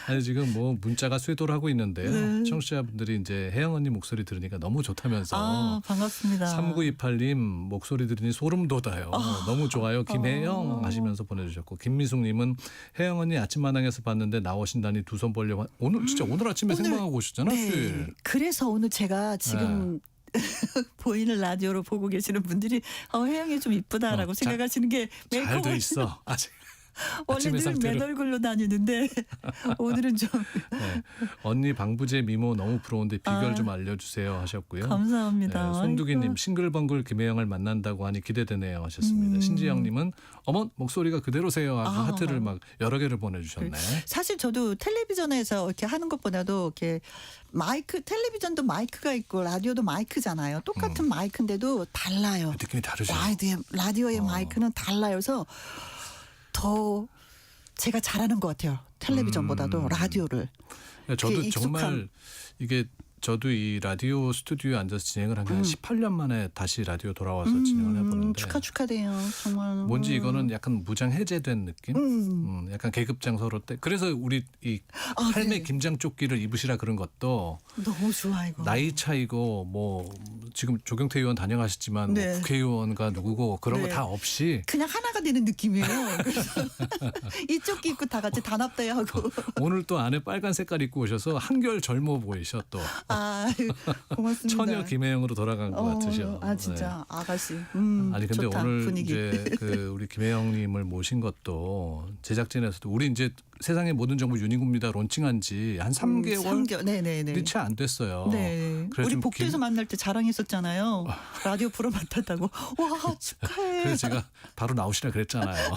Speaker 2: 아니 지금 뭐 문자가 쇄도를 하고 있는데요.
Speaker 17: 네.
Speaker 2: 청취자분들이 이제 혜영 언니 목소리 들으니까 너무 좋다면서.
Speaker 17: 반갑습니다.
Speaker 2: 3928님 목소리 들으니 소름 돋아요. 너무 좋아요. 김혜영 하시면서 보내주셨고 김미숙님은 혜영 언니 아침마당에서 봤는데 나오신다니 두 손 벌려. 오늘 진짜 오늘 아침에 생방하고 오셨잖아요.
Speaker 17: 네.
Speaker 2: 수요일.
Speaker 17: 그래서 오늘 제가 지금 보이는 라디오로 보고 계시는 분들이 혜영이 좀 이쁘다라고 생각하시는 게
Speaker 2: 잘 돼 있어. 아직.
Speaker 17: 원래 늘 맨 얼굴로 다니는데 오늘은 좀
Speaker 2: 네. 언니 방부제 미모 너무 부러운데 비결 좀 알려주세요 하셨고요.
Speaker 17: 감사합니다.
Speaker 2: 네, 손두기님 싱글벙글 김혜영을 만난다고 하니 기대되네요 하셨습니다. 신지영님은 어머 목소리가 그대로세요 하고 하트를 막 여러 개를 보내주셨네.
Speaker 17: 사실 저도 텔레비전에서 이렇게 하는 것보다도 이렇게 텔레비전도 마이크가 있고 라디오도 마이크잖아요. 똑같은 마이크인데도 달라요.
Speaker 2: 느낌이 다르죠.
Speaker 17: 라디오의 마이크는 달라요. 그래서 더 제가 잘하는 것 같아요. 텔레비전보다도 라디오를.
Speaker 2: 저도 정말 이게 저도 이 라디오 스튜디오에 앉아서 진행을 한 게 한 18년 만에 다시 라디오 돌아와서 진행을 해보는데
Speaker 17: 축하돼요. 정말.
Speaker 2: 뭔지 이거는 약간 무장 해제된 느낌? 약간 계급장서로 때. 그래서 우리 이 할매
Speaker 17: 네.
Speaker 2: 김장 조끼를 입으시라 그런 것도
Speaker 17: 너무 좋아 이거.
Speaker 2: 나이 차이고 뭐 지금 조경태 의원 다녀가셨지만
Speaker 17: 네.
Speaker 2: 뭐 국회의원과 누구고 그런
Speaker 17: 네.
Speaker 2: 거 다 없이
Speaker 17: 그냥 하나가 되는 느낌이에요. 그래서 이 조끼 입고 다 같이 단합대회 하고.
Speaker 2: 오늘 또 안에 빨간 색깔 입고 오셔서 한결 젊어 보이셔 또.
Speaker 17: 고맙습니다.
Speaker 2: 처녀 김혜영으로 돌아간 것 같으셔.
Speaker 17: 진짜
Speaker 2: 네.
Speaker 17: 아가씨.
Speaker 2: 아니 근데
Speaker 17: 좋다,
Speaker 2: 오늘
Speaker 17: 분위기.
Speaker 2: 이제 그 우리 김혜영님을 모신 것도 제작진에서도 우리 이제 세상의 모든 정보 유니구입니다 론칭한 지 한 3개월
Speaker 17: 네네네.
Speaker 2: 채 안 됐어요.
Speaker 17: 네.
Speaker 2: 그래서
Speaker 17: 우리
Speaker 2: 좀
Speaker 17: 복도에서 만날 때 자랑했었잖아요. 라디오 프로 맡았다고. 와 축하해.
Speaker 2: 그래서 제가 바로 나오시라 그랬잖아요.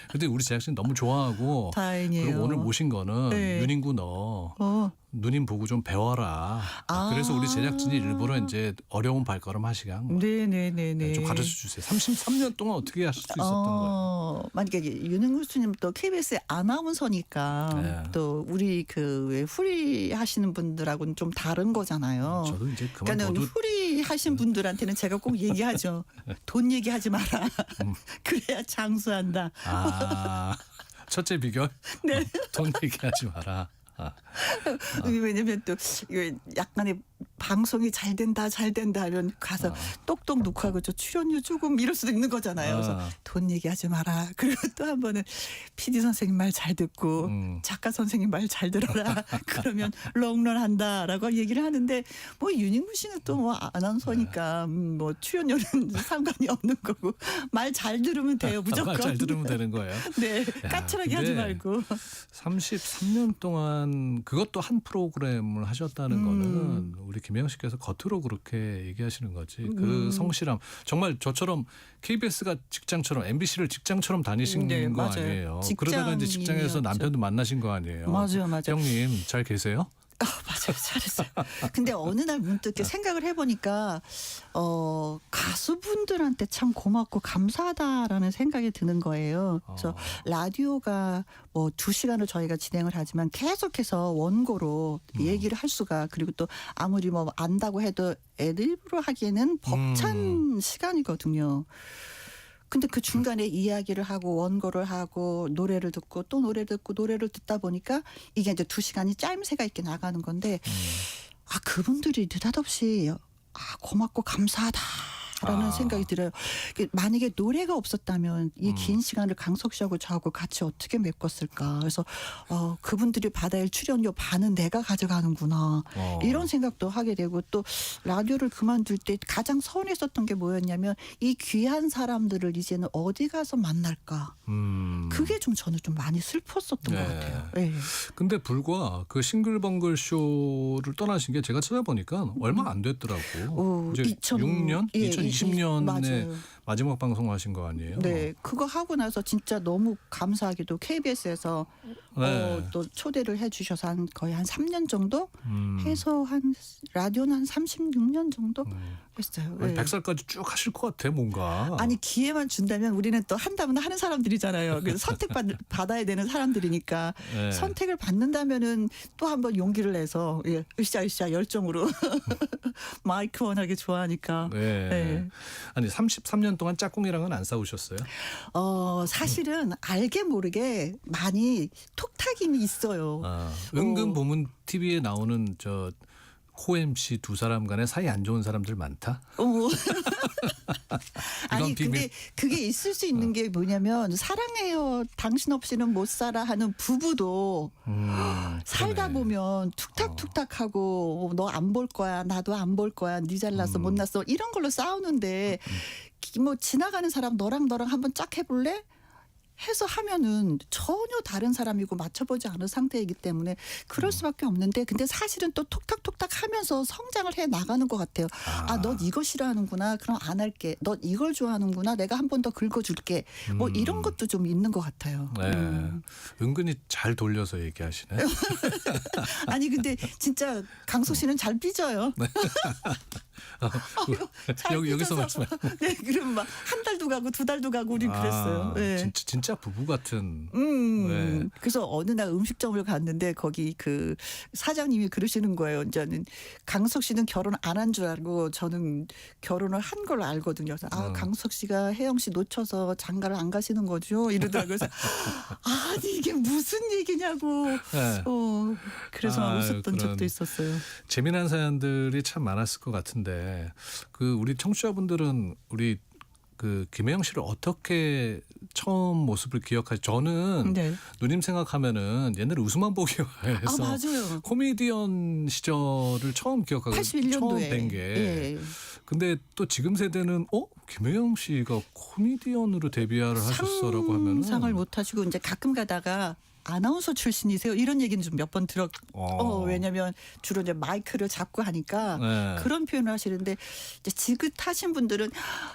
Speaker 2: 근데 우리 제작진 너무 좋아하고
Speaker 17: 다행이에요.
Speaker 2: 그리고 오늘 모신 거는
Speaker 17: 네.
Speaker 2: 윤인구 너 누님 보고 좀 배워라. 그래서 우리 제작진이 일부러 이제 어려운 발걸음 하시게 한 거예요.
Speaker 17: 네네네네.
Speaker 2: 좀 가르쳐 주세요. 33년 동안 어떻게 하실 수 있었던 거예요?
Speaker 17: 만약에 윤은구 교수님 또 KBS 아나운서니까 또 우리 그 후리 하시는 분들하고는 좀 다른 거잖아요.
Speaker 2: 저도 이제
Speaker 17: 그러니까는 후리 하신 분들한테는 제가 꼭 얘기하죠. 돈 얘기하지 마라. 그래야 장수한다.
Speaker 2: 첫째 비결?
Speaker 17: 네.
Speaker 2: 돈 얘기하지 마라.
Speaker 17: 왜냐면 또 이거 약간의 방송이 잘 된다 하면 가서 똑똑 녹화하고 저 출연료 조금 이럴 수도 있는 거잖아요. 그래서 돈 얘기하지 마라. 그리고 또 한 번은 PD 선생님 말 잘 듣고 작가 선생님 말 잘 들어라. 그러면 롱런한다라고 얘기를 하는데 뭐 윤인구 씨는 또 뭐 아나운서니까 뭐 출연료는 상관이 없는 거고 말 잘 들으면 돼요. 무조건.
Speaker 2: 말 잘 들으면 되는 거예요.
Speaker 17: 네. 까칠하게 하지 말고.
Speaker 2: 33년 동안 그것도 한 프로그램을 하셨다는 거는 우리 김혜영 씨께서 겉으로 그렇게 얘기하시는 거지. 그 성실함. 정말 저처럼 KBS가 직장처럼 MBC를 직장처럼 다니신 거
Speaker 17: 맞아요.
Speaker 2: 아니에요. 그러다가 이제 직장에서 남편도 만나신 거 아니에요.
Speaker 17: 맞아요.
Speaker 2: 형님 잘 계세요?
Speaker 17: 맞아요. 잘했어요. 근데 어느 날 문득 생각을 해보니까 가수분들한테 참 고맙고 감사하다라는 생각이 드는 거예요. 그래서 라디오가 뭐 2시간을 저희가 진행을 하지만 계속해서 원고로 얘기를 할 수가 그리고 또 아무리 뭐 안다고 해도 애드립으로 하기에는 벅찬 시간이거든요. 근데 그 중간에 이야기를 하고 원고를 하고 노래를 듣고 또 노래를 듣고 노래를 듣다 보니까 이게 이제 2시간이 짜임새가 있게 나가는 건데 그분들이 느닷없이 고맙고 감사하다라는 생각이 들어요. 만약에 노래가 없었다면 이 긴 시간을 강석 씨하고 저하고 같이 어떻게 메꿨을까. 그래서 그분들이 받아야 할 출연료 반은 내가 가져가는구나. 이런 생각도 하게 되고 또 라디오를 그만둘 때 가장 서운했었던 게 뭐였냐면 이 귀한 사람들을 이제는 어디 가서 만날까. 그게 좀 저는 좀 많이 슬펐었던 것 같아요. 네.
Speaker 2: 근데 불과 그 싱글벙글 쇼를 떠나신 게 제가 찾아보니까 얼마 안 됐더라고. 이제 2006년?
Speaker 17: 예,
Speaker 2: 20년에
Speaker 17: 맞아요.
Speaker 2: 마지막 방송하신 거 아니에요?
Speaker 17: 네, 그거 하고 나서 진짜 너무 감사하게도 KBS에서
Speaker 2: 네.
Speaker 17: 또 초대를 해주셔서 거의 한 3년 정도 해서 한 라디오는 한 36년 정도 했어요.
Speaker 2: 아니,
Speaker 17: 네.
Speaker 2: 100살까지 쭉 하실 것 같아 뭔가.
Speaker 17: 아니 기회만 준다면 우리는 또 한다면 하는 사람들이잖아요. 그래서 받아야 되는 사람들이니까
Speaker 2: 네.
Speaker 17: 선택을 받는다면은 또 한번 용기를 내서 으쌰으쌰 열정으로 마이크 워낙에 좋아하니까.
Speaker 2: 네.
Speaker 17: 네.
Speaker 2: 아니 33년 동안 짝꿍이랑은 안 싸우셨어요?
Speaker 17: 사실은 알게 모르게 많이 톡탁임이 있어요.
Speaker 2: 은근 보면 TV에 나오는 저 호-MC 두 사람 간에 사이 안 좋은 사람들 많다.
Speaker 17: 아니
Speaker 2: 비밀.
Speaker 17: 근데 그게 있을 수 있는 게 뭐냐면 사랑해요 당신 없이는 못 살아 하는 부부도 살다 보면 툭탁툭탁하고 너 안 볼 거야 나도 안 볼 거야 네 잘났어 못났어 이런 걸로 싸우는데 뭐 지나가는 사람 너랑 한번 짝 해볼래? 해서 하면은 전혀 다른 사람이고 맞춰보지 않은 상태이기 때문에 그럴 수밖에 없는데 근데 사실은 또 톡탁톡탁 하면서 성장을 해 나가는 것 같아요. 넌 이거 싫어하는구나. 그럼 안 할게. 넌 이걸 좋아하는구나. 내가 한 번 더 긁어줄게. 뭐 이런 것도 좀 있는 것 같아요.
Speaker 2: 네. 은근히 잘 돌려서 얘기하시네.
Speaker 17: 아니 근데 진짜 강석 씨는 잘 삐져요.
Speaker 2: 여기서 말씀해.
Speaker 17: 네, 그럼 막 한 달도 가고 두 달도 가고 우리 그랬어요. 네.
Speaker 2: 진짜 부부 같은.
Speaker 17: 네. 그래서 어느 날 음식점을 갔는데 거기 그 사장님이 그러시는 거예요. 이제는 강석 씨는 결혼 안 한 줄 알고 저는 결혼을 한 걸로 알거든요. 그래서 강석 씨가 혜영 씨 놓쳐서 장가를 안 가시는 거죠? 이러더라고요. 그래서 아니 이게 무슨 얘기냐고.
Speaker 2: 네.
Speaker 17: 그래서 웃었던 적도 있었어요.
Speaker 2: 재미난 사연들이 참 많았을 것 같은데 그 우리 청취자분들은 우리 그 김혜영 씨를 어떻게 처음 모습을 기억하지? 저는 누님 생각하면은 옛날에 웃음만 보기와에서
Speaker 17: 맞아요.
Speaker 2: 코미디언 시절을 처음 기억하고
Speaker 17: 81년도에.
Speaker 2: 처음 뵌 게. 근데 또 지금 세대는 김혜영 씨가 코미디언으로 데뷔를 하셨어라고 하면은
Speaker 17: 상상을 못 하시고 이제 가끔 가다가 아나운서 출신이세요? 이런 얘기는 좀 몇 번 왜냐면 주로 이제 마이크를 잡고 하니까 그런 표현을 하시는데 이제 지긋하신 분들은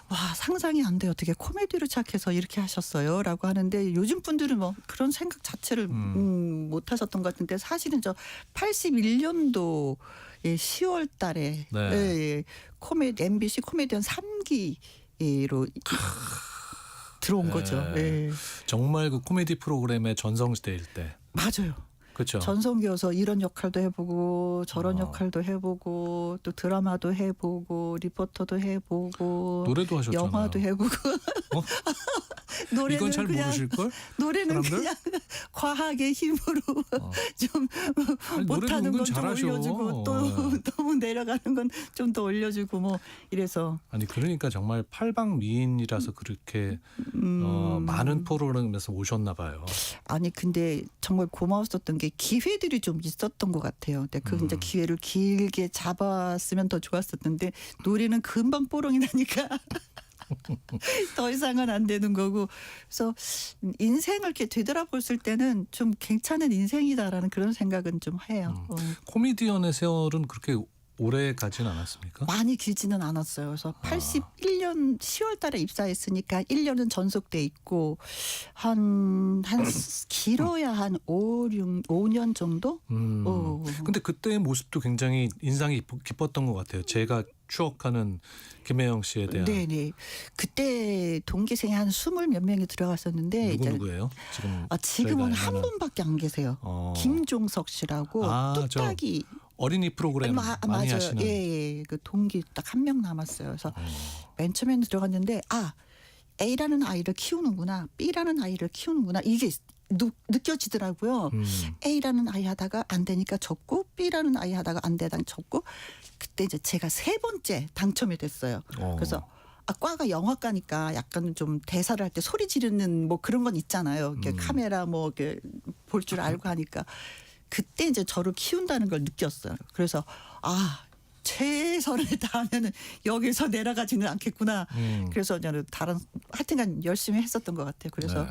Speaker 17: 와 상상이 안 돼요. 어떻게 코미디로 시작해서 이렇게 하셨어요?라고 하는데 요즘 분들은 뭐 그런 생각 자체를 못 하셨던 것 같은데 사실은 저 81년도 10월 달에 MBC 코미디언 3기로 들어온 거죠. 네.
Speaker 2: 정말 그 코미디 프로그램의 전성시대일 때.
Speaker 17: 맞아요.
Speaker 2: 그렇죠.
Speaker 17: 전성기여서 이런 역할도 해보고 저런 역할도 해보고 또 드라마도 해보고 리포터도 해보고
Speaker 2: 노래도 하셨잖아요.
Speaker 17: 영화도 해보고 노래는
Speaker 2: 이건 잘
Speaker 17: 그냥
Speaker 2: 모르실걸?
Speaker 17: 노래는
Speaker 2: 사람들?
Speaker 17: 그냥 과학의 힘으로 좀 못하는 건 좀 올려주고 또 너무 내려가는 건 좀 더 올려주고 뭐 이래서
Speaker 2: 아니 그러니까 정말 팔방미인이라서 그렇게 많은 프로그램에서 오셨나 봐요.
Speaker 17: 아니 근데 정말 고마웠었던 게 기회들이 좀 있었던 것 같아요. 근데 그 이제 기회를 길게 잡았으면 더 좋았었는데 노래는 금방 뽀롱이 나니까 더 이상은 안 되는 거고 그래서 인생을 이렇게 되돌아봤을 때는 좀 괜찮은 인생이다라는 그런 생각은 좀 해요.
Speaker 2: 코미디언의 세월은 그렇게 오래 가진 않았습니까?
Speaker 17: 많이 길지는 않았어요. 그래서 81년 10월 달에 입사했으니까 1년은 전속돼 있고 한 길어야 한 5년 정도?
Speaker 2: 근데 그때의 모습도 굉장히 인상이 깊었던 것 같아요. 제가 추억하는 김혜영 씨에 대한.
Speaker 17: 네네. 그때 동기생이 한 20 몇 명이 들어갔었는데
Speaker 2: 누구예요?
Speaker 17: 지금은 한 분밖에 안 계세요. 김종석 씨라고 뚝딱이
Speaker 2: 어린이 프로그램 많이
Speaker 17: 맞아요.
Speaker 2: 하시는.
Speaker 17: 예. 그 동기 딱 한 명 남았어요. 그래서 맨 처음에 들어갔는데 A라는 아이를 키우는구나. B라는 아이를 키우는구나. 이게 느껴지더라고요. A라는 아이 하다가 안 되니까 접고 B라는 아이 하다가 안 되다가 접고 그때 이제 제가 3번째 당첨이 됐어요. 그래서 과가 영화과니까 약간 좀 대사를 할 때 소리 지르는 뭐 그런 건 있잖아요. 카메라 뭐 볼 줄 알고 하니까 그때 이제 저를 키운다는 걸 느꼈어요. 그래서 최선을 다하면은 여기서 내려가지는 않겠구나. 그래서 저는 하여튼간 열심히 했었던 것 같아요. 그래서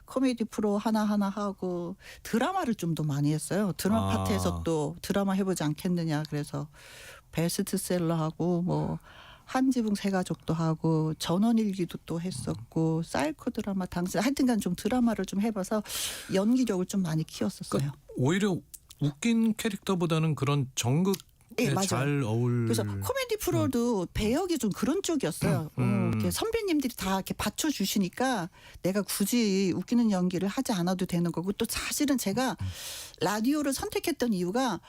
Speaker 17: 코미디 프로 하나하나 하고 드라마를 좀 더 많이 했어요. 드라마 파트에서 또 드라마 해보지 않겠느냐. 그래서 베스트셀러 하고 뭐 한지붕 세 가족도 하고 전원일기도 또 했었고 사이코 드라마 당시 하여튼간 좀 드라마를 좀 해봐서 연기력을 좀 많이 키웠었어요.
Speaker 2: 오히려 웃긴 캐릭터보다는 그런 정극
Speaker 17: 예, 맞아요.
Speaker 2: 잘 어울.
Speaker 17: 그래서 코미디 프로도 배역이 좀 그런 쪽이었어요. 이렇게 선배님들이 다 이렇게 받쳐주시니까 내가 굳이 웃기는 연기를 하지 않아도 되는 거고 또 사실은 제가 라디오를 선택했던 이유가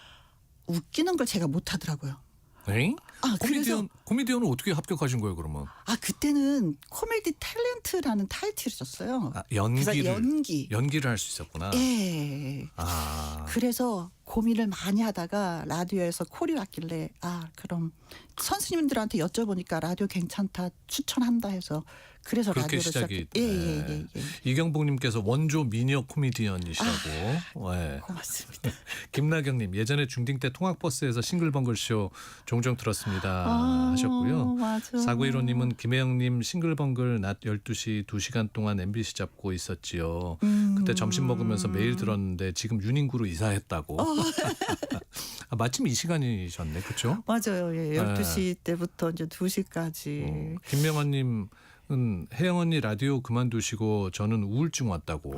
Speaker 17: 웃기는 걸 제가 못하더라고요.
Speaker 2: 에이?
Speaker 17: 그래서
Speaker 2: 코미디언은 어떻게 합격하신 거예요, 그러면?
Speaker 17: 그때는 코미디 탤런트라는 타이틀이 있었어요.
Speaker 2: 연기를 할 수 있었구나.
Speaker 17: 예.
Speaker 2: 아.
Speaker 17: 그래서 고민을 많이 하다가 라디오에서 콜이 왔길래 그럼 선생님들한테 여쭤보니까 라디오 괜찮다 추천한다 해서 그래서
Speaker 2: 그렇게
Speaker 17: 라디오를
Speaker 2: 시작이.
Speaker 17: 예.
Speaker 2: 이경복님께서 원조 미녀 코미디언이시라고. 네.
Speaker 17: 고맙습니다.
Speaker 2: 김나경님 예전에 중딩 때 통학버스에서 싱글벙글쇼 종종 들었습니다 하셨고요.
Speaker 17: 맞아.
Speaker 2: 4915님은 김혜영님 싱글벙글 낮 12시 2시간 동안 MBC 잡고 있었지요. 그때 점심 먹으면서 매일 들었는데 지금 윤인구로 이사했다고. 마침 이 시간이셨네, 그렇죠?
Speaker 17: 맞아요. 예. 12시 때부터 이제 2시까지.
Speaker 2: 김명환님 혜영 언니 라디오 그만두시고 저는 우울증 왔다고.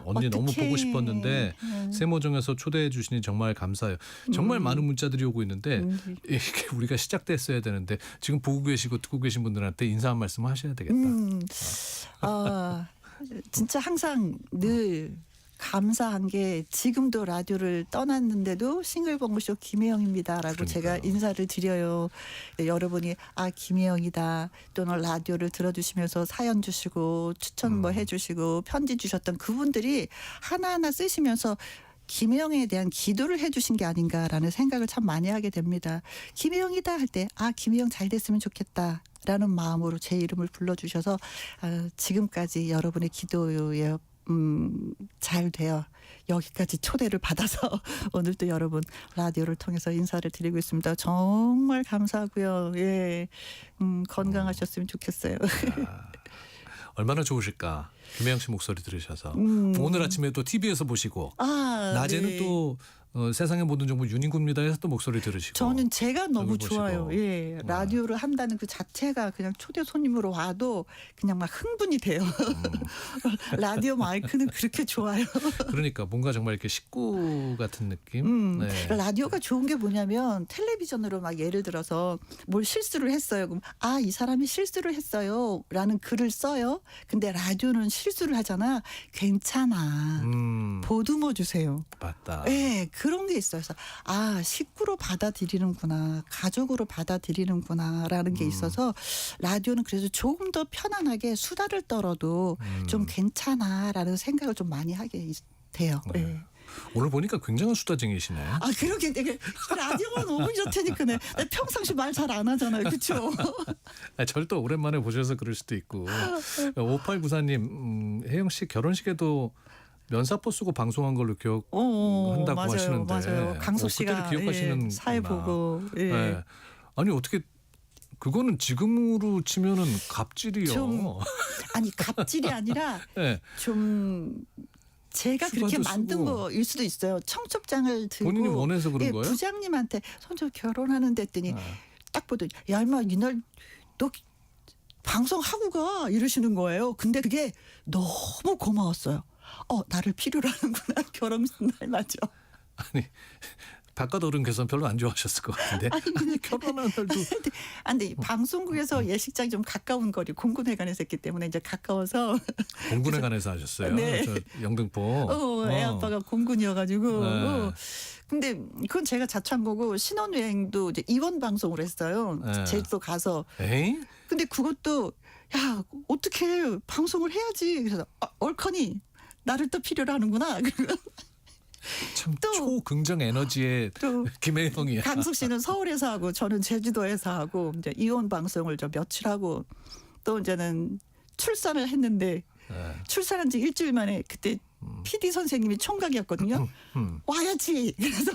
Speaker 2: 언니 너무 보고 싶었는데 세모정에서 초대해 주시니 정말 감사해요. 정말 많은 문자들이 오고 있는데 이게 우리가 시작됐어야 되는데 지금 보고 계시고 듣고 계신 분들한테 인사 한 말씀 하셔야 되겠다.
Speaker 17: 진짜 항상 늘 감사한 게 지금도 라디오를 떠났는데도 싱글벙글쇼 김혜영입니다라고 제가 인사를 드려요. 네, 여러분이 김혜영이다 또는 라디오를 들어주시면서 사연 주시고 추천 해주시고 편지 주셨던 그분들이 하나하나 쓰시면서 김혜영에 대한 기도를 해주신 게 아닌가라는 생각을 참 많이 하게 됩니다. 김혜영이다 할 때 김혜영 잘 됐으면 좋겠다. 라는 마음으로 제 이름을 불러주셔서 지금까지 여러분의 기도에 잘 돼요. 여기까지 초대를 받아서 오늘 또 여러분 라디오를 통해서 인사를 드리고 있습니다. 정말 감사하고요. 예, 건강하셨으면 좋겠어요.
Speaker 2: 얼마나 좋으실까. 김혜영 씨 목소리 들으셔서 오늘 아침에 또 TV에서 보시고 낮에는
Speaker 17: 네.
Speaker 2: 또 세상의 모든 정보 윤인구입니다 해서 또 목소리 들으시고.
Speaker 17: 저는 제가 너무
Speaker 2: 보시고.
Speaker 17: 좋아요. 예, 라디오를 한다는 그 자체가 그냥 초대 손님으로 와도 그냥 막 흥분이 돼요. 라디오 마이크는 그렇게 좋아요.
Speaker 2: 그러니까 뭔가 정말 이렇게 식구 같은 느낌. 네.
Speaker 17: 라디오가 좋은 게 뭐냐면 텔레비전으로 막 예를 들어서 뭘 실수를 했어요. 그럼 이 사람이 실수를 했어요라는 글을 써요. 근데 라디오는 실수를 하잖아. 괜찮아. 보듬어 주세요.
Speaker 2: 맞다.
Speaker 17: 네, 그런 게 있어요. 그래서 식구로 받아들이는구나, 가족으로 받아들이는구나라는 게 있어서 라디오는 그래서 조금 더 편안하게 수다를 떨어도 좀 괜찮아라는 생각을 좀 많이 하게 돼요.
Speaker 2: 네.
Speaker 17: 네.
Speaker 2: 오늘 보니까 굉장한 수다쟁이시네.
Speaker 17: 그러게 내가 라디오가 너무 좋다니까 내 평상시 말 잘 안 하잖아요, 그렇죠?
Speaker 2: 저를 또 오랜만에 보셔서 그럴 수도 있고. 5894님, 혜영 씨 결혼식에도 면사포 쓰고 방송한 걸로 기억한다고
Speaker 17: 맞아요,
Speaker 2: 하시는데.
Speaker 17: 맞아요. 강석 씨가
Speaker 2: 기억하시는
Speaker 17: 사회 보고. 예.
Speaker 2: 네. 아니 어떻게 그거는 지금으로 치면은 갑질이요.
Speaker 17: 갑질이 아니라
Speaker 2: 네.
Speaker 17: 좀. 제가 그렇게 만든 거일 수도 있어요. 청첩장을 들고
Speaker 2: 본인이 원해서 그런 거예요?
Speaker 17: 부장님한테 손주 결혼하는데 했더니 딱 보더니 야 임마 이날 너 방송하고 가 이러시는 거예요. 근데 그게 너무 고마웠어요. 나를 필요로 하는구나. 결혼날 맞죠.
Speaker 2: 아니 바깥 어른께서는 별로 안 좋아하셨을 것 같은데. 결혼한 날도.
Speaker 17: 근데 방송국에서 예식장이 좀 가까운 거리 공군회관에서 했기 때문에 이제 가까워서.
Speaker 2: 공군회관에서 하셨어요?
Speaker 17: 네.
Speaker 2: 저 영등포.
Speaker 17: 애 아빠가 공군이어가지고.
Speaker 2: 네.
Speaker 17: 근데 그건 제가 자초한 거고 신혼여행도 이제 이원 방송을 했어요.
Speaker 2: 네.
Speaker 17: 제주도 가서.
Speaker 2: 에이?
Speaker 17: 근데 그것도 야 어떻게 방송을 해야지. 그래서 얼커니 나를 또 필요로 하는구나.
Speaker 2: 참 초긍정 에너지의 김혜영이야.
Speaker 17: 강숙 씨는 서울에서 하고 저는 제주도에서 하고 이제 이혼 방송을 좀 며칠 하고 또 이제는 출산을 했는데 출산한 지 일주일 만에 그때 PD 선생님이 총각이었거든요. 와야지. 그래서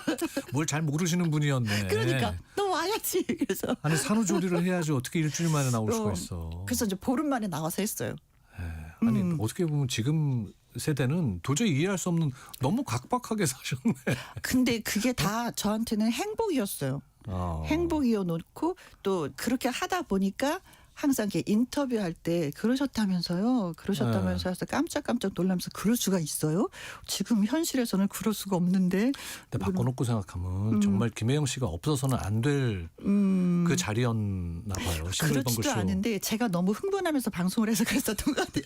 Speaker 2: 뭘 잘 모르시는 분이었네.
Speaker 17: 그러니까 너 와야지. 그래서
Speaker 2: 아니 산후조리를 해야지 어떻게 일주일 만에 나올 수가 있어.
Speaker 17: 그래서 이제 보름 만에 나와서 했어요.
Speaker 2: 아니 어떻게 보면 지금 세대는 도저히 이해할 수 없는 너무 각박하게 사셨네.
Speaker 17: 근데 그게 다 저한테는 행복이었어요. 행복이어 놓고 또 그렇게 하다 보니까 항상 이렇게 인터뷰할 때 그러셨다면서요. 그러셨다면서 해서 깜짝깜짝 놀라면서 그럴 수가 있어요? 지금 현실에서는 그럴 수가 없는데.
Speaker 2: 근데 바꿔놓고 생각하면 정말 김혜영 씨가 없어서는 안 될 그 자리였나 봐요.
Speaker 17: 그렇지도 않은데 제가 너무 흥분하면서 방송을 해서 그랬었던 것 같아요.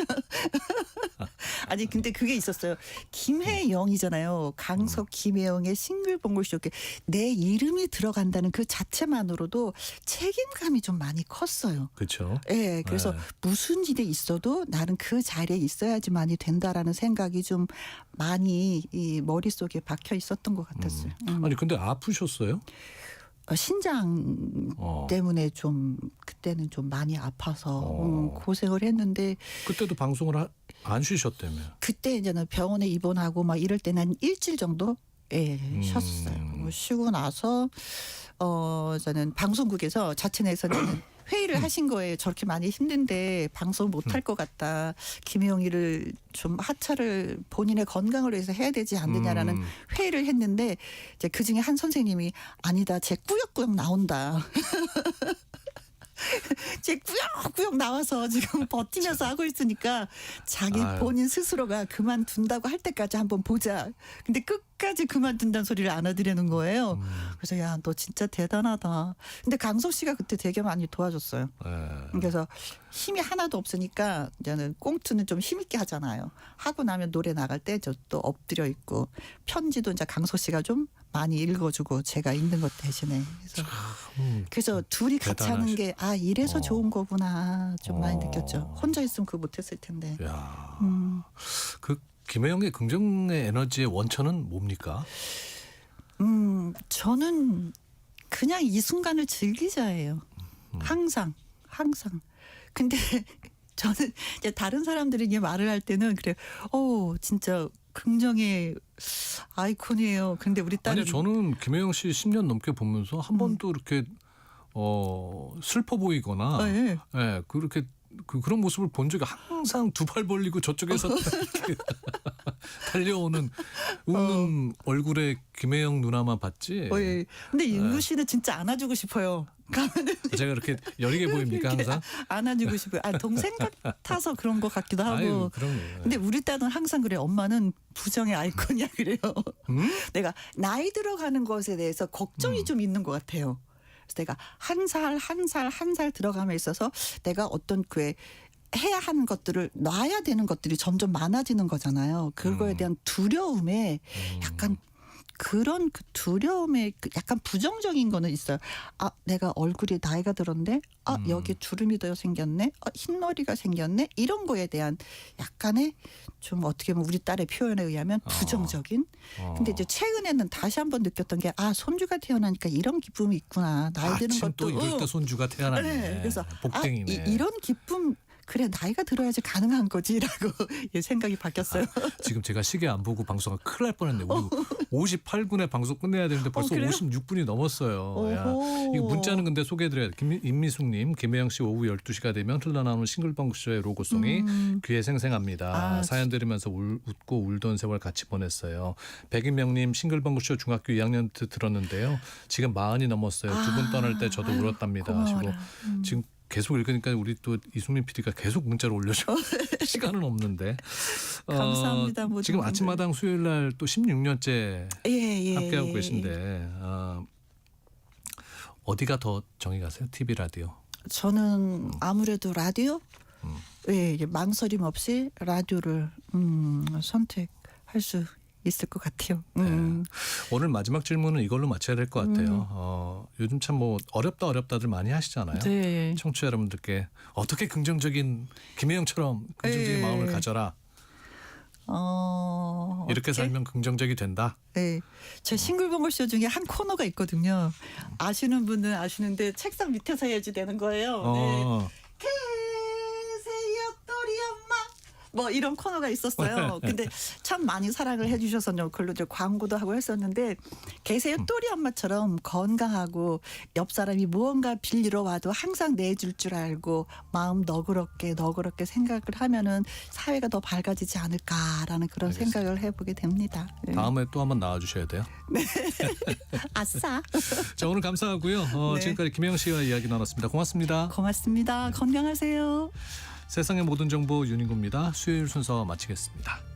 Speaker 17: 아니 근데 그게 있었어요. 김혜영이잖아요. 강석 김혜영의 싱글벙글쇼. 내 이름이 들어간다는 그 자체만으로도 책임감이 좀 많이 컸어요.
Speaker 2: 그렇죠.
Speaker 17: 예, 그래서 무슨 일에 있어도 나는 그 자리에 있어야지만이 된다라는 생각이 좀 많이 이 머릿속에 박혀 있었던 것 같았어요.
Speaker 2: 아니 근데 아프셨어요?
Speaker 17: 신장 때문에 좀 그때는 좀 많이 아파서 고생을 했는데
Speaker 2: 그때도 방송을 안 쉬셨다며?
Speaker 17: 그때 이제는 병원에 입원하고 막 이럴 때는 한 일주일 정도 쉬었어요. 쉬고 나서 저는 방송국에서 자체 내에서는 회의를 하신 거예요. 저렇게 많이 힘든데 방송 못할 것 같다. 김혜영이를 좀 하차를 본인의 건강을 위해서 해야 되지 않느냐라는 회의를 했는데 이제 그중에 한 선생님이 아니다. 쟤 꾸역꾸역 나온다. 쟤 꾸역꾸역 나와서 지금 버티면서 하고 있으니까 자기 본인 스스로가 그만둔다고 할 때까지 한번 보자. 근데 끝까지 그만둔다는 소리를 안 하더라는 거예요. 그래서 야, 너 진짜 대단하다. 근데 강석 씨가 그때 되게 많이 도와줬어요. 그래서 힘이 하나도 없으니까 이제는 꽁트는 좀 힘있게 하잖아요. 하고 나면 노래 나갈 때 저 또 엎드려 있고 편지도 이제 강석 씨가 좀 많이 읽어주고 제가 읽는 것 대신에 그래서 둘이 같이 하는 게 이래서 좋은 거구나 좀 많이 느꼈죠. 혼자 있으면 그거 못했을 텐데.
Speaker 2: 야, 그 김혜영의 긍정의 에너지의 원천은 뭡니까?
Speaker 17: 저는 그냥 이 순간을 즐기자예요. 항상. 근데 저는 이제 다른 사람들이 이게 말을 할 때는 그래. 진짜 긍정의 아이콘이에요. 근데 우리 딸은
Speaker 2: 아니 저는 김혜영 씨 10년 넘게 보면서 한 번도 이렇게 슬퍼 보이거나 그렇게 그런 모습을 본 적이 항상 두 발 벌리고 저쪽에서 이렇게 달려오는 웃는 얼굴의 김혜영 누나만 봤지.
Speaker 17: 근데 윤구 씨는 진짜 안아주고 싶어요.
Speaker 2: 제가 그렇게 여리게 보입니까 항상?
Speaker 17: 안아주고 싶어요. 동생 같아서 그런 것 같기도 하고.
Speaker 2: 아유, 그럼요.
Speaker 17: 근데 우리 딸은 항상 그래. 엄마는 부정의 아이콘이야 그래요. 내가 나이 들어가는 것에 대해서 걱정이 좀 있는 것 같아요. 그래서 내가 한 살 들어감에 있어서 내가 어떤 해야 하는 것들을 놔야 되는 것들이 점점 많아지는 거잖아요. 그거에 대한 두려움에 약간 그런 그 두려움에 약간 부정적인 거는 있어요. 내가 얼굴이 나이가 들었네. 여기 주름이 더 생겼네. 흰머리가 생겼네. 이런 거에 대한 약간의 좀 어떻게 보면 우리 딸의 표현에 의하면 부정적인. 근데 이제 최근에는 다시 한번 느꼈던 게 손주가 태어나니까 이런 기쁨이 있구나. 나이 드는 것도.
Speaker 2: 또 이럴 때 손주가 태어나네.
Speaker 17: 네, 그래서
Speaker 2: 복댕이네.
Speaker 17: 이런 기쁨. 그래 나이가 들어야지 가능한 거지라고 생각이 바뀌었어요.
Speaker 2: 지금 제가 시계 안 보고 방송을 큰일 날 뻔했네. 우리 58분에 방송 끝내야 되는데 벌써 56분이 넘었어요. 야, 이거 문자는 근데 소개해드려야 돼. 임미숙님, 김혜영 씨 오후 12시가 되면 흘러나오는 싱글벙글쇼의 로고송이 귀에 생생합니다. 사연 들으면서 웃고 울던 세월 같이 보냈어요. 백인명님 싱글벙글쇼 중학교 2학년 때 들었는데요. 지금 40이 넘었어요. 두 분 떠날 때 저도 울었답니다. 하시고 지금 계속 읽으니까 우리 또 이수민 PD가 계속 문자를 올려줘. 시간은 없는데.
Speaker 17: 감사합니다.
Speaker 2: 지금 아침마당 수요일 날 또 16년째 함께하고 계신데 어디가 더 정이 가세요? TV 라디오?
Speaker 17: 저는 아무래도 라디오? 망설임 없이 라디오를 선택할 수 있을 것 같아요.
Speaker 2: 오늘 마지막 질문은 이걸로 마쳐야 될 것 같아요. 요즘 참 어렵다들 많이 하시잖아요.
Speaker 17: 네.
Speaker 2: 청취자 여러분들께 어떻게 긍정적인 김혜영처럼 긍정적인 마음을 가져라. 이렇게 살면 긍정적이 된다.
Speaker 17: 네. 제 싱글벙글쇼 중에 한 코너가 있거든요. 아시는 분은 아시는데 책상 밑에서 해야지 되는 거예요. 네. 계세요 또리 엄마 뭐 이런 코너가 있었어요. 근데 참 많이 사랑을 해주셔서 글로 광고도 하고 했었는데 계세요. 또리 엄마처럼 건강하고 옆 사람이 무언가 빌리러 와도 항상 내줄 줄 알고 마음 너그럽게 생각을 하면은 사회가 더 밝아지지 않을까라는 그런
Speaker 2: 알겠습니다.
Speaker 17: 생각을 해보게 됩니다. 네.
Speaker 2: 다음에 또 한번 나와주셔야 돼요.
Speaker 17: 네. 아싸.
Speaker 2: 자, 오늘 감사하고요.
Speaker 17: 네.
Speaker 2: 지금까지 김혜영 씨와 이야기 나눴습니다. 고맙습니다.
Speaker 17: 고맙습니다. 건강하세요.
Speaker 2: 세상의 모든 정보 윤인구입니다. 수요일 순서 마치겠습니다.